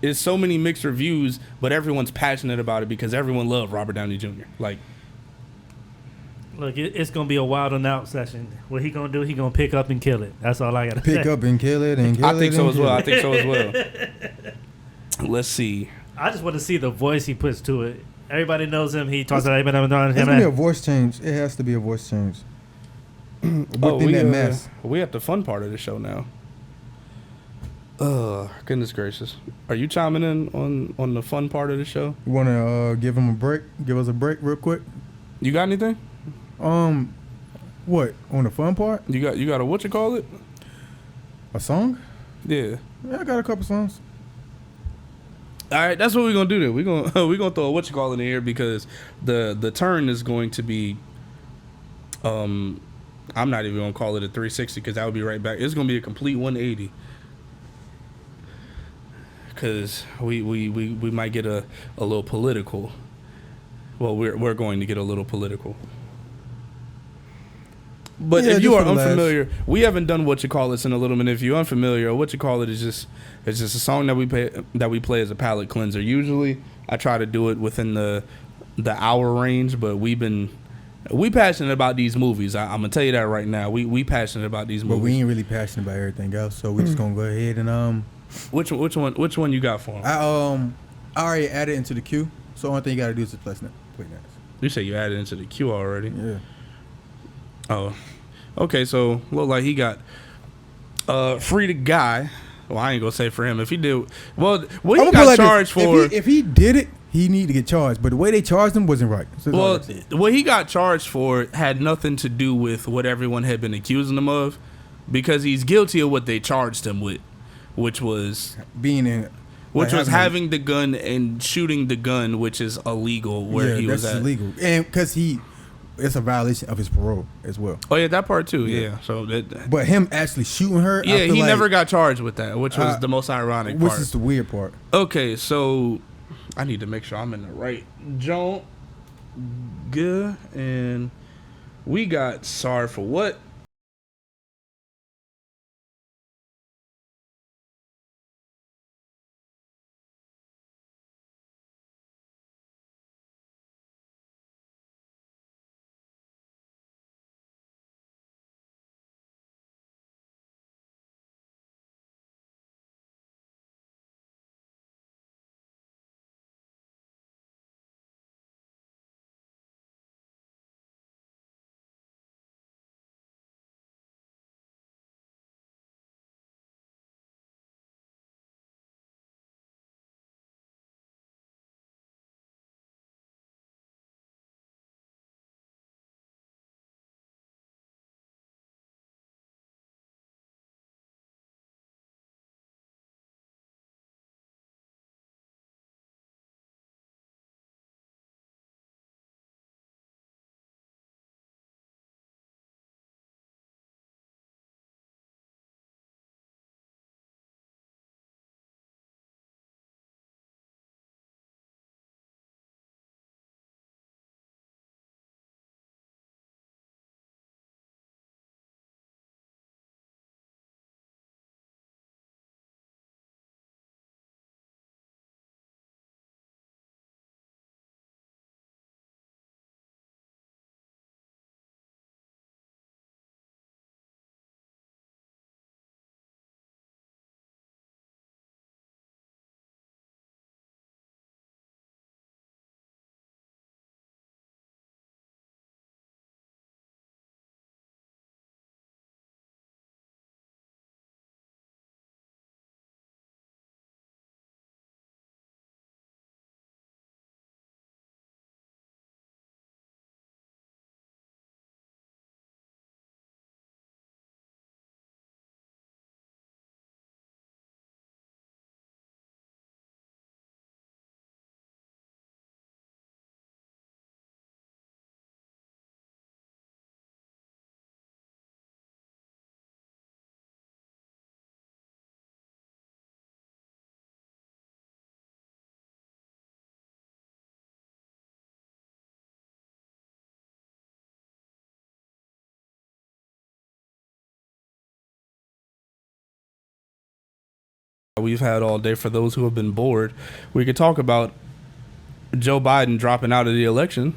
It's so many mixed reviews, but everyone's passionate about it because everyone loved Robert Downey Jr. Like, look, it's gonna be a wild and out session. What he gonna do? He gonna pick up and kill it. That's all I gotta say. Pick up and kill it and kill it. I think so as well. Let's see. I just want to see the voice he puts to it. Everybody knows him. He talks about It's gonna be a voice change. It has to be a voice change. Within that mask. We at the fun part of the show now. Goodness gracious. Are you chiming in on the fun part of the show? You want to give him a break? Give us a break real quick? You got anything? What? On the fun part? You got a what you call it? A song? Yeah. Yeah, I got a couple songs. All right, that's what we're going to do then. We're going to throw a what you call it in here because the turn is going to be I'm not even going to call it a 360 because that would be right back. It's going to be a complete 180. Because we might get a little political. Well, we're going to get a little political. But yeah, if you are unfamiliar, we haven't done what you call this in a little minute. If you're unfamiliar, what you call it is just a song that we play as a palate cleanser. Usually, I try to do it within the hour range, but we passionate about these movies. I'm gonna tell you that right now. We passionate about these movies. But we ain't really passionate about everything else, so we just gonna go ahead and Which one you got for him? I already added into the queue, so the only thing you gotta do is just play next. You say you added into the queue already? Yeah. Oh, okay. So look like he got Free the Guy. Well, I ain't gonna say for him. If he did, well, what he got charged for? If he did it, he need to get charged. But the way they charged him wasn't right. So well, what he got charged for had nothing to do with what everyone had been accusing him of, because he's guilty of what they charged him with, which was having the gun and shooting the gun, which is illegal where he was at. That's illegal, and because it's a violation of his parole as well. Oh yeah, that part too. Yeah. So but him actually shooting her, yeah, he never got charged with that, which was the most ironic part. Which is the weird part. Okay, so I need to make sure I'm in the right joint. Good, and we got Sorry for What. we've had all day. For those who have been bored, we could talk about Joe Biden dropping out of the election.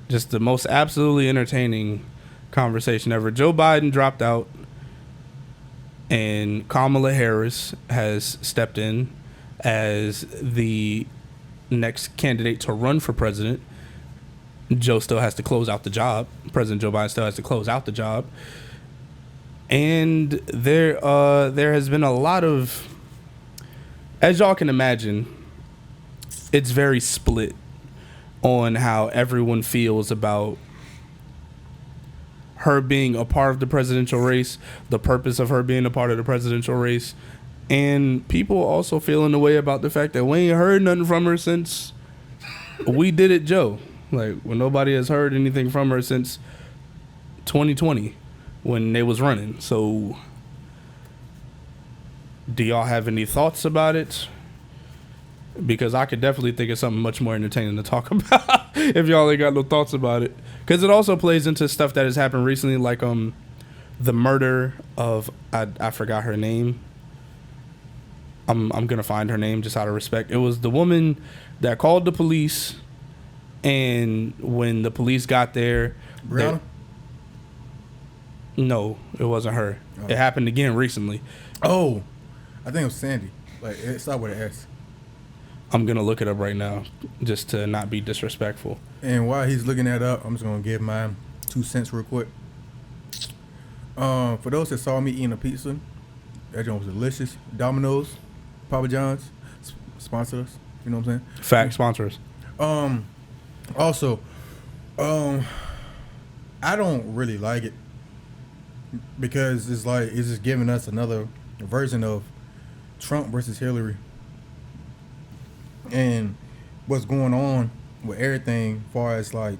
Just the most absolutely entertaining conversation ever. Joe Biden dropped out, and Kamala Harris has stepped in as the next candidate to run for president. Joe still has to close out the job. President Joe Biden still has to close out the job. And there has been a lot of, as y'all can imagine, it's very split on how everyone feels about her being a part of the presidential race, the purpose of her being a part of the presidential race, and people also feeling the way about the fact that we ain't heard nothing from her since we did it, Joe. Like, when nobody has heard anything from her since 2020 when they was running. So, do y'all have any thoughts about it? Because I could definitely think of something much more entertaining to talk about if y'all ain't got no thoughts about it. Because it also plays into stuff that has happened recently, like the murder of, I forgot her name. I'm gonna find her name just out of respect. It was the woman that called the police, and when the police got there, Brianna? No, it wasn't her. Oh. It happened again recently. Oh, I think it was Sandy. Like, it started with an S. I'm gonna look it up right now, just to not be disrespectful. And while he's looking that up, I'm just gonna give my 2 cents real quick. For those that saw me eating a pizza, that joint was delicious. Domino's, Papa John's, sponsor us. You know what I'm saying? Fact, sponsors. Also, I don't really like it because it's just giving us another version of Trump versus Hillary. And what's going on with everything as far as like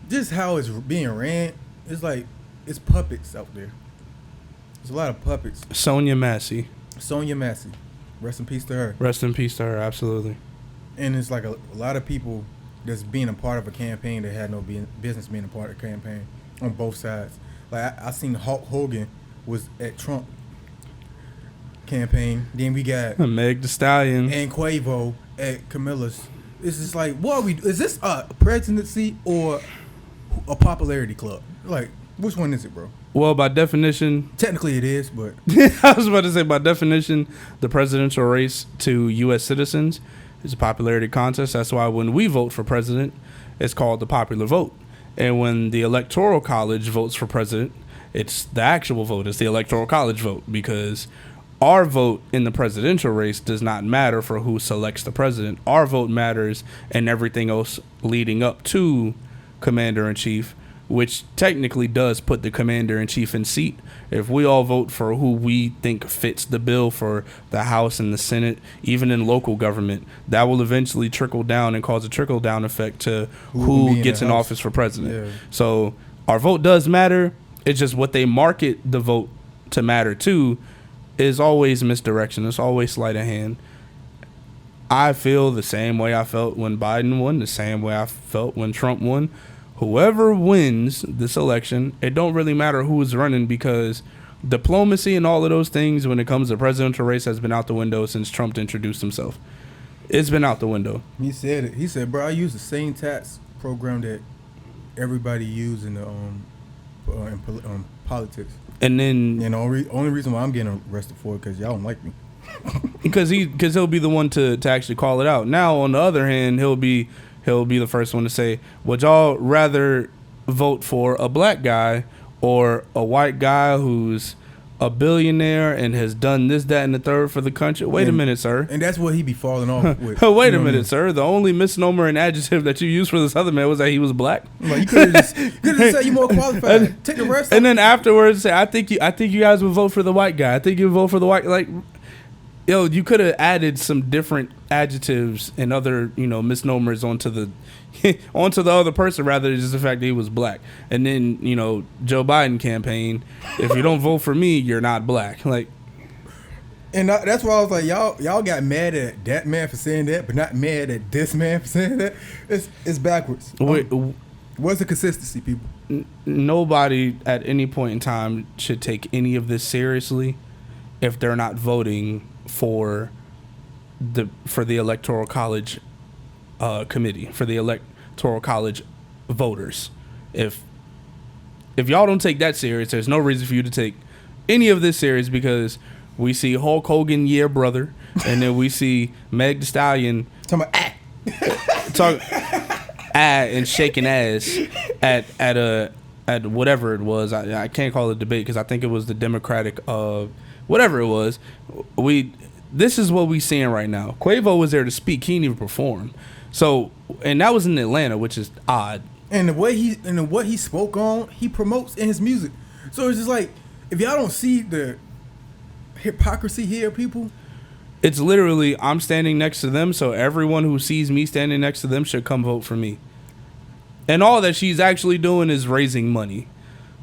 just how it's being ran, it's like it's puppets out there. There's a lot of puppets. Sonia Massey. Rest in peace to her. Rest in peace to her, absolutely. And it's like a lot of people that's being a part of a campaign that had no business being a part of a campaign on both sides. Like I seen Hulk Hogan was at Trump campaign. Then we got Meg Thee Stallion and Quavo at Camilla's. It's just like, what are we? Is this a presidency or a popularity club? Like, which one is it, bro? Well, by definition, technically it is, but I was about to say, by definition, the presidential race to U.S. citizens is a popularity contest. That's why when we vote for president, it's called the popular vote. And when the Electoral College votes for president, it's the actual vote. It's the Electoral College vote, because our vote in the presidential race does not matter for who selects the president. Our vote matters in everything else leading up to commander-in-chief, which technically does put the commander-in-chief in seat. If we all vote for who we think fits the bill for the House and the Senate, even in local government, that will eventually trickle down and cause a trickle-down effect to who gets in office for president. Yeah. So our vote does matter. It's just what they market the vote to matter to is always misdirection. It's always sleight of hand. I feel the same way I felt when Biden won, the same way I felt when Trump won. Whoever wins this election, it don't really matter who is running, because diplomacy and all of those things when it comes to presidential race has been out the window since Trump introduced himself. It's been out the window. He said it. He said, bro, I use the same tax program that everybody used in the politics. And then, the only reason why I'm getting arrested for it because y'all don't like me. because he'll be the one to actually call it out. Now, on the other hand, he'll be the first one to say, would y'all rather vote for a black guy or a white guy who's a billionaire and has done this, that, and the third for the country? Wait a minute, sir. And that's what he be falling off with. Wait a minute, sir. The only misnomer and adjective that you used for this other man was that he was black. Like, you could have just said you more qualified. Take the rest. And then afterwards, say, I think you guys would vote for the white guy. I think you would vote for the white. Like, yo, you could have added some different adjectives and other, misnomers onto the other person rather than just the fact that he was black. And then, Joe Biden campaign, if you don't vote for me, you're not black. Like, and that's why I was like, y'all got mad at that man for saying that, but not mad at this man for saying that. It's backwards. What's the consistency, people? Nobody at any point in time should take any of this seriously if they're not voting for the electoral college committee, for the electoral college voters. If y'all don't take that serious, there's no reason for you to take any of this serious, because we see Hulk Hogan, yeah, brother, and then we see Meg Thee Stallion and shaking ass at whatever it was. I can't call it a debate because I think it was the Democratic whatever it was. This is what we seeing right now. Quavo was there to speak. He didn't even perform. So, and that was in Atlanta, which is odd. And what he spoke on, he promotes in his music. So it's just like, if y'all don't see the hypocrisy here, people. It's literally, I'm standing next to them, so everyone who sees me standing next to them should come vote for me. And all that she's actually doing is raising money.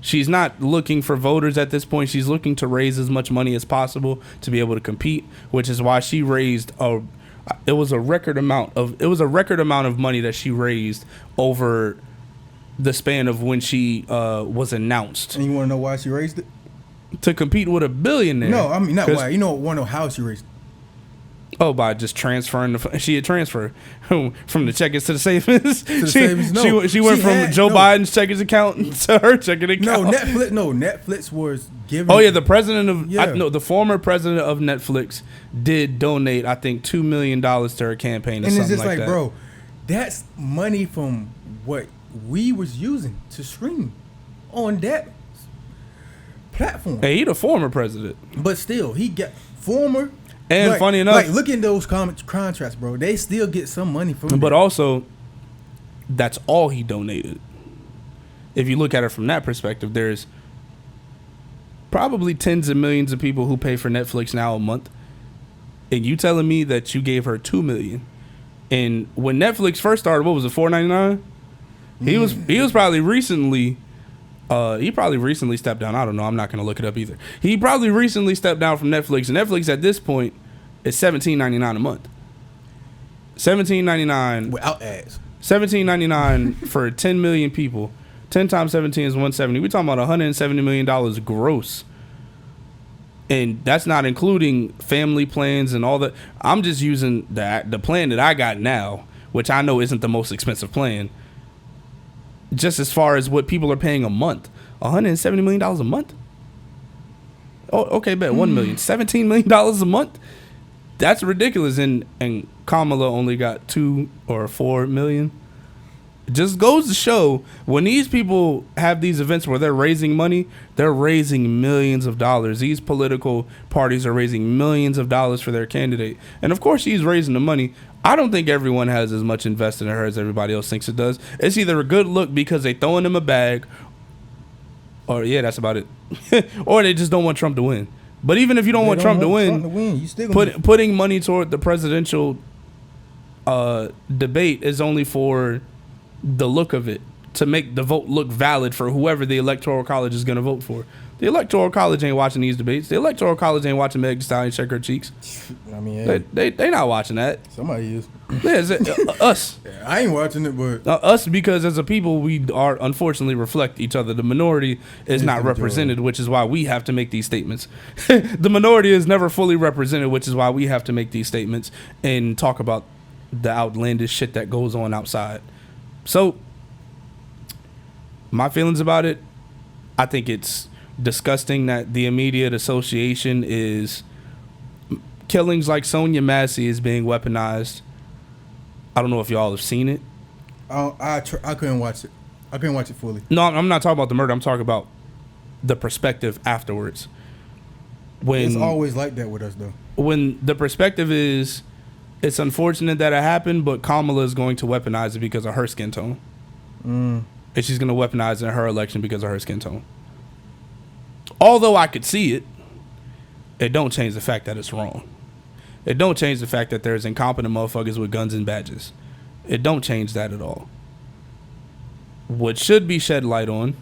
She's not looking for voters at this point. She's looking to raise as much money as possible to be able to compete, which is why she raised it was a record amount of money that she raised over the span of when she was announced. And you want to know why she raised it? To compete with a billionaire. No, I mean, not why. You want to know how she raised it? Oh, by just transferring she had transferred from the checkers to the savings. She went from Joe Biden's checkers account to her checking account. Netflix was giving. Oh yeah, the president of the former president of Netflix did donate, I think, $2 million to her campaign, or and something it's just like that. Bro, that's money from what we was using to stream on that platform. Hey, he the former president, but still, he got former. And funny enough, look in those contracts, bro. They still get some money from it. But also, that's all he donated. If you look at it from that perspective, there's probably tens of millions of people who pay for Netflix now a month. And you telling me that you gave her $2 million. And when Netflix first started, what was it, $4.99? He was probably recently. He probably recently stepped down. I don't know. I'm not going to look it up either. He probably recently stepped down from Netflix. And Netflix at this point is $17.99 a month. $17.99 without ads. $17.99 for 10 million people. 10 times 17 is 170. We're talking about $170 million gross. And that's not including family plans and all that. I'm just using the plan that I got now, which I know isn't the most expensive plan. Just as far as what people are paying a month, $170 million a month. Oh, okay, bet $1 million, $17 million a month. That's ridiculous. And Kamala only got $2 or $4 million. It just goes to show, when these people have these events where they're raising money, they're raising millions of dollars. These political parties are raising millions of dollars for their candidate. And of course, she's raising the money. I don't think everyone has as much invested in her as everybody else thinks it does. It's either a good look because they throwing them a bag, or yeah, that's about it. Or they just don't want Trump to win. But even if you don't want Trump to win, you still putting money toward the presidential debate is only for the look of it, to make the vote look valid for whoever the electoral college is going to vote for. The electoral college ain't watching these debates. The electoral college ain't watching Meg Thee Stallion shake her cheeks. I mean, they not watching that. Somebody is. Yeah, us. Yeah, I ain't watching it, but Us, because as a people, we are unfortunately reflect each other. The minority is not represented, which is why we have to make these statements. The minority is never fully represented, which is why we have to make these statements and talk about the outlandish shit that goes on outside. So, my feelings about it, I think it's disgusting that the immediate association is killings like Sonia Massey is being weaponized. I don't know if y'all have seen it. I couldn't watch it. I couldn't watch it fully. No, I'm not talking about the murder. I'm talking about the perspective afterwards. It's always like that with us, though. When the perspective is, it's unfortunate that it happened, but Kamala is going to weaponize it because of her skin tone. And she's going to weaponize it in her election because of her skin tone. Although I could see it, it don't change the fact that it's wrong. It don't change the fact that there's incompetent motherfuckers with guns and badges. It don't change that at all. What should be shed light on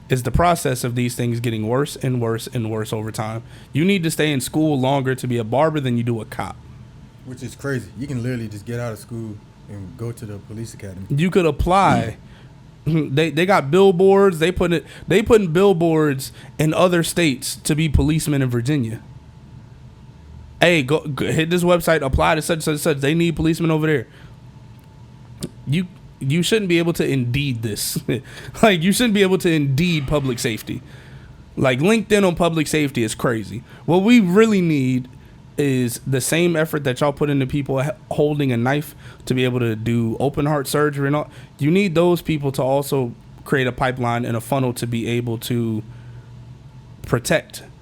is the process of these things getting worse and worse and worse over time. You need to stay in school longer to be a barber than you do a cop. Which is crazy. You can literally just get out of school and go to the police academy. You could apply. They got billboards. They putting billboards in other states to be policemen in Virginia. Hey, go hit this website. Apply to such such such. They need policemen over there. You shouldn't be able to Indeed this. Like, you shouldn't be able to Indeed public safety. Like, LinkedIn on public safety is crazy. What we really need is the same effort that y'all put into people holding a knife to be able to do open heart surgery and all. You need those people to also create a pipeline and a funnel to be able to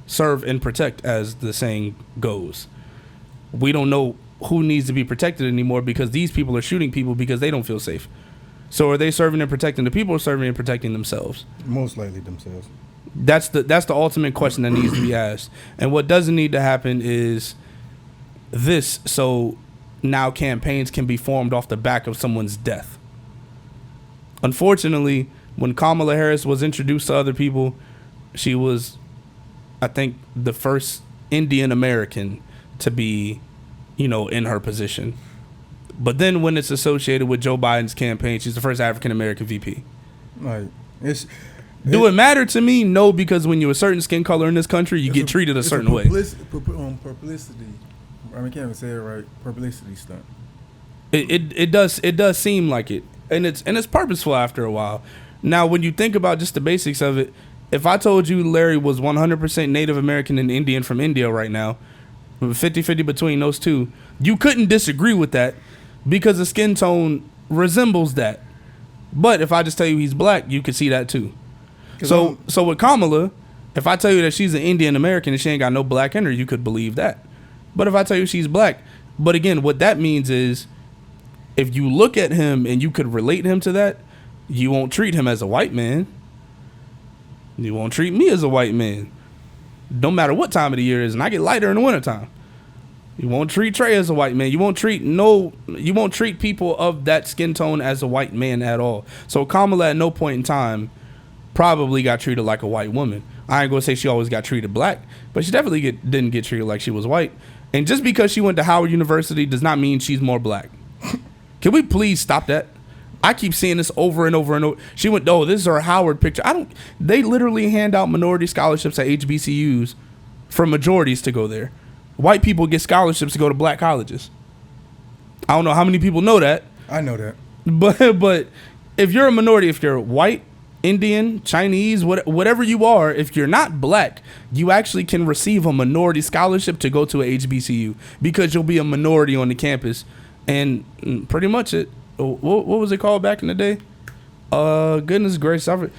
serve and protect, as the saying goes. We don't know who needs to be protected anymore because these people are shooting people because they don't feel safe. So are they serving and protecting the people, or serving and protecting themselves? Most likely themselves. That's the ultimate question that needs to be asked. And what doesn't need to happen is this, so now campaigns can be formed off the back of someone's death. Unfortunately, when Kamala Harris was introduced to other people, she was, I think, the first Indian American to be, in her position. But then when it's associated with Joe Biden's campaign, she's the first African American VP. Like, do it matter to me? No, because when you're a certain skin color in this country, you get treated a certain way. Publicity. I can't even say it right. Publicity stunt. It does seem like it, and it's purposeful after a while. Now, when you think about just the basics of it, if I told you Larry was 100% Native American and Indian from India right now, 50-50 between those two, you couldn't disagree with that because the skin tone resembles that. But if I just tell you he's black, you could see that too. So with Kamala, if I tell you that she's an Indian American and she ain't got no black in her, you could believe that. But if I tell you she's black, but again, what that means is if you look at him and you could relate him to that, you won't treat him as a white man. You won't treat me as a white man. No matter what time of the year it is, and I get lighter in the wintertime. You won't treat Tre as a white man. You won't treat people of that skin tone as a white man at all. So Kamala at no point in time probably got treated like a white woman. I ain't gonna say she always got treated black, but she definitely didn't get treated like she was white. And just because she went to Howard University does not mean she's more black. Can we please stop that? I keep seeing this over and over and over. She went, this is her Howard picture. They literally hand out minority scholarships at HBCUs for majorities to go there. White people get scholarships to go to black colleges. I don't know how many people know that. I know that. But if you're a minority, if you're white, Indian, Chinese, whatever you are, if you're not black, you actually can receive a minority scholarship to go to a HBCU because you'll be a minority on the campus. And pretty much what was it called back in the day? Goodness gracious,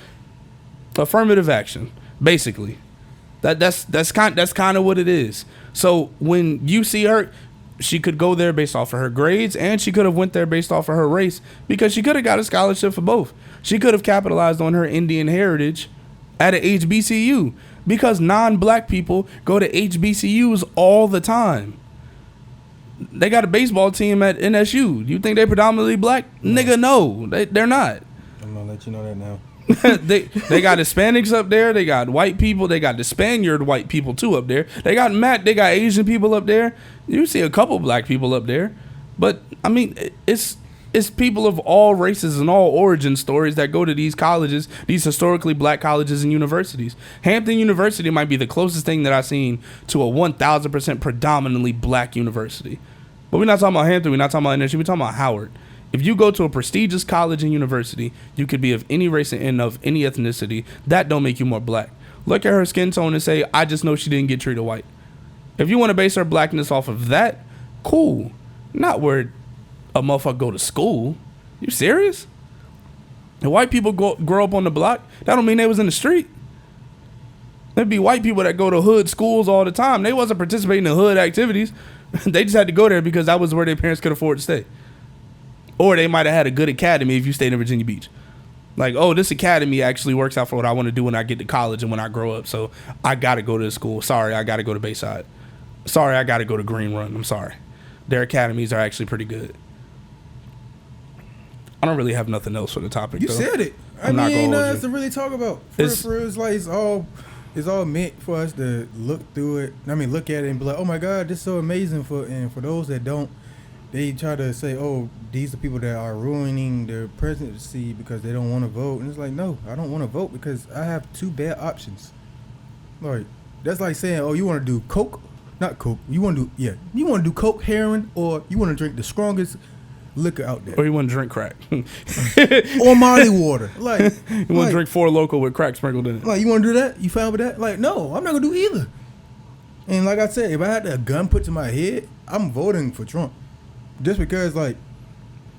affirmative action, basically. That's kind of what it is. So when you see her, she could go there based off of her grades, and she could have went there based off of her race because she could have got a scholarship for both. She could have capitalized on her Indian heritage at an HBCU because non-black people go to HBCUs all the time. They got a baseball team at NSU. You think they predominantly black? No. Nigga, no. They're not. I'm gonna let you know that now. they got Hispanics up there. They got white people. They got the Spaniard white people too up there. They got Asian people up there. You see a couple black people up there, but I mean, it's people of all races and all origin stories that go to these colleges, these historically black colleges and universities. Hampton University might be the closest thing that I've seen to a 1,000% predominantly black university. But we're not talking about Hampton. We're not talking about NSU. We're talking about Howard. If you go to a prestigious college and university, you could be of any race and of any ethnicity. That don't make you more black. Look at her skin tone and say, I just know she didn't get treated white. If you want to base her blackness off of that, cool. Not where a motherfucker go to school. You serious? And white people grow up on the block, that don't mean they was in the street. There'd be white people that go to hood schools all the time. They wasn't participating in hood activities. They just had to go there because that was where their parents could afford to stay. Or they might have had a good academy if you stayed in Virginia Beach. Like, this academy actually works out for what I want to do when I get to college and when I grow up. So I got to go to the school. Sorry, I got to go to Bayside. Sorry, I got to go to Green Run. I'm sorry. Their academies are actually pretty good. I don't really have nothing else for the topic. You said it. I mean, ain't nothing else to really talk about. It's like it's all meant for us to look through it. I mean, look at it and be like, oh my God, this is so amazing. For those that don't they try to say, oh, these are people that are ruining their presidency because they don't want to vote. And it's like, no, I don't want to vote because I have 2 bad options. Like, that's like saying, oh, you want to do coke? Not coke. You want to do coke, heroin, or you want to drink the strongest liquor out there. Or you want to drink crack. Or Molly water. Like, you want to drink 4 Loko with crack sprinkled in it. Like, you want to do that? You fine with that? Like, no, I'm not going to do either. And like I said, if I had a gun put to my head, I'm voting for Trump. Just because, like,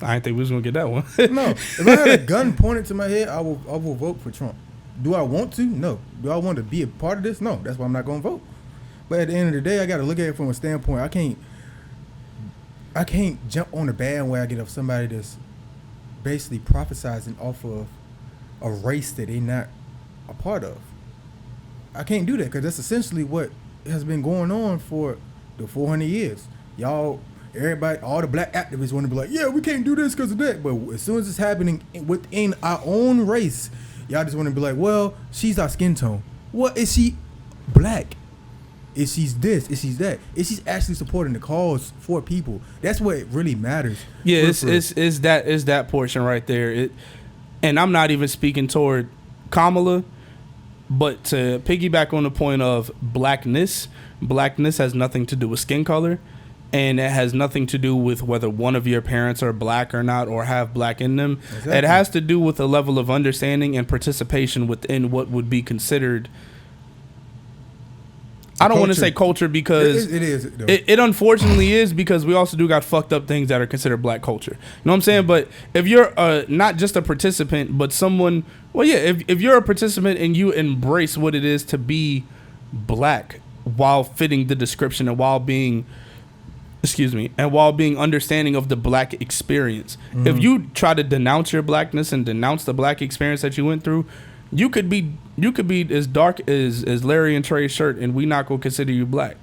I didn't think we was gonna get that one. No, if I had a gun pointed to my head, I will vote for Trump. Do I want to? No. Do I want to be a part of this? No. That's why I'm not gonna vote. But at the end of the day, I got to look at it from a standpoint. I can't jump on the bandwagon of somebody that's basically prophesizing off of a race that they're not a part of. I can't do that because that's essentially what has been going on for the 400 years. Y'all. Everybody, all the black activists want to be like, yeah, we can't do this because of that. But as soon as it's happening within our own race, y'all just want to be like, well, she's our skin tone. What is she black? Is she's this? Is she's that? Is she's actually supporting the cause for people? That's what really matters. Yeah, it's that portion right there. And I'm not even speaking toward Kamala, but to piggyback on the point of blackness has nothing to do with skin color. And it has nothing to do with whether one of your parents are black or not or have black in them. Exactly. It has to do with a level of understanding and participation within what would be considered. I don't want to say culture because it unfortunately is, because we also do got fucked up things that are considered black culture. You know what I'm saying? But if you're not just a participant, but someone, well, yeah, if you're a participant and you embrace what it is to be black while fitting the description and while being understanding of the black experience. Mm-hmm. If you try to denounce your blackness and denounce the black experience that you went through, you could be as dark as Larry and Tre's shirt, and we not gonna consider you black.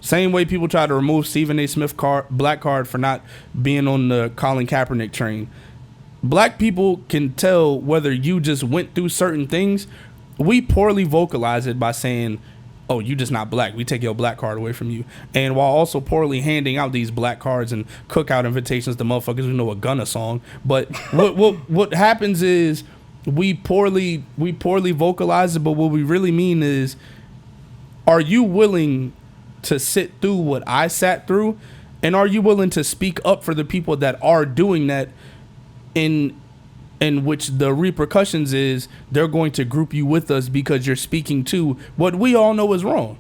Same way people try to remove Stephen A. Smith black card for not being on the Colin Kaepernick train. Black people can tell whether you just went through certain things. We poorly vocalize it by saying, oh, you just not black. We take your black card away from you. And while also poorly handing out these black cards and cookout invitations to motherfuckers who know a Gunna song. But what happens is we poorly vocalize it, but what we really mean is, are you willing to sit through what I sat through? And are you willing to speak up for the people that are doing that, in which the repercussions is they're going to group you with us because you're speaking to what we all know is wrong.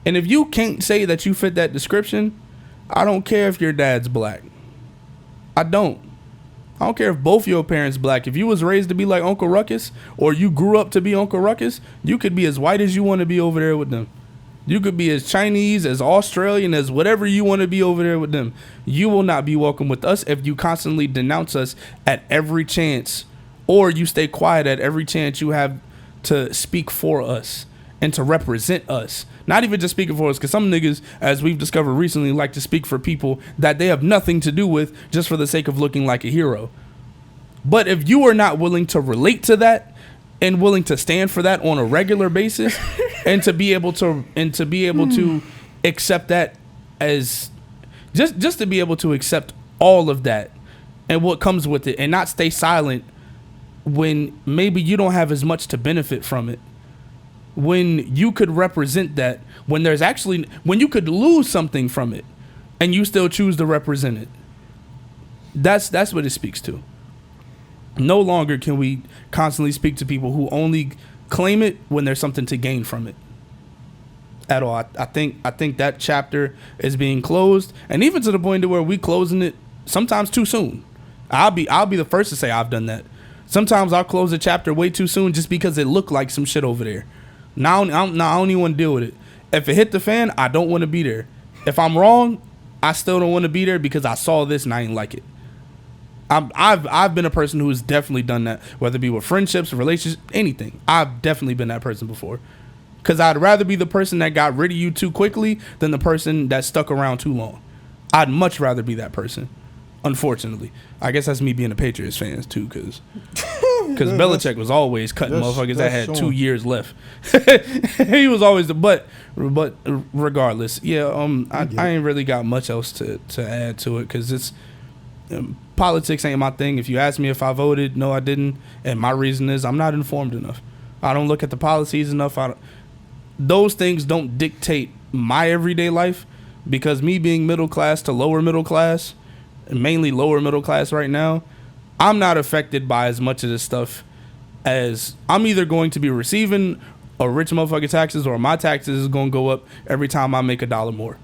And if you can't say that you fit that description, I don't care if your dad's black. I don't care if both your parents black. If you was raised to be like Uncle Ruckus, or you grew up to be Uncle Ruckus, you could be as white as you want to be over there with them. You could be as Chinese, as Australian, as whatever you want to be over there with them. You will not be welcome with us if you constantly denounce us at every chance, or you stay quiet at every chance you have to speak for us and to represent us. Not even just speaking for us, because some niggas, as we've discovered recently, like to speak for people that they have nothing to do with just for the sake of looking like a hero. But if you are not willing to relate to that, and willing to stand for that on a regular basis, and to be able to accept that as just to be able to accept all of that and what comes with it, and not stay silent when maybe you don't have as much to benefit from it, when you could represent that, when you could lose something from it and you still choose to represent it. That's what it speaks to. No longer can we constantly speak to people who only claim it when there's something to gain from it. At all. I think that chapter is being closed, and even to the point to where we closing it sometimes too soon. I'll be the first to say I've done that. Sometimes I'll close a chapter way too soon just because it looked like some shit over there. Now I don't even want to deal with it. If it hit the fan, I don't want to be there. If I'm wrong, I still don't want to be there because I saw this and I ain't like it. I've been a person who has definitely done that, whether it be with friendships, relationships, anything. I've definitely been that person before. Because I'd rather be the person that got rid of you too quickly than the person that stuck around too long. I'd much rather be that person, unfortunately. I guess that's me being a Patriots fan too, because Because Belichick was always cutting motherfuckers that had 2 years left. He was always but regardless, yeah. I ain't really got much else to add to it because it's politics ain't my thing. If you ask me if I voted, no, I didn't, and my reason is I'm not informed enough. I don't look at the policies enough. Those things don't dictate my everyday life because me being middle class to lower middle class, mainly lower middle class right now, I'm not affected by as much of this stuff as I'm either going to be receiving a rich motherfucker taxes or my taxes is going to go up every time I make $1 more.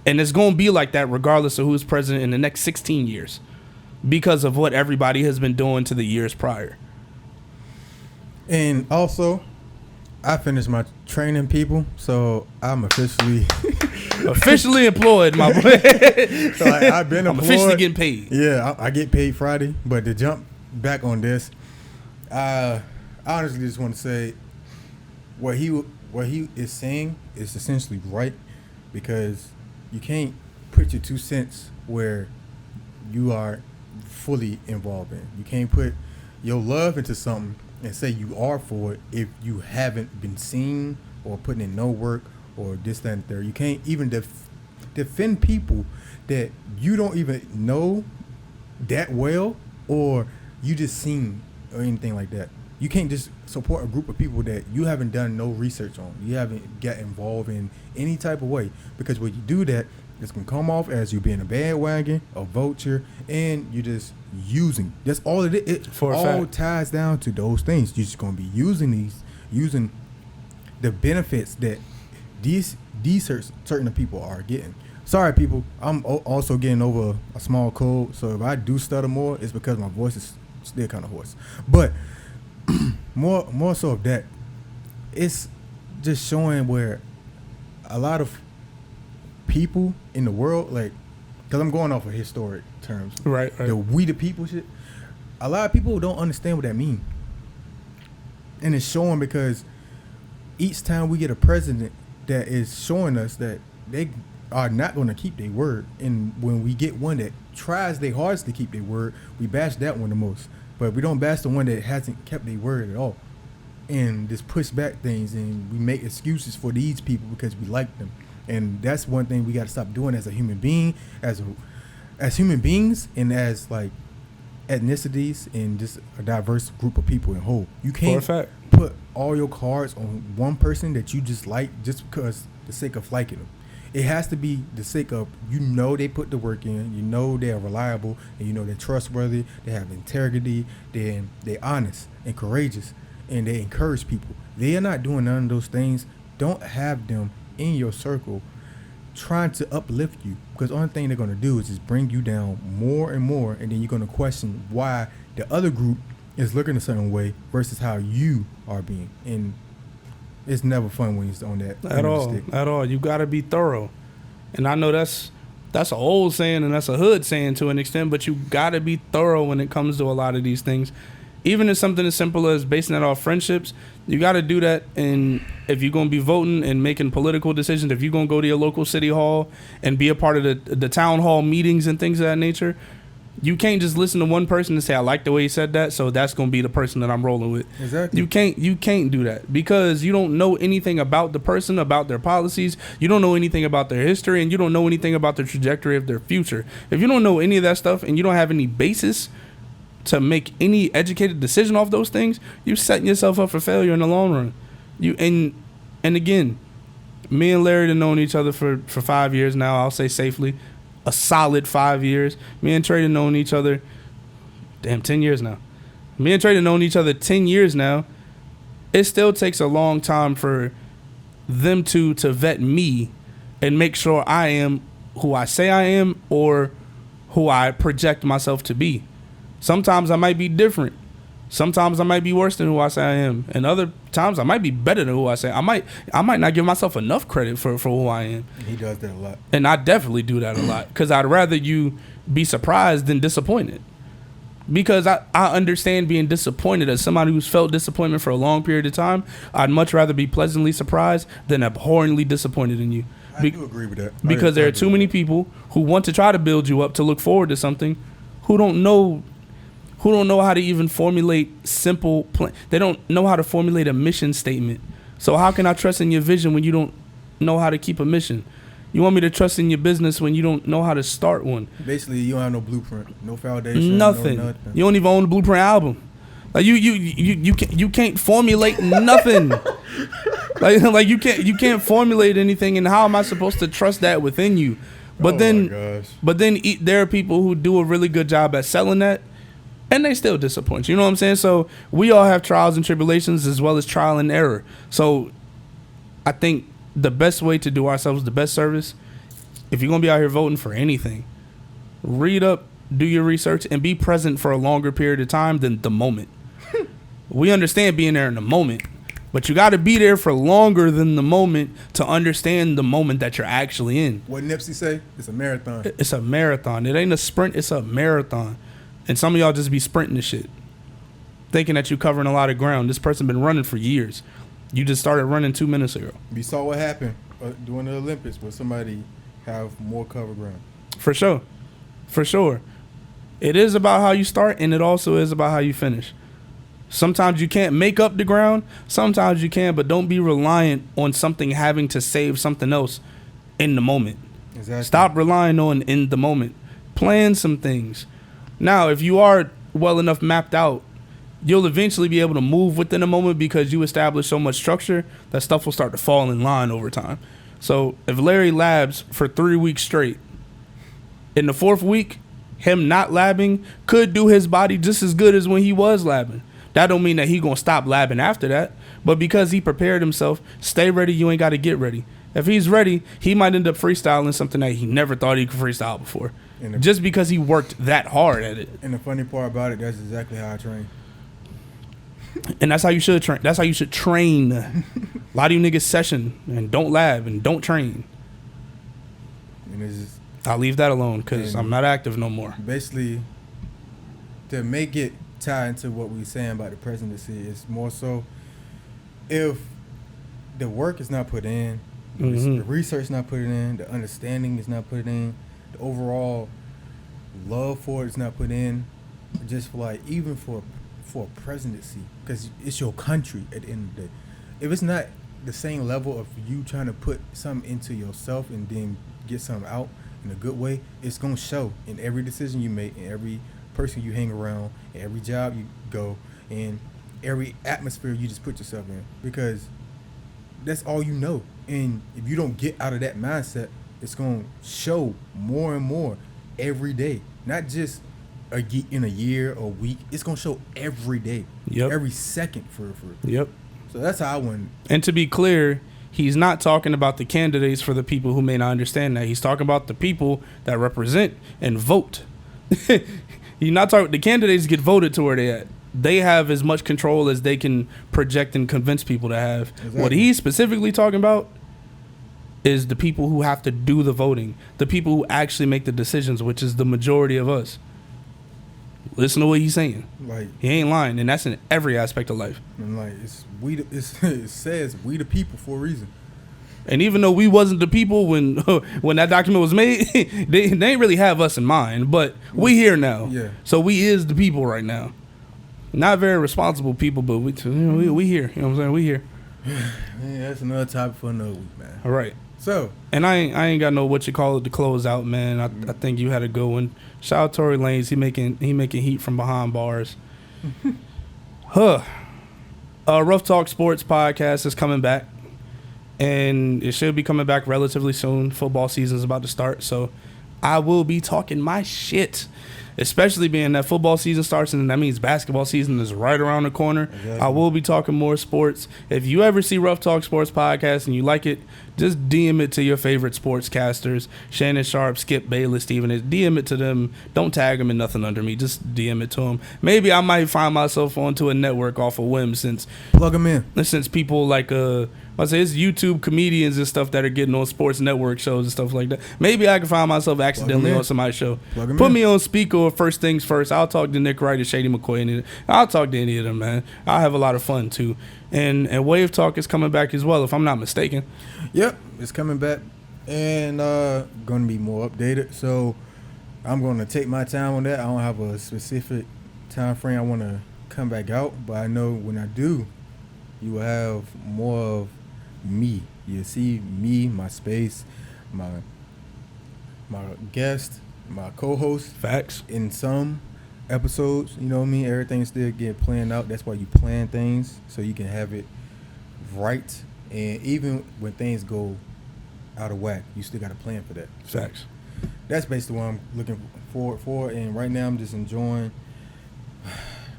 And it's going to be like that regardless of who's president in the next 16 years because of what everybody has been doing to the years prior. And also, I finished my training, people, so I'm officially employed, my boy. So I've been employed. I'm officially getting paid. Yeah, I get paid Friday. But to jump back on this, I honestly just want to say what he is saying is essentially right because you can't put your 2 cents where you are fully involved in. You can't put your love into something and say you are for it if you haven't been seen or putting in no work or this, that, and third. You can't even defend people that you don't even know that well or you just seen or anything like that. You can't just support a group of people that you haven't done no research on. You haven't got involved in any type of way because when you do that, it's going to come off as you being a bandwagon, a vulture, and you're just using. That's all it is. It all ties down to those things. You're just going to be using the benefits that these certain people are getting. Sorry, people. I'm also getting over a small cold, so if I do stutter more, it's because my voice is still kind of hoarse. But more so of that, it's just showing where a lot of people in the world, like, because I'm going off of historic terms, right. The we the people shit. A lot of people don't understand what that means, and it's showing because each time we get a president that is showing us that they are not going to keep their word, and when we get one that tries their hardest to keep their word, we bash that one the most. But we don't bash the one that hasn't kept their word at all, and just push back things, and we make excuses for these people because we like them. And that's one thing we got to stop doing as a human being, as human beings, and as like ethnicities and just a diverse group of people in whole. You can't put all your cards on one person that you just like just because the sake of liking them. It has to be the sake of, they put the work in, they're reliable, and they're trustworthy, they have integrity, they're honest and courageous, and they encourage people. They are not doing none of those things. Don't have them in your circle trying to uplift you, because the only thing they're going to do is just bring you down more and more, and then you're going to question why the other group is looking a certain way versus how you are being. And it's never fun when you're on that at all. You got to be thorough, and I know that's an old saying and that's a hood saying to an extent, but you got to be thorough when it comes to a lot of these things. Even if something as simple as basing it off friendships, you got to do that. And if you're going to be voting and making political decisions, if you're going to go to your local city hall and be a part of the town hall meetings and things of that nature, you can't just listen to one person and say, I like the way he said that, so that's going to be the person that I'm rolling with. Exactly. You can't do that because you don't know anything about the person, about their policies. You don't know anything about their history, and you don't know anything about the trajectory of their future. If you don't know any of that stuff and you don't have any basis to make any educated decision off those things, you're setting yourself up for failure in the long run. And again, me and Larry have known each other for 5 years now. I'll say safely a solid 5 years. Me and Tre have known each other 10 years now. Me and Tre have known each other 10 years now. It still takes a long time for them to vet me and make sure I am who I say I am or who I project myself to be. Sometimes I might be different. Sometimes I might be worse than who I say I am. And other times I might be better than who I say. I might not give myself enough credit for who I am. He does that a lot. And I definitely do that a lot. Because I'd rather you be surprised than disappointed. Because I understand being disappointed. As somebody who's felt disappointment for a long period of time, I'd much rather be pleasantly surprised than abhorrently disappointed in you. I do agree with that. Because there are too many people who want to try to build you up to look forward to something who don't know who don't know how to even formulate simple they don't know how to formulate a mission statement. So how can I trust in your vision when you don't know how to keep a mission? You want me to trust in your business when you don't know how to start one? Basically, you don't have no blueprint, no foundation, nothing. No nothing. You don't even own the Blueprint album. Like you can't formulate nothing. like you can't formulate anything. And how am I supposed to trust that within you? But then there are people who do a really good job at selling that, and they still disappoint you. You know what I'm saying? So we all have trials and tribulations as well as trial and error. So I think the best way to do ourselves the best service, if you're gonna be out here voting for anything, read up, do your research, and be present for a longer period of time than the moment. We understand being there in the moment, but you got to be there for longer than the moment to understand the moment that you're actually in. What Nipsey say? It's a marathon. It's a marathon. It ain't a sprint. It's a marathon. And some of y'all just be sprinting this shit, thinking that you covering a lot of ground. This person been running for years. You just started running 2 minutes ago. We saw what happened during the Olympics where somebody have more cover ground. For sure. For sure. It is about how you start, and it also is about how you finish. Sometimes you can't make up the ground. Sometimes you can, but don't be reliant on something having to save something else in the moment. Exactly. Stop relying on in the moment. Plan some things. Now, if you are well enough mapped out, you'll eventually be able to move within a moment because you establish so much structure that stuff will start to fall in line over time. So if Larry labs for 3 weeks straight, in the 4th week, him not labbing could do his body just as good as when he was labbing. That don't mean that he gonna stop labbing after that, but because he prepared himself, stay ready, you ain't gotta get ready. If he's ready, he might end up freestyling something that he never thought he could freestyle before, just because he worked that hard at it. And the funny part about it, that's exactly how I train. And that's how you should train. That's how you should train. A lot of you niggas session and don't lab and don't train. And it's just, I'll leave that alone because I'm not active no more. Basically, to make it tie into what we were saying about the presidency, it's more so if the work is not put in, the research not put in, the understanding is not put in, the overall love for it is not put in, just for like even for a presidency, because it's your country at the end of the day. If it's not the same level of you trying to put something into yourself and then get something out in a good way, it's gonna show in every decision you make, in every person you hang around, in every job you go, in every atmosphere you just put yourself in, because that's all you know. And if you don't get out of that mindset, it's gonna show more and more every day, not just in a year or week. It's gonna show every day, every second for. Yep. So that's how I went. And to be clear, he's not talking about the candidates for the people who may not understand that. He's talking about the people that represent and vote. He's not talking. The candidates get voted to where they at. They have as much control as they can project and convince people to have. Exactly. What he's specifically talking about is the people who have to do the voting, the people who actually make the decisions, which is the majority of us. Listen to what he's saying. Like, he ain't lying, and that's in every aspect of life. And like it says we the people for a reason. And even though we wasn't the people when that document was made, they ain't really have us in mind. But we here now. Yeah. So we is the people right now. Not very responsible people, but we here. You know what I'm saying? We here. Man, that's another topic for another week, man. All right. So. And I ain't got no what you call it to close out, man. I think you had a good one. Shout out Tory Lanez. He making heat from behind bars. Rough Talk Sports podcast is coming back. And it should be coming back relatively soon. Football season is about to start, so I will be talking my shit, especially being that football season starts, and that means basketball season is right around the corner. Exactly. I will be talking more sports. If you ever see Rough Talk Sports podcast and you like it, just DM it to your favorite sportscasters, Shannon Sharp, Skip Bayless, Steven. DM it to them. Don't tag them in nothing under me. Just DM it to them. Maybe I might find myself onto a network off of whim since plug them in. Since people like I say it's YouTube comedians and stuff that are getting on sports network shows and stuff like that. Maybe I can find myself accidentally on somebody's show. Put me on speaker or first things first. I'll talk to Nick Wright and Shady McCoy, and I'll talk to any of them, man. I'll have a lot of fun too. And Wave Talk is coming back as well, if I'm not mistaken. Yep, it's coming back and going to be more updated. So I'm going to take my time on that. I don't have a specific time frame I want to come back out, but I know when I do, you will have more of me. You'll see me, my space, my guest, my co-host. Facts. In some episodes, you know what I mean? Everything still get planned out. That's why you plan things so you can have it right. And even when things go out of whack, you still got to plan for that. Facts. That's basically what I'm looking forward for. And right now I'm just enjoying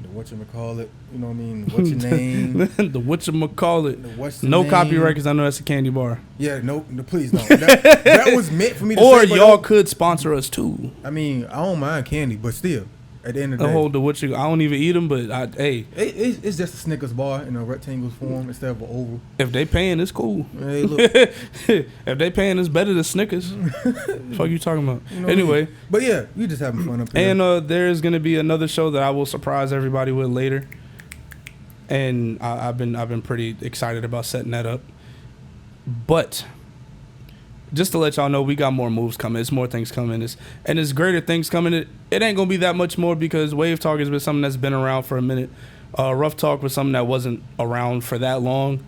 the whatchamacallit, you know what I mean? What's your name? The whatchamacallit. What's no name? copyright because I know that's a candy bar. Yeah, no, please don't. That was meant for me to or say. Or y'all could sponsor us too. I mean, I don't mind candy, but still, at the end of the day. I don't even eat them, but it's just a Snickers bar in a rectangle form instead of an oval. If they paying, it's cool. Hey, look. If they paying, it's better than Snickers. Fuck you talking about? You know anyway. I mean? But yeah, we just having fun up here. And there's gonna be another show that I will surprise everybody with later. And I've been pretty excited about setting that up. But just to let y'all know, we got more moves coming. There's more things coming. There's greater things coming. It ain't going to be that much more because Wave Talk has been something that's been around for a minute. Rough Talk was something that wasn't around for that long.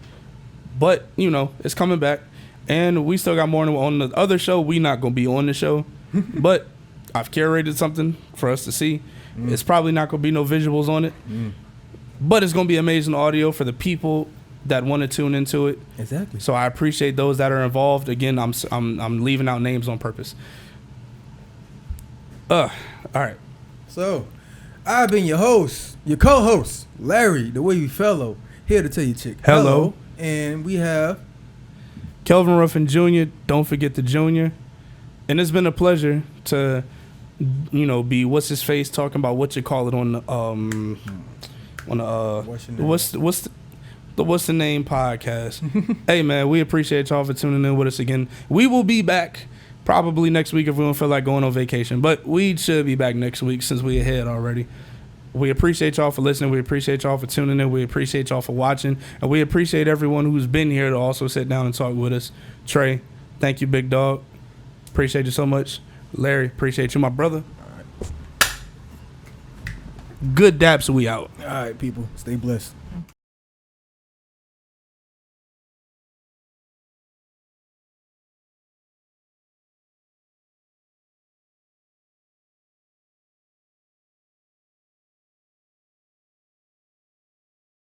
But, it's coming back. And we still got more on the other show. We not going to be on the show. But I've curated something for us to see. It's probably not going to be no visuals on it. But it's going to be amazing audio for the people that want to tune into it. Exactly. So I appreciate those that are involved. Again, I'm leaving out names on purpose. All right. So, I've been your host, your co-host, Larry The Wavy Fellow, here to tell you, chick. Hello. And we have Kelvin Ruffin Jr. Don't forget the Junior. And it's been a pleasure to, be what's his face talking about what you call it on the What's the Name podcast. Hey man, we appreciate y'all for tuning in with us again. We will be back probably next week if we don't feel like going on vacation, but we should be back next week since we ahead already. We appreciate y'all for listening. We appreciate y'all for tuning in. We appreciate y'all for watching, and we appreciate everyone who's been here to also sit down and talk with us. Trey, thank you, big dog. Appreciate you so much. Larry, appreciate you, my brother. All right. Good daps, we out. All right, people, stay blessed.